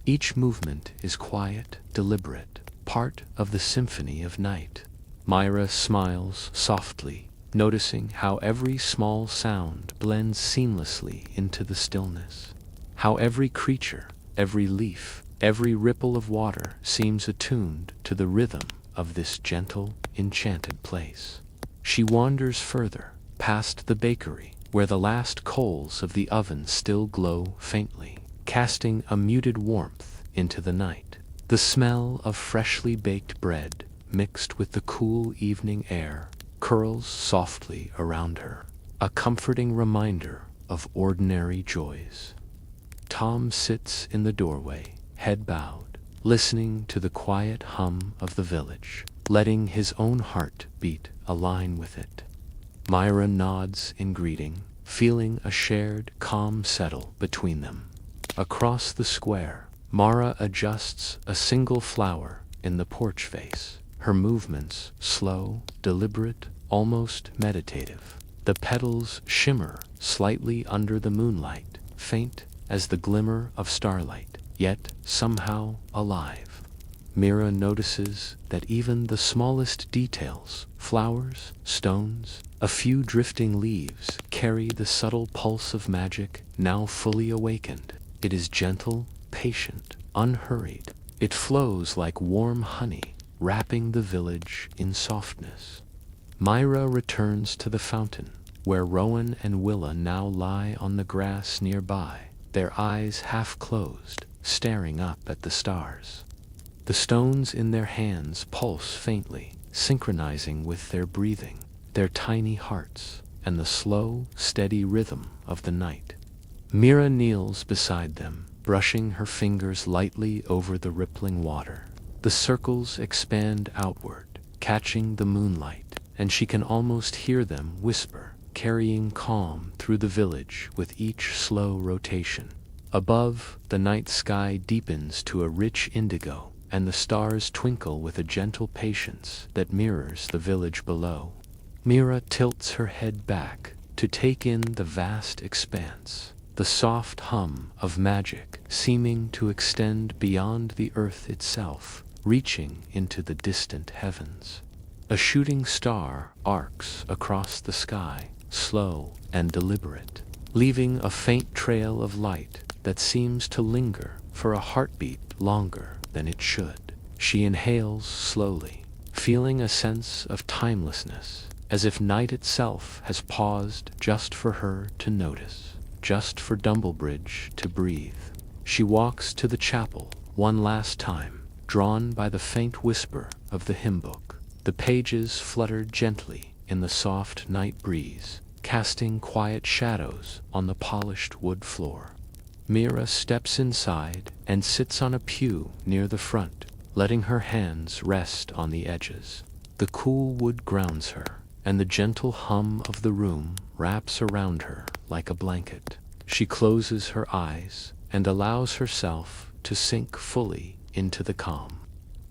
Each movement is quiet, deliberate, part of the symphony of night. Mira smiles softly, noticing how every small sound blends seamlessly into the stillness, how every creature, every leaf, every ripple of water seems attuned to the rhythm of this gentle, enchanted place. She wanders further, past the bakery, where the last coals of the oven still glow faintly, casting a muted warmth into the night. The smell of freshly baked bread, mixed with the cool evening air, curls softly around her, a comforting reminder of ordinary joys. Tom sits in the doorway, head bowed, listening to the quiet hum of the village, letting his own heart beat align with it. Mira nods in greeting, feeling a shared calm settle between them. Across the square, Mara adjusts a single flower in the porch vase, her movements slow, deliberate, almost meditative. The petals shimmer slightly under the moonlight, faint as the glimmer of starlight, yet somehow alive. Mira notices that even the smallest details, flowers, stones, a few drifting leaves, carry the subtle pulse of magic now fully awakened. It is gentle, patient, unhurried. It flows like warm honey, wrapping the village in softness. Mira returns to the fountain, where Rowan and Willa now lie on the grass nearby, their eyes half closed, staring up at the stars. The stones in their hands pulse faintly, synchronizing with their breathing, their tiny hearts, and the slow, steady rhythm of the night. Mira kneels beside them, brushing her fingers lightly over the rippling water. The circles expand outward, catching the moonlight, and she can almost hear them whisper, carrying calm through the village with each slow rotation. Above, the night sky deepens to a rich indigo, and the stars twinkle with a gentle patience that mirrors the village below. Mira tilts her head back to take in the vast expanse, the soft hum of magic seeming to extend beyond the earth itself, reaching into the distant heavens. A shooting star arcs across the sky, slow and deliberate, leaving a faint trail of light that seems to linger for a heartbeat longer than it should. She inhales slowly, feeling a sense of timelessness, as if night itself has paused just for her to notice, just for Dumblebridge to breathe. She walks to the chapel one last time, drawn by the faint whisper of the hymn book. The pages fluttered gently in the soft night breeze, casting quiet shadows on the polished wood floor. Mira steps inside and sits on a pew near the front, letting her hands rest on the edges. The cool wood grounds her, and the gentle hum of the room wraps around her like a blanket. She closes her eyes and allows herself to sink fully into the calm.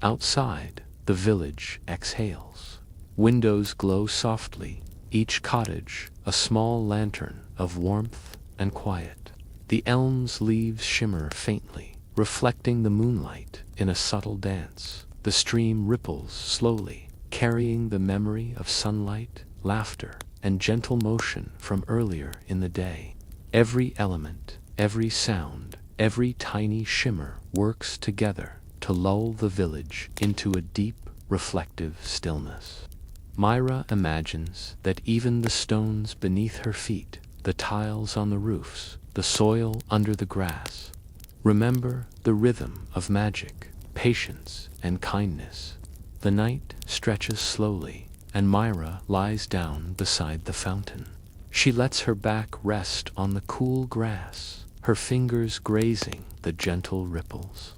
Outside, the village exhales. Windows glow softly, each cottage a small lantern of warmth and quiet. The elm's leaves shimmer faintly, reflecting the moonlight in a subtle dance. The stream ripples slowly, carrying the memory of sunlight, laughter, and gentle motion from earlier in the day. Every element, every sound, every tiny shimmer works together to lull the village into a deep, reflective stillness. Mira imagines that even the stones beneath her feet, the tiles on the roofs, the soil under the grass, remember the rhythm of magic, patience, and kindness. The night stretches slowly, and Mira lies down beside the fountain. She lets her back rest on the cool grass, her fingers grazing the gentle ripples.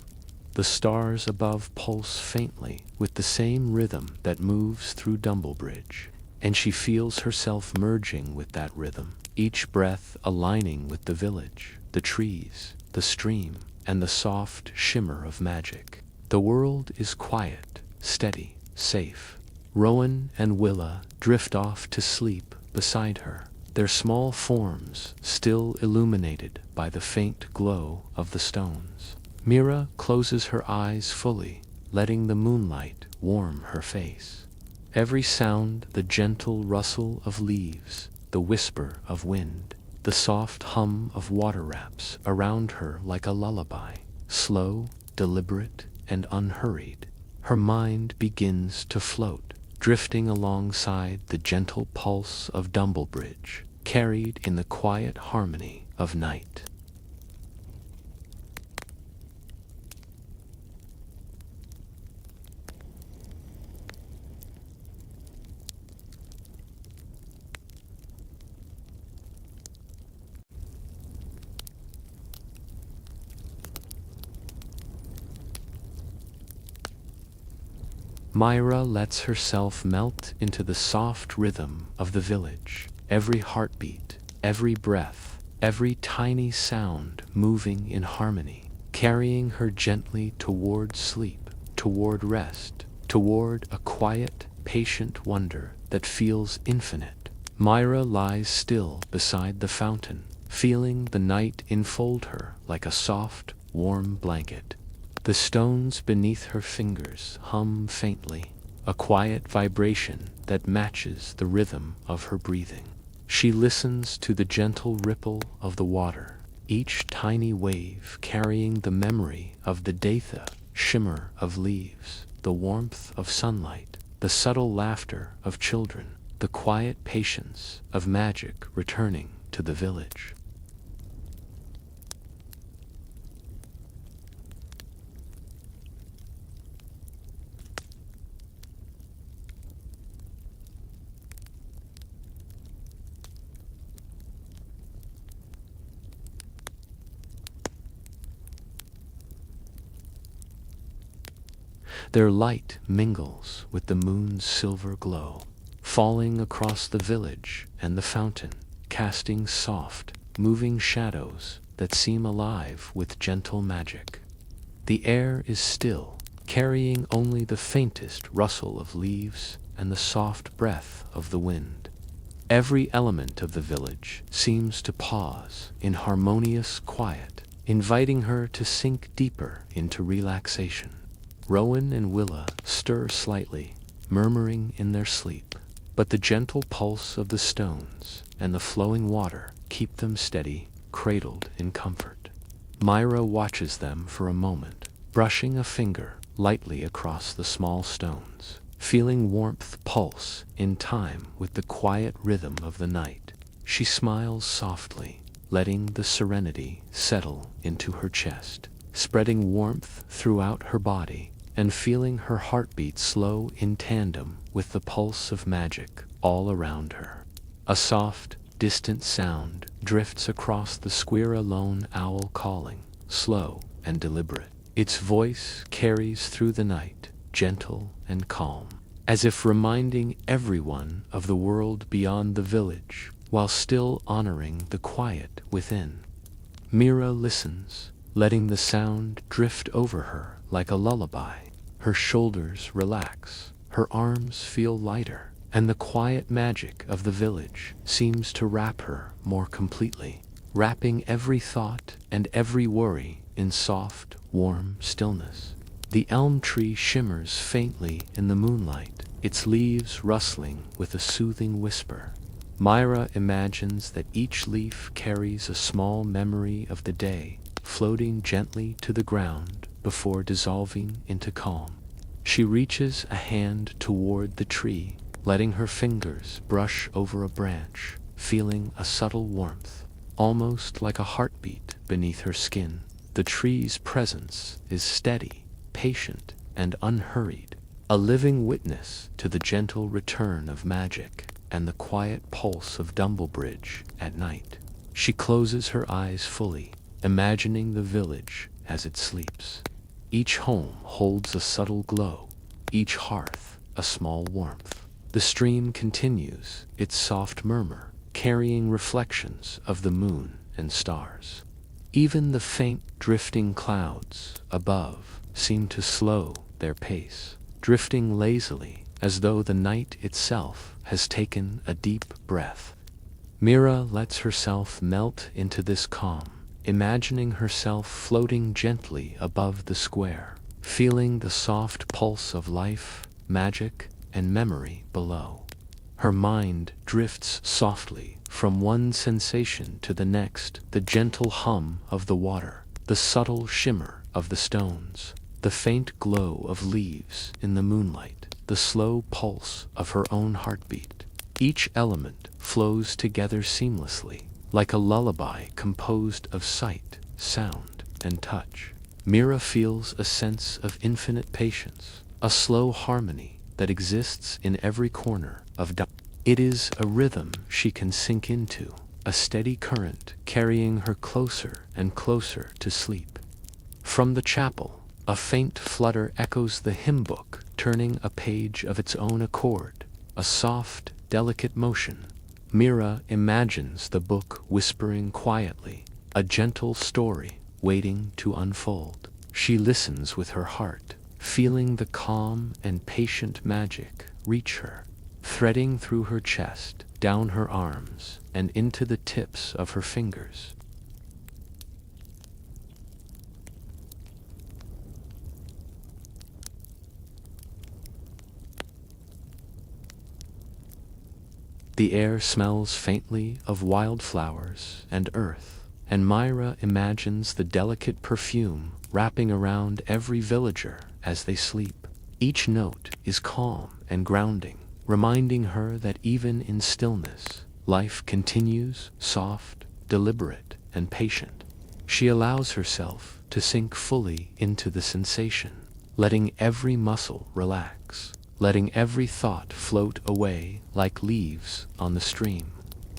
The stars above pulse faintly with the same rhythm that moves through Dumblebridge, and she feels herself merging with that rhythm, each breath aligning with the village, the trees, the stream, and the soft shimmer of magic. The world is quiet, steady, safe. Rowan and Willa drift off to sleep beside her, their small forms still illuminated by the faint glow of the stones. Mira closes her eyes fully, letting the moonlight warm her face. Every sound, the gentle rustle of leaves, the whisper of wind, the soft hum of water wraps around her like a lullaby, slow, deliberate, and unhurried. Her mind begins to float, drifting alongside the gentle pulse of Dumblebridge, carried in the quiet harmony of night. Mira lets herself melt into the soft rhythm of the village, every heartbeat, every breath, every tiny sound moving in harmony, carrying her gently toward sleep, toward rest, toward a quiet, patient wonder that feels infinite. Mira lies still beside the fountain, feeling the night enfold her like a soft, warm blanket. The stones beneath her fingers hum faintly, a quiet vibration that matches the rhythm of her breathing. She listens to the gentle ripple of the water, each tiny wave carrying the memory of the Datha, shimmer of leaves, the warmth of sunlight, the subtle laughter of children, the quiet patience of magic returning to the village. Their light mingles with the moon's silver glow, falling across the village and the fountain, casting soft, moving shadows that seem alive with gentle magic. The air is still, carrying only the faintest rustle of leaves and the soft breath of the wind. Every element of the village seems to pause in harmonious quiet, inviting her to sink deeper into relaxation. Rowan and Willa stir slightly, murmuring in their sleep, but the gentle pulse of the stones and the flowing water keep them steady, cradled in comfort. Mira watches them for a moment, brushing a finger lightly across the small stones, feeling warmth pulse in time with the quiet rhythm of the night. She smiles softly, letting the serenity settle into her chest, spreading warmth throughout her body and feeling her heartbeat slow in tandem with the pulse of magic all around her. A soft, distant sound drifts across the square, a lone owl calling, slow and deliberate. Its voice carries through the night, gentle and calm, as if reminding everyone of the world beyond the village, while still honoring the quiet within. Mira listens, letting the sound drift over her like a lullaby. Her shoulders relax, her arms feel lighter, and the quiet magic of the village seems to wrap her more completely, wrapping every thought and every worry in soft, warm stillness. The elm tree shimmers faintly in the moonlight, its leaves rustling with a soothing whisper. Mira imagines that each leaf carries a small memory of the day, floating gently to the ground before dissolving into calm. She reaches a hand toward the tree, letting her fingers brush over a branch, feeling a subtle warmth, almost like a heartbeat beneath her skin. The tree's presence is steady, patient, and unhurried, a living witness to the gentle return of magic and the quiet pulse of Dumblebridge at night. She closes her eyes fully, imagining the village as it sleeps. Each home holds a subtle glow, each hearth a small warmth. The stream continues its soft murmur, carrying reflections of the moon and stars. Even the faint drifting clouds above seem to slow their pace, drifting lazily as though the night itself has taken a deep breath. Mira lets herself melt into this calm, imagining herself floating gently above the square, feeling the soft pulse of life, magic, and memory below. Her mind drifts softly from one sensation to the next, the gentle hum of the water, the subtle shimmer of the stones, the faint glow of leaves in the moonlight, the slow pulse of her own heartbeat. Each element flows together seamlessly, like a lullaby composed of sight, sound, and touch. Mira feels a sense of infinite patience, a slow harmony that exists in every corner of It is a rhythm she can sink into, a steady current carrying her closer and closer to sleep. From the chapel, a faint flutter echoes the hymn book, turning a page of its own accord, a soft, delicate motion. Mira imagines the book whispering quietly, a gentle story waiting to unfold. She listens with her heart, feeling the calm and patient magic reach her, threading through her chest, down her arms, and into the tips of her fingers. The air smells faintly of wildflowers and earth, and Mira imagines the delicate perfume wrapping around every villager as they sleep. Each note is calm and grounding, reminding her that even in stillness, life continues soft, deliberate, and patient. She allows herself to sink fully into the sensation, letting every muscle relax, letting every thought float away like leaves on the stream.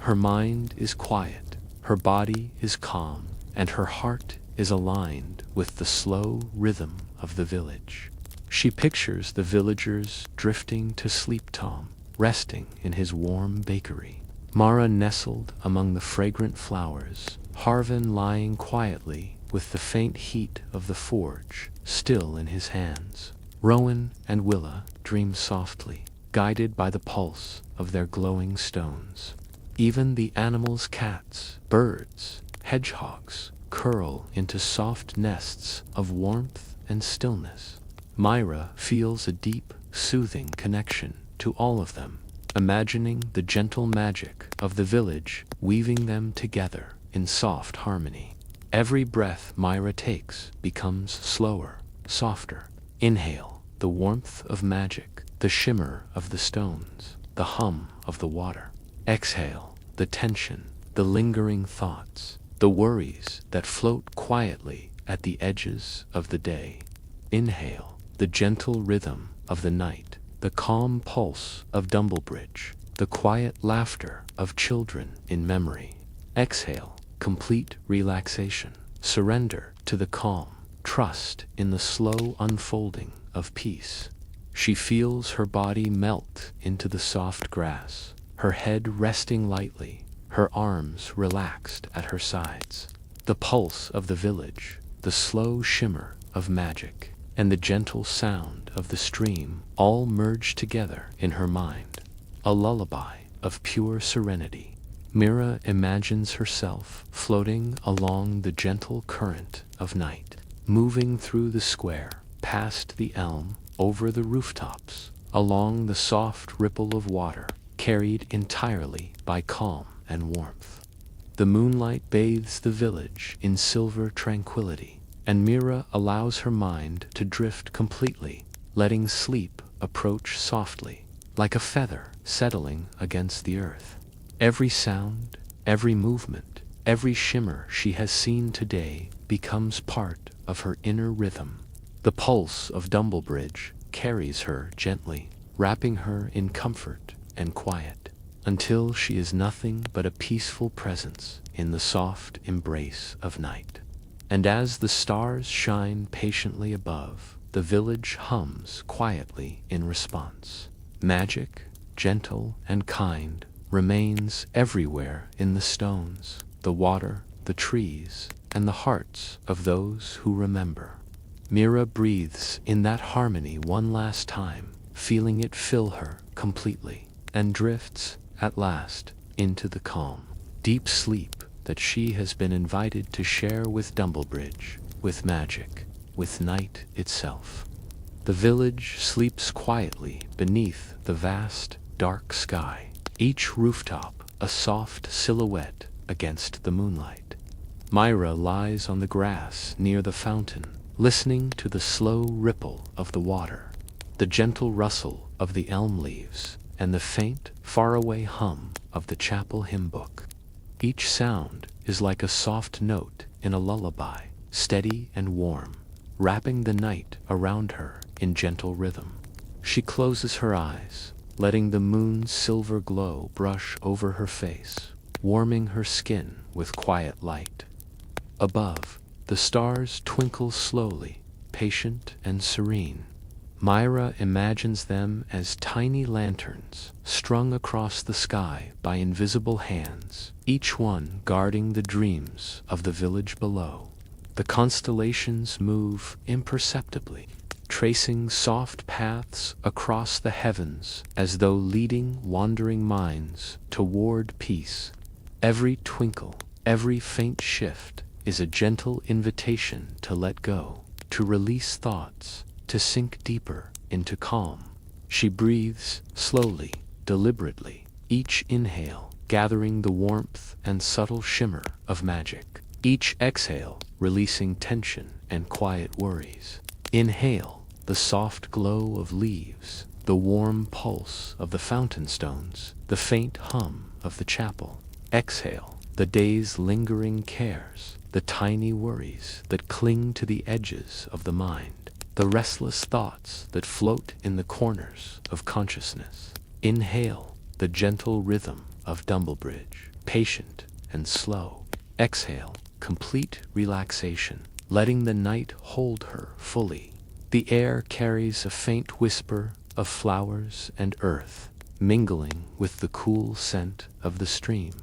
Her mind is quiet, her body is calm, and her heart is aligned with the slow rhythm of the village. She pictures the villagers drifting to sleep, Tom resting in his warm bakery, Mara nestled among the fragrant flowers, Harvin lying quietly with the faint heat of the forge still in his hands. Rowan and Willa dream softly, guided by the pulse of their glowing stones. Even the animals, cats, birds, hedgehogs, curl into soft nests of warmth and stillness. Mira feels a deep, soothing connection to all of them, imagining the gentle magic of the village weaving them together in soft harmony. Every breath Mira takes becomes slower, softer. Inhale, the warmth of magic, the shimmer of the stones, the hum of the water. Exhale, the tension, the lingering thoughts, the worries that float quietly at the edges of the day. Inhale, the gentle rhythm of the night, the calm pulse of Dumblebridge, the quiet laughter of children in memory. Exhale, complete relaxation. Surrender to the calm. Trust in the slow unfolding of peace. She feels her body melt into the soft grass, her head resting lightly, her arms relaxed at her sides. The pulse of the village, the slow shimmer of magic, and the gentle sound of the stream all merge together in her mind. A lullaby of pure serenity. Mira imagines herself floating along the gentle current of night, moving through the square, past the elm, over the rooftops, along the soft ripple of water, carried entirely by calm and warmth. The moonlight bathes the village in silver tranquility, and Mira allows her mind to drift completely, letting sleep approach softly, like a feather settling against the earth. Every sound, every movement, every shimmer she has seen today becomes part of her inner rhythm. The pulse of Dumblebridge carries her gently, wrapping her in comfort and quiet, until she is nothing but a peaceful presence in the soft embrace of night. And as the stars shine patiently above, the village hums quietly in response. Magic, gentle and kind, remains everywhere in the stones, the water, the trees, and the hearts of those who remember. Mira breathes in that harmony one last time, feeling it fill her completely, and drifts, at last, into the calm, deep sleep that she has been invited to share with Dumblebridge, with magic, with night itself. The village sleeps quietly beneath the vast, dark sky, each rooftop a soft silhouette against the moonlight. Mira lies on the grass near the fountain, listening to the slow ripple of the water, the gentle rustle of the elm leaves, and the faint, faraway hum of the chapel hymn book. Each sound is like a soft note in a lullaby, steady and warm, wrapping the night around her in gentle rhythm. She closes her eyes, letting the moon's silver glow brush over her face, warming her skin with quiet light. Above, the stars twinkle slowly, patient and serene. Mira imagines them as tiny lanterns strung across the sky by invisible hands, each one guarding the dreams of the village below. The constellations move imperceptibly, tracing soft paths across the heavens as though leading wandering minds toward peace. Every twinkle, every faint shift is a gentle invitation to let go, to release thoughts, to sink deeper into calm. She breathes slowly, deliberately, each inhale gathering the warmth and subtle shimmer of magic, each exhale releasing tension and quiet worries. Inhale the soft glow of leaves, the warm pulse of the fountain stones, the faint hum of the chapel. Exhale the day's lingering cares, the tiny worries that cling to the edges of the mind, the restless thoughts that float in the corners of consciousness. Inhale the gentle rhythm of Dumblebridge, patient and slow. Exhale complete relaxation, letting the night hold her fully. The air carries a faint whisper of flowers and earth, mingling with the cool scent of the stream.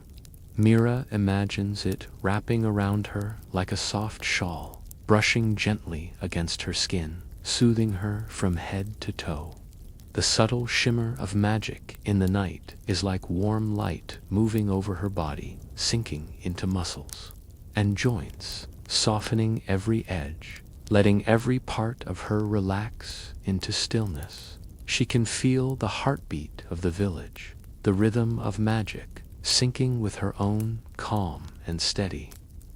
Mira imagines it wrapping around her like a soft shawl, brushing gently against her skin, soothing her from head to toe. The subtle shimmer of magic in the night is like warm light moving over her body, sinking into muscles and joints, softening every edge, letting every part of her relax into stillness. She can feel the heartbeat of the village, the rhythm of magic, syncing with her own, calm and steady.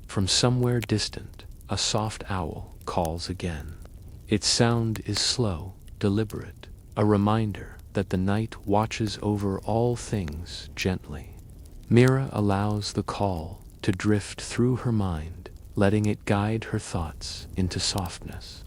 From somewhere distant, a soft owl calls again. Its sound is slow, deliberate, a reminder that the night watches over all things gently. Mira allows the call to drift through her mind, letting it guide her thoughts into softness.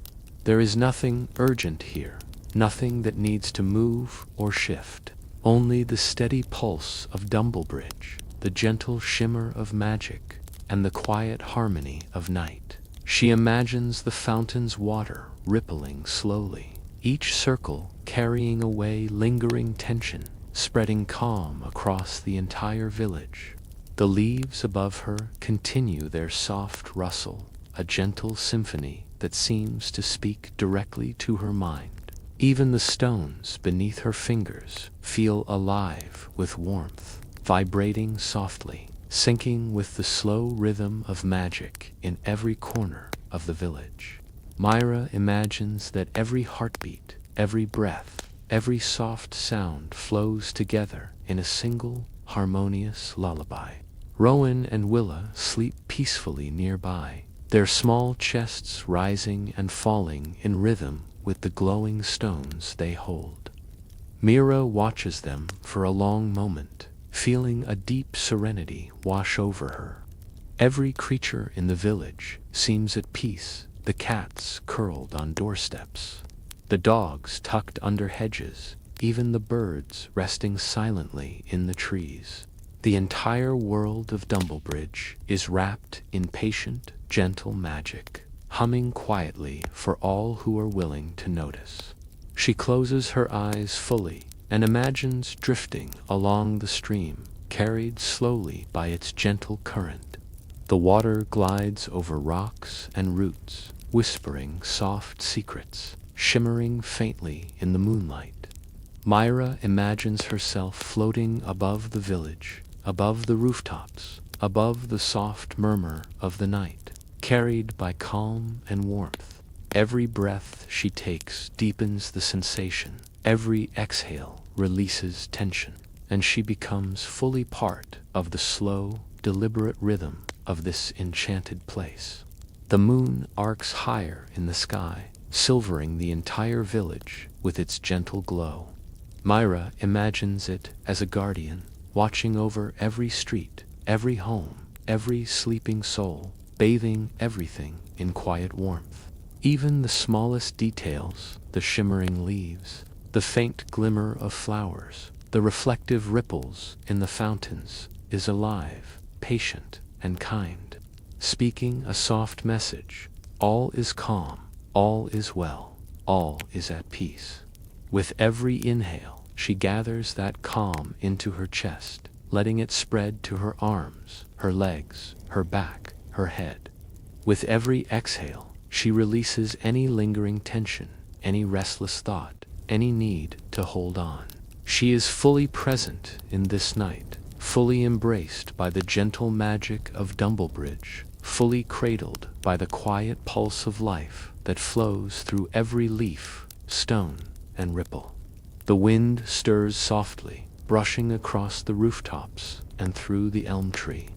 There is nothing urgent here, nothing that needs to move or shift. Only the steady pulse of Dumblebridge, the gentle shimmer of magic, and the quiet harmony of night. She imagines the fountain's water rippling slowly, each circle carrying away lingering tension, spreading calm across the entire village. The leaves above her continue their soft rustle, a gentle symphony that seems to speak directly to her mind. Even the stones beneath her fingers feel alive with warmth, vibrating softly, syncing with the slow rhythm of magic in every corner of the village. Mira imagines that every heartbeat, every breath, every soft sound flows together in a single, harmonious lullaby. Rowan and Willa sleep peacefully nearby, their small chests rising and falling in rhythm with the glowing stones they hold. Mira watches them for a long moment, feeling a deep serenity wash over her. Every creature in the village seems at peace, the cats curled on doorsteps, the dogs tucked under hedges, even the birds resting silently in the trees. The entire world of Dumblebridge is wrapped in patient, gentle magic, humming quietly for all who are willing to notice. She closes her eyes fully and imagines drifting along the stream, carried slowly by its gentle current. The water glides over rocks and roots, whispering soft secrets, shimmering faintly in the moonlight. Mira imagines herself floating above the village, above the rooftops, above the soft murmur of the night, carried by calm and warmth. Every breath she takes deepens the sensation, every exhale releases tension, and she becomes fully part of the slow, deliberate rhythm of this enchanted place. The moon arcs higher in the sky, silvering the entire village with its gentle glow. Mira imagines it as a guardian, watching over every street, every home, every sleeping soul, bathing everything in quiet warmth. Even the smallest details, the shimmering leaves, the faint glimmer of flowers, the reflective ripples in the fountains, is alive, patient, and kind, speaking a soft message. All is calm, all is well, all is at peace. With every inhale, she gathers that calm into her chest, letting it spread to her arms, her legs, her back, her head. With every exhale, she releases any lingering tension, any restless thought, any need to hold on. She is fully present in this night, fully embraced by the gentle magic of Dumblebridge, fully cradled by the quiet pulse of life that flows through every leaf, stone, and ripple. The wind stirs softly, brushing across the rooftops and through the elm tree.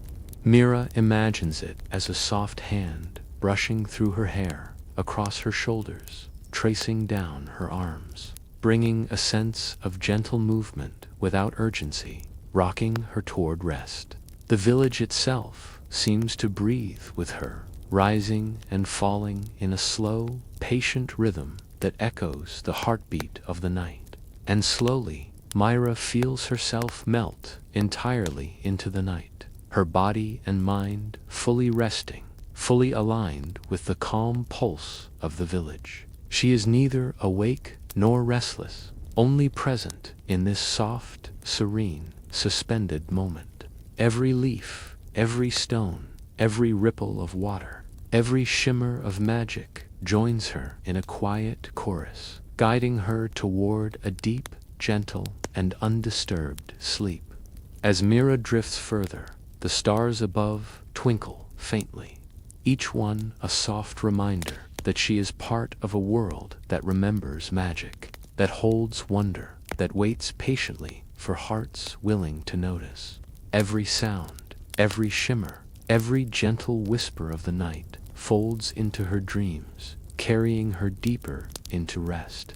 Mira imagines it as a soft hand brushing through her hair, across her shoulders, tracing down her arms, bringing a sense of gentle movement without urgency, rocking her toward rest. The village itself seems to breathe with her, rising and falling in a slow, patient rhythm that echoes the heartbeat of the night. And slowly, Mira feels herself melt entirely into the night, her body and mind fully resting, fully aligned with the calm pulse of the village. She is neither awake nor restless, only present in this soft, serene, suspended moment. Every leaf, every stone, every ripple of water, every shimmer of magic joins her in a quiet chorus, guiding her toward a deep, gentle, and undisturbed sleep. As Mira drifts further, the stars above twinkle faintly, each one a soft reminder that she is part of a world that remembers magic, that holds wonder, that waits patiently for hearts willing to notice. Every sound, every shimmer, every gentle whisper of the night folds into her dreams, carrying her deeper into rest.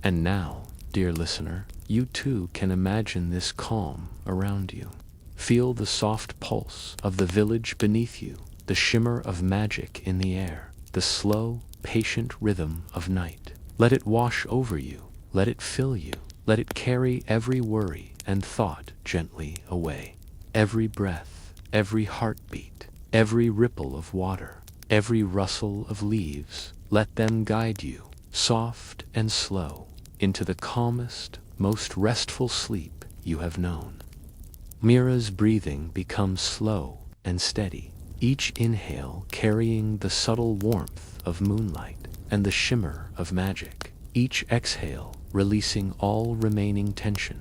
And now, dear listener, you too can imagine this calm around you. Feel the soft pulse of the village beneath you, the shimmer of magic in the air, the slow, patient rhythm of night. Let it wash over you, let it fill you, let it carry every worry and thought gently away. Every breath, every heartbeat, every ripple of water, every rustle of leaves, let them guide you, soft and slow, into the calmest, most restful sleep you have known. Mira's breathing becomes slow and steady, each inhale carrying the subtle warmth of moonlight and the shimmer of magic, each exhale releasing all remaining tension.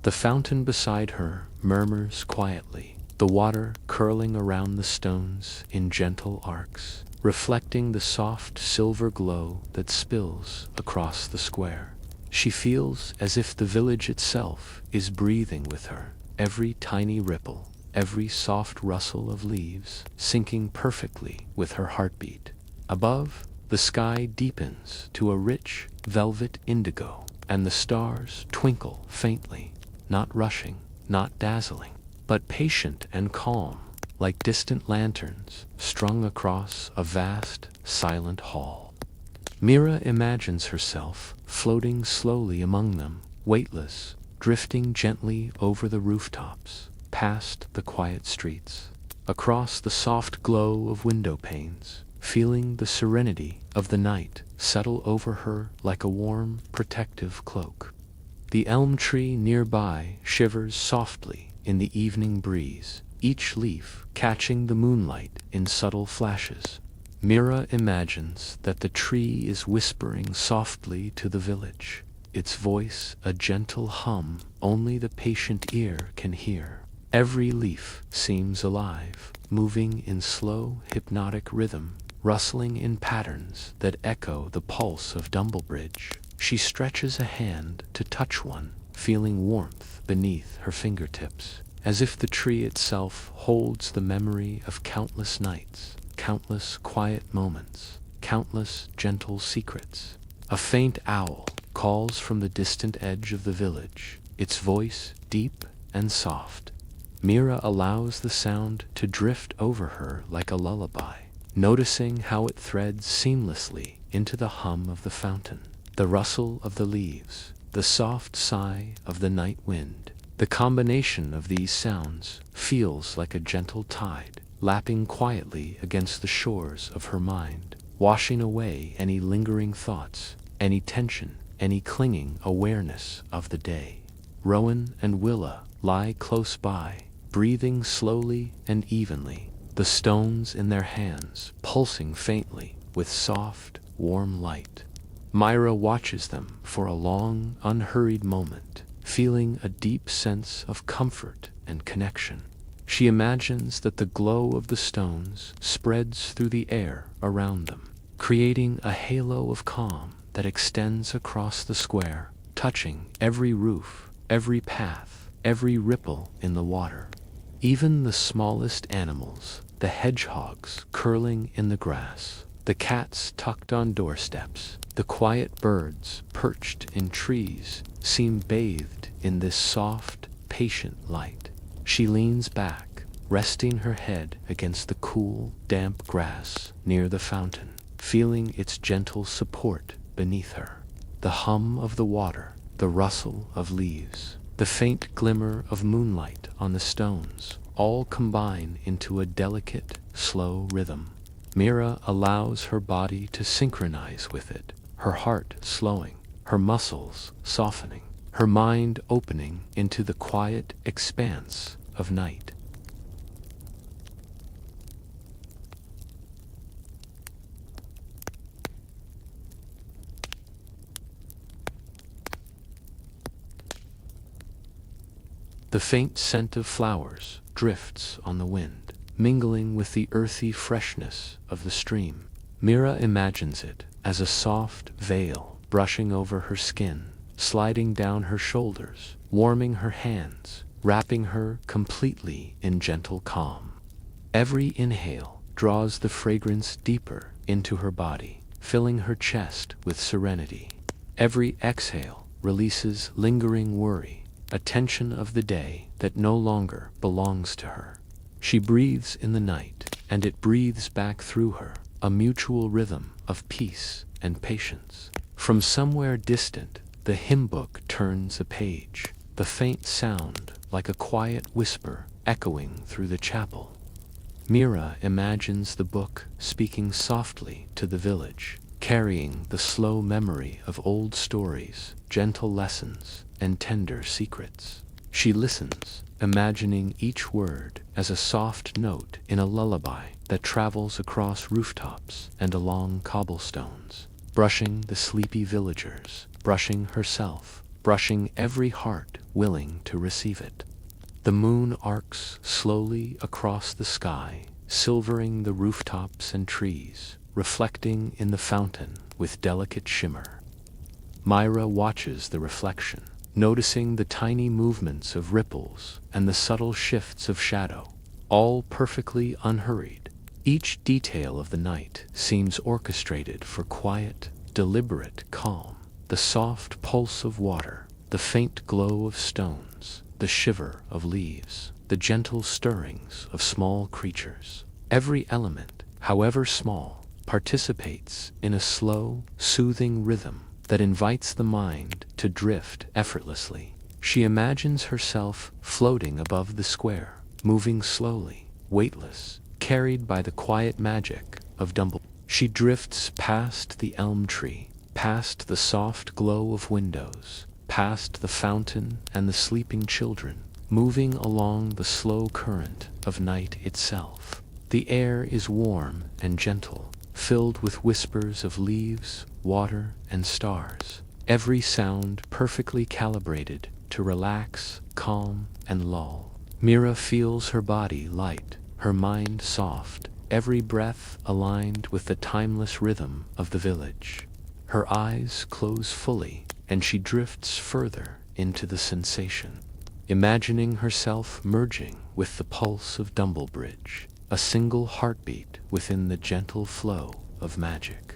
The fountain beside her murmurs quietly, the water curling around the stones in gentle arcs, reflecting the soft silver glow that spills across the square. She feels as if the village itself is breathing with her, every tiny ripple, every soft rustle of leaves syncing perfectly with her heartbeat. Above, the sky deepens to a rich velvet indigo, and the stars twinkle faintly, not rushing, not dazzling, but patient and calm, like distant lanterns strung across a vast, silent hall. Mira imagines herself floating slowly among them, weightless, drifting gently over the rooftops, past the quiet streets, across the soft glow of window panes, feeling the serenity of the night settle over her like a warm, protective cloak. The elm tree nearby shivers softly in the evening breeze, each leaf catching the moonlight in subtle flashes. Mira imagines that the tree is whispering softly to the village, its voice a gentle hum only the patient ear can hear. Every leaf seems alive, moving in slow, hypnotic rhythm, rustling in patterns that echo the pulse of Dumblebridge. She stretches a hand to touch one, feeling warmth beneath her fingertips, as if the tree itself holds the memory of countless nights, countless quiet moments, countless gentle secrets. A faint owl calls from the distant edge of the village, its voice deep and soft. Mira allows the sound to drift over her like a lullaby, noticing how it threads seamlessly into the hum of the fountain, the rustle of the leaves, the soft sigh of the night wind. The combination of these sounds feels like a gentle tide, lapping quietly against the shores of her mind, washing away any lingering thoughts, any tension, any clinging awareness of the day. Rowan and Willa lie close by, breathing slowly and evenly, the stones in their hands pulsing faintly with soft, warm light. Mira watches them for a long, unhurried moment, feeling a deep sense of comfort and connection. She imagines that the glow of the stones spreads through the air around them, creating a halo of calm that extends across the square, touching every roof, every path, every ripple in the water. Even the smallest animals, the hedgehogs curling in the grass, the cats tucked on doorsteps, the quiet birds perched in trees, seem bathed in this soft, patient light. She leans back, resting her head against the cool, damp grass near the fountain, feeling its gentle support beneath her. The hum of the water, the rustle of leaves, the faint glimmer of moonlight on the stones, all combine into a delicate, slow rhythm. Mira allows her body to synchronize with it, her heart slowing, her muscles softening, her mind opening into the quiet expanse of night. The faint scent of flowers drifts on the wind, mingling with the earthy freshness of the stream. Mira imagines it as a soft veil brushing over her skin, sliding down her shoulders, warming her hands, wrapping her completely in gentle calm. Every inhale draws the fragrance deeper into her body, filling her chest with serenity. Every exhale releases lingering worry, a tension of the day that no longer belongs to her. She breathes in the night, and it breathes back through her, a mutual rhythm of peace and patience. From somewhere distant, the hymn book turns a page, the faint sound like a quiet whisper echoing through the chapel. Mira imagines the book speaking softly to the village, carrying the slow memory of old stories, gentle lessons, and tender secrets. She listens, imagining each word as a soft note in a lullaby that travels across rooftops and along cobblestones, brushing the sleepy villagers, brushing herself, brushing every heart willing to receive it. The moon arcs slowly across the sky, silvering the rooftops and trees, reflecting in the fountain with delicate shimmer. Mira watches the reflection, noticing the tiny movements of ripples and the subtle shifts of shadow, all perfectly unhurried. Each detail of the night seems orchestrated for quiet, deliberate calm. The soft pulse of water, the faint glow of stones, the shiver of leaves, the gentle stirrings of small creatures. Every element, however small, participates in a slow, soothing rhythm that invites the mind to drift effortlessly. She imagines herself floating above the square, moving slowly, weightless, carried by the quiet magic of Dumblebridge. She drifts past the elm tree, past the soft glow of windows, past the fountain and the sleeping children, moving along the slow current of night itself. The air is warm and gentle, filled with whispers of leaves, water, and stars, every sound perfectly calibrated to relax, calm, and lull. Mira feels her body light, her mind soft, every breath aligned with the timeless rhythm of the village. Her eyes close fully, and she drifts further into the sensation, imagining herself merging with the pulse of Dumblebridge, a single heartbeat within the gentle flow of magic.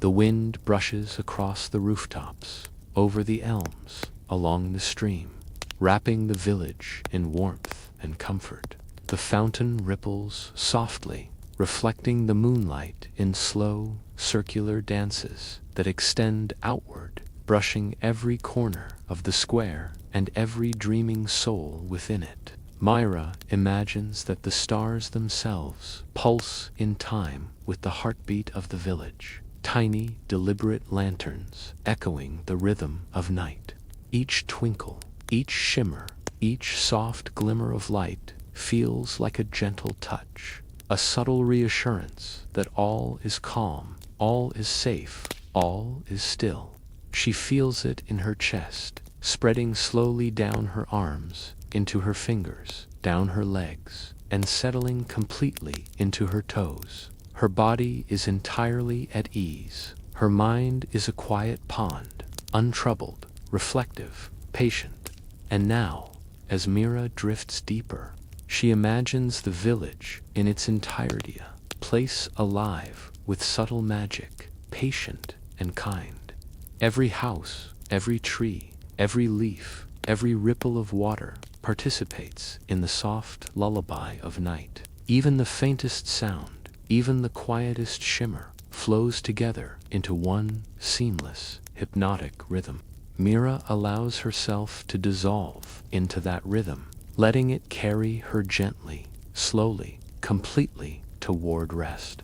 The wind brushes across the rooftops, over the elms, along the stream, wrapping the village in warmth and comfort. The fountain ripples softly, reflecting the moonlight in slow, circular dances that extend outward, brushing every corner of the square and every dreaming soul within it. Mira imagines that the stars themselves pulse in time with the heartbeat of the village, tiny, deliberate lanterns echoing the rhythm of night. Each twinkle, each shimmer, each soft glimmer of light feels like a gentle touch, a subtle reassurance that all is calm, all is safe, all is still. She feels it in her chest, spreading slowly down her arms, into her fingers, down her legs, and settling completely into her toes. Her body is entirely at ease. Her mind is a quiet pond, untroubled, reflective, patient. And now, as Mira drifts deeper, she imagines the village in its entirety, a place alive with subtle magic, patient and kind. Every house, every tree, every leaf, every ripple of water participates in the soft lullaby of night. Even the faintest sound, even the quietest shimmer, flows together into one seamless, hypnotic rhythm. Mira allows herself to dissolve into that rhythm, letting it carry her gently, slowly, completely toward rest.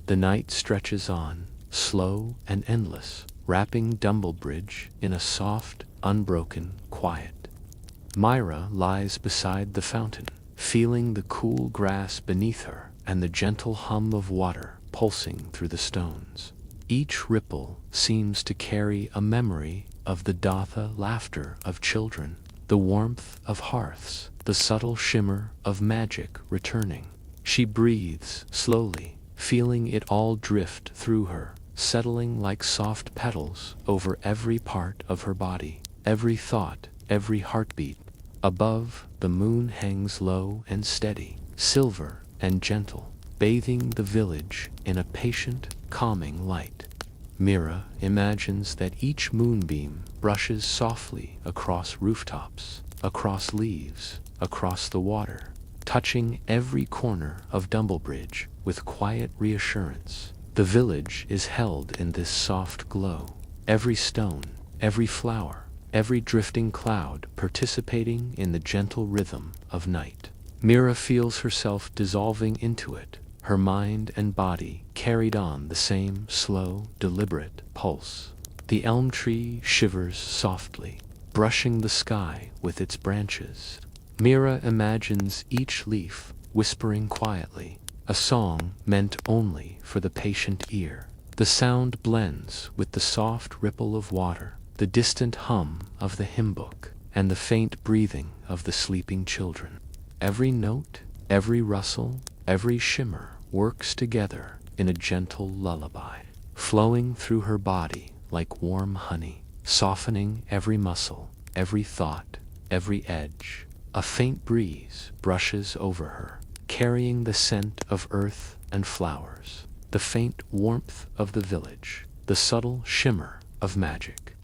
The night stretches on, slow and endless, wrapping Dumblebridge in a soft, unbroken quiet. Mira lies beside the fountain, feeling the cool grass beneath her and the gentle hum of water pulsing through the stones. Each ripple seems to carry a memory of the Datha laughter of children, the warmth of hearths, the subtle shimmer of magic returning. She breathes slowly, feeling it all drift through her, settling like soft petals over every part of her body, every thought, every heartbeat. Above, the moon hangs low and steady, silver and gentle, bathing the village in a patient, calming light. Mira imagines that each moonbeam brushes softly across rooftops, across leaves, across the water, touching every corner of Dumblebridge with quiet reassurance. The village is held in this soft glow. Every stone, every flower, every drifting cloud participating in the gentle rhythm of night. Mira feels herself dissolving into it, her mind and body carried on the same slow, deliberate pulse. The elm tree shivers softly, brushing the sky with its branches. Mira imagines each leaf whispering quietly, a song meant only for the patient ear. The sound blends with the soft ripple of water, the distant hum of the hymn book, and the faint breathing of the sleeping children. Every note, every rustle, every shimmer works together in a gentle lullaby, flowing through her body like warm honey, softening every muscle, every thought, every edge. A faint breeze brushes over her, carrying the scent of earth and flowers, the faint warmth of the village, the subtle shimmer of magic.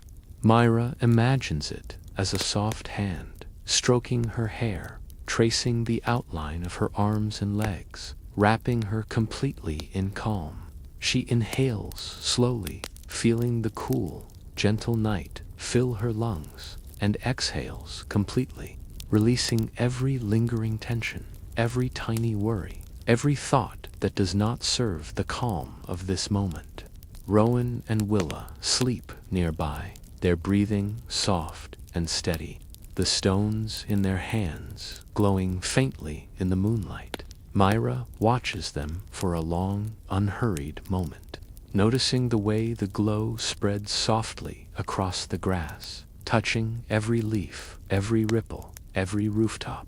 Mira imagines it as a soft hand, stroking her hair, tracing the outline of her arms and legs, wrapping her completely in calm. She inhales slowly, feeling the cool, gentle night fill her lungs, and exhales completely, releasing every lingering tension, every tiny worry, every thought that does not serve the calm of this moment. Rowan and Willa sleep nearby, their breathing soft and steady, the stones in their hands glowing faintly in the moonlight. Mira watches them for a long, unhurried moment, noticing the way the glow spreads softly across the grass, touching every leaf, every ripple, every rooftop.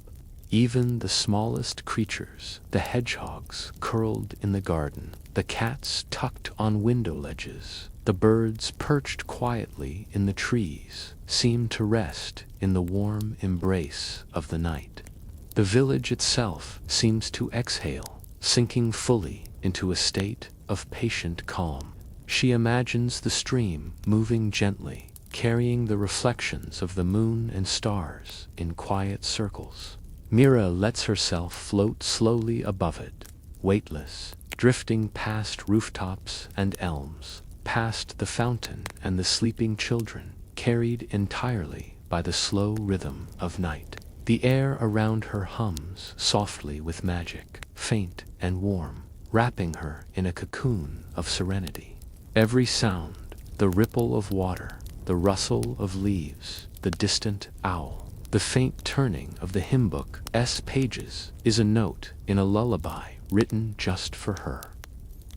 Even the smallest creatures, the hedgehogs curled in the garden, the cats tucked on window ledges, the birds perched quietly in the trees, seem to rest in the warm embrace of the night. The village itself seems to exhale, sinking fully into a state of patient calm. She imagines the stream moving gently, carrying the reflections of the moon and stars in quiet circles. Mira lets herself float slowly above it, weightless, drifting past rooftops and elms, past the fountain and the sleeping children, carried entirely by the slow rhythm of night. The air around her hums softly with magic, faint and warm, wrapping her in a cocoon of serenity. Every sound, the ripple of water, the rustle of leaves, the distant owl, the faint turning of the hymn book's pages is a note in a lullaby written just for her.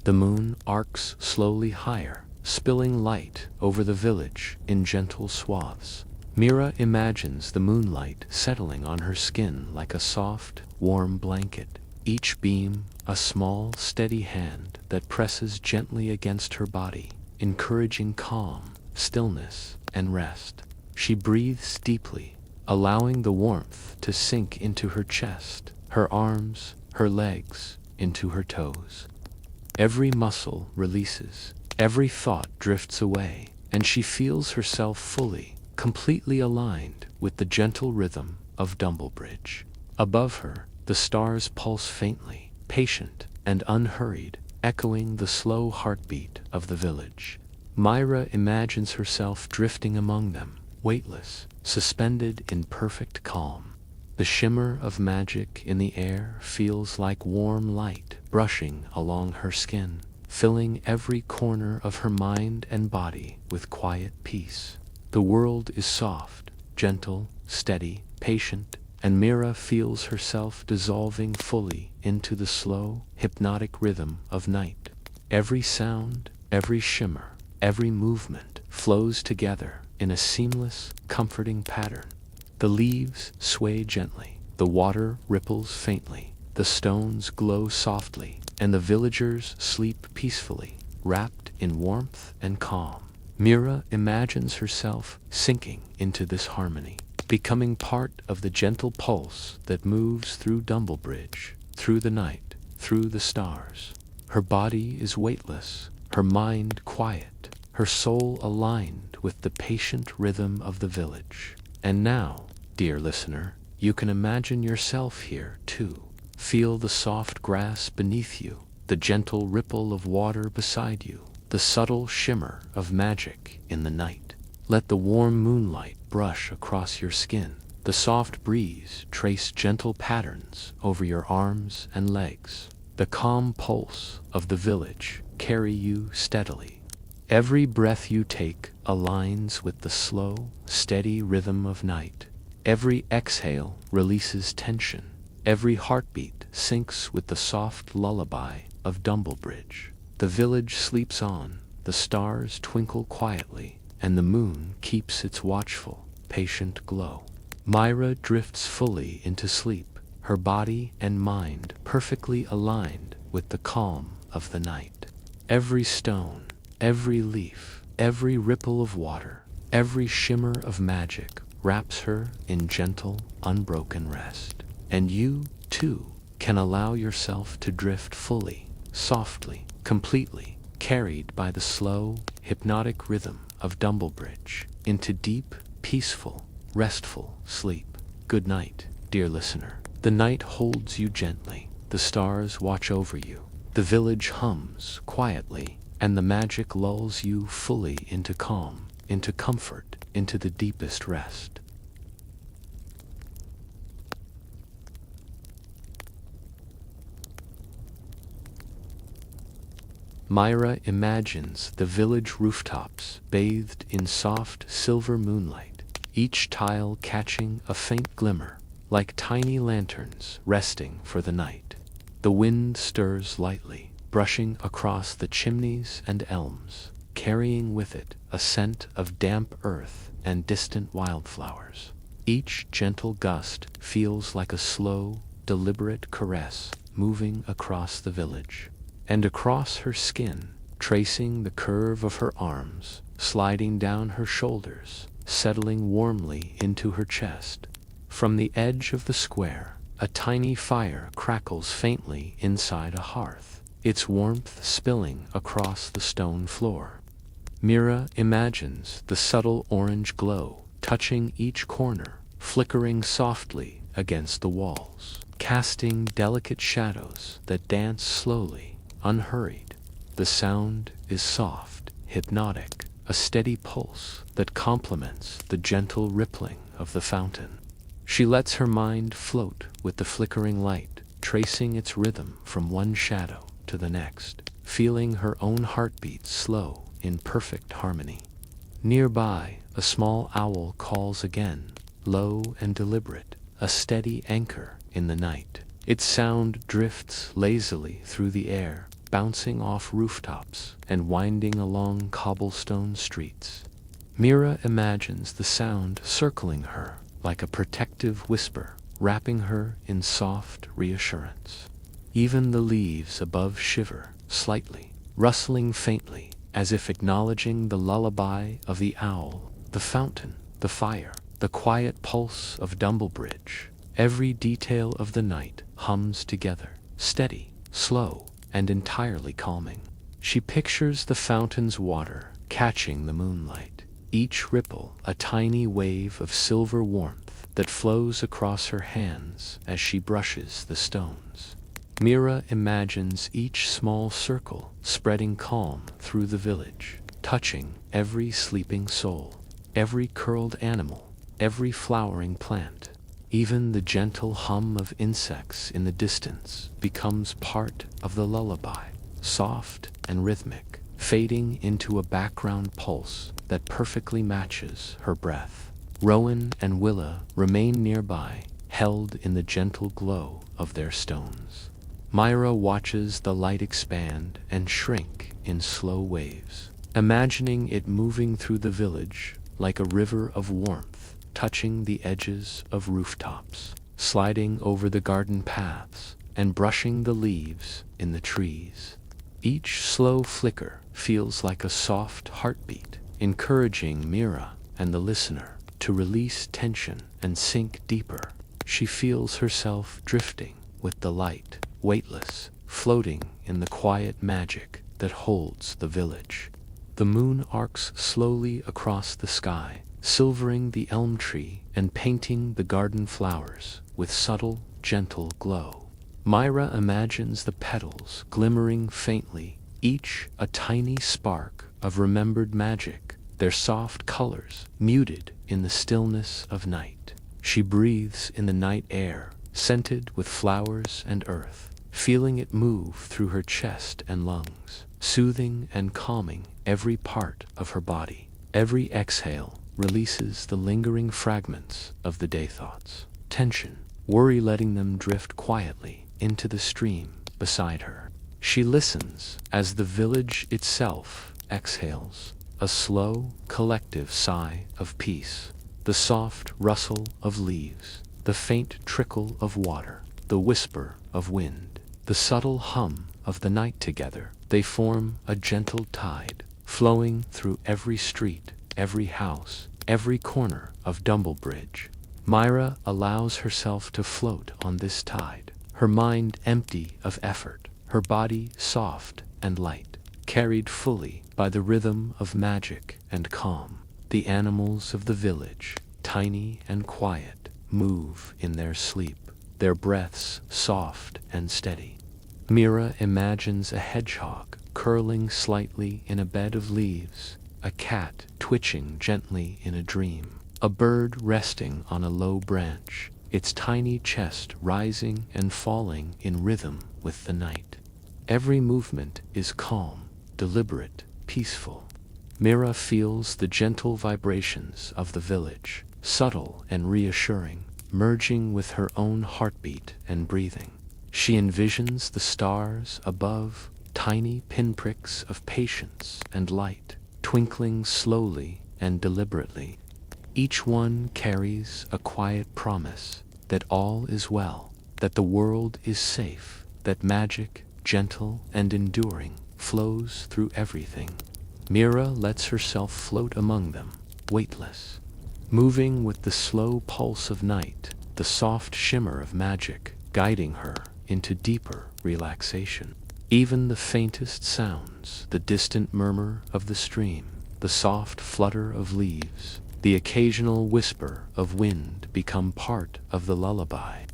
The moon arcs slowly higher, spilling light over the village in gentle swaths. Mira imagines the moonlight settling on her skin like a soft, warm blanket, each beam a small, steady hand that presses gently against her body, encouraging calm, stillness, and rest. She breathes deeply, allowing the warmth to sink into her chest, her arms, her legs, into her toes. Every muscle releases, every thought drifts away, and she feels herself fully, completely aligned with the gentle rhythm of Dumblebridge. Above her, the stars pulse faintly, patient and unhurried, echoing the slow heartbeat of the village. Mira imagines herself drifting among them, weightless, suspended in perfect calm. The shimmer of magic in the air feels like warm light brushing along her skin, filling every corner of her mind and body with quiet peace. The world is soft, gentle, steady, patient, and Mira feels herself dissolving fully into the slow, hypnotic rhythm of night. Every sound, every shimmer, every movement flows together in a seamless, comforting pattern. The leaves sway gently, the water ripples faintly, the stones glow softly, and the villagers sleep peacefully, wrapped in warmth and calm. Mira imagines herself sinking into this harmony, becoming part of the gentle pulse that moves through Dumblebridge, through the night, through the stars. Her body is weightless, her mind quiet, her soul aligned with the patient rhythm of the village. And now, dear listener, you can imagine yourself here too. Feel the soft grass beneath you, the gentle ripple of water beside you, the subtle shimmer of magic in the night. Let the warm moonlight brush across your skin, the soft breeze trace gentle patterns over your arms and legs. The calm pulse of the village carry you steadily. Every breath you take aligns with the slow, steady rhythm of night. Every exhale releases tension. Every heartbeat syncs with the soft lullaby of Dumblebridge. The village sleeps on, the stars twinkle quietly, and the moon keeps its watchful, patient glow. Mira drifts fully into sleep, her body and mind perfectly aligned with the calm of the night. Every stone, every leaf, every ripple of water, every shimmer of magic wraps her in gentle, unbroken rest. And you, too, can allow yourself to drift fully, softly, completely, carried by the slow, hypnotic rhythm of Dumblebridge, into deep, peaceful, restful sleep. Good night, dear listener. The night holds you gently, the stars watch over you, the village hums quietly, and the magic lulls you fully into calm, into comfort, into the deepest rest. Mira imagines the village rooftops bathed in soft silver moonlight, each tile catching a faint glimmer, like tiny lanterns resting for the night. The wind stirs lightly, brushing across the chimneys and elms, carrying with it a scent of damp earth and distant wildflowers. Each gentle gust feels like a slow, deliberate caress moving across the village. And across her skin, tracing the curve of her arms, sliding down her shoulders, settling warmly into her chest. From the edge of the square, a tiny fire crackles faintly inside a hearth, its warmth spilling across the stone floor. Mira imagines the subtle orange glow touching each corner, flickering softly against the walls, casting delicate shadows that dance slowly, unhurried. The sound is soft, hypnotic, a steady pulse that complements the gentle rippling of the fountain. She lets her mind float with the flickering light, tracing its rhythm from one shadow to the next, feeling her own heartbeat slow in perfect harmony. Nearby, a small owl calls again, low and deliberate, a steady anchor in the night. Its sound drifts lazily through the air, bouncing off rooftops and winding along cobblestone streets. Mira imagines the sound circling her like a protective whisper, wrapping her in soft reassurance. Even the leaves above shiver slightly, rustling faintly, as if acknowledging the lullaby of the owl, the fountain, the fire, the quiet pulse of Dumblebridge. Every detail of the night hums together, steady, slow, and entirely calming. She pictures the fountain's water catching the moonlight, each ripple a tiny wave of silver warmth that flows across her hands as she brushes the stones. Mira imagines each small circle spreading calm through the village, touching every sleeping soul, every curled animal, every flowering plant. Even the gentle hum of insects in the distance becomes part of the lullaby, soft and rhythmic, fading into a background pulse that perfectly matches her breath. Rowan and Willa remain nearby, held in the gentle glow of their stones. Mira watches the light expand and shrink in slow waves, imagining it moving through the village like a river of warmth, touching the edges of rooftops, sliding over the garden paths, and brushing the leaves in the trees. Each slow flicker feels like a soft heartbeat, encouraging Mira and the listener to release tension and sink deeper. She feels herself drifting with the light, weightless, floating in the quiet magic that holds the village. The moon arcs slowly across the sky, silvering the elm tree and painting the garden flowers with subtle, gentle glow. Mira imagines the petals glimmering faintly, each a tiny spark of remembered magic, their soft colors muted in the stillness of night. She breathes in the night air, scented with flowers and earth, feeling it move through her chest and lungs, soothing and calming every part of her body. Every exhale releases the lingering fragments of the day thoughts, tension, worry, letting them drift quietly into the stream beside her. She listens as the village itself exhales, a slow, collective sigh of peace. The soft rustle of leaves, the faint trickle of water, the whisper of wind, the subtle hum of the night together, they form a gentle tide, flowing through every street, every house, every corner of Dumblebridge. Mira allows herself to float on this tide, her mind empty of effort, her body soft and light, carried fully by the rhythm of magic and calm. The animals of the village, tiny and quiet, move in their sleep, their breaths soft and steady. Mira imagines a hedgehog curling slightly in a bed of leaves, a cat twitching gently in a dream, a bird resting on a low branch, its tiny chest rising and falling in rhythm with the night. Every movement is calm, deliberate, peaceful. Mira feels the gentle vibrations of the village, subtle and reassuring, merging with her own heartbeat and breathing. She envisions the stars above, tiny pinpricks of patience and light, twinkling slowly and deliberately. Each one carries a quiet promise that all is well, that the world is safe, that magic, gentle and enduring, flows through everything. Mira lets herself float among them, weightless, moving with the slow pulse of night, the soft shimmer of magic, guiding her into deeper relaxation. Even the faintest sounds, the distant murmur of the stream, the soft flutter of leaves, the occasional whisper of wind become part of the lullaby.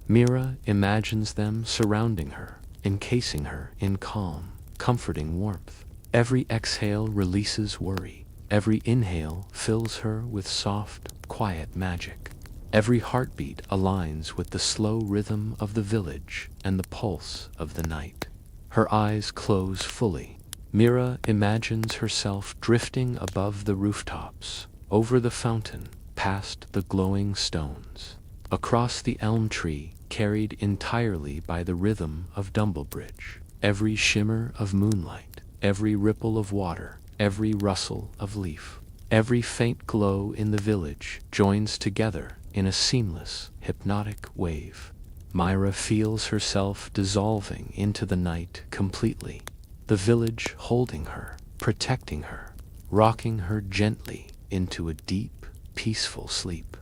Mira imagines them surrounding her, encasing her in calm, comforting warmth. Every exhale releases worry. Every inhale fills her with soft, quiet magic. Every heartbeat aligns with the slow rhythm of the village and the pulse of the night. Her eyes close fully. Mira imagines herself drifting above the rooftops, over the fountain, past the glowing stones, across the elm tree, carried entirely by the rhythm of Dumblebridge. Every shimmer of moonlight, every ripple of water, every rustle of leaf, every faint glow in the village joins together in a seamless, hypnotic wave. Mira feels herself dissolving into the night completely, the village holding her, protecting her, rocking her gently into a deep, peaceful sleep.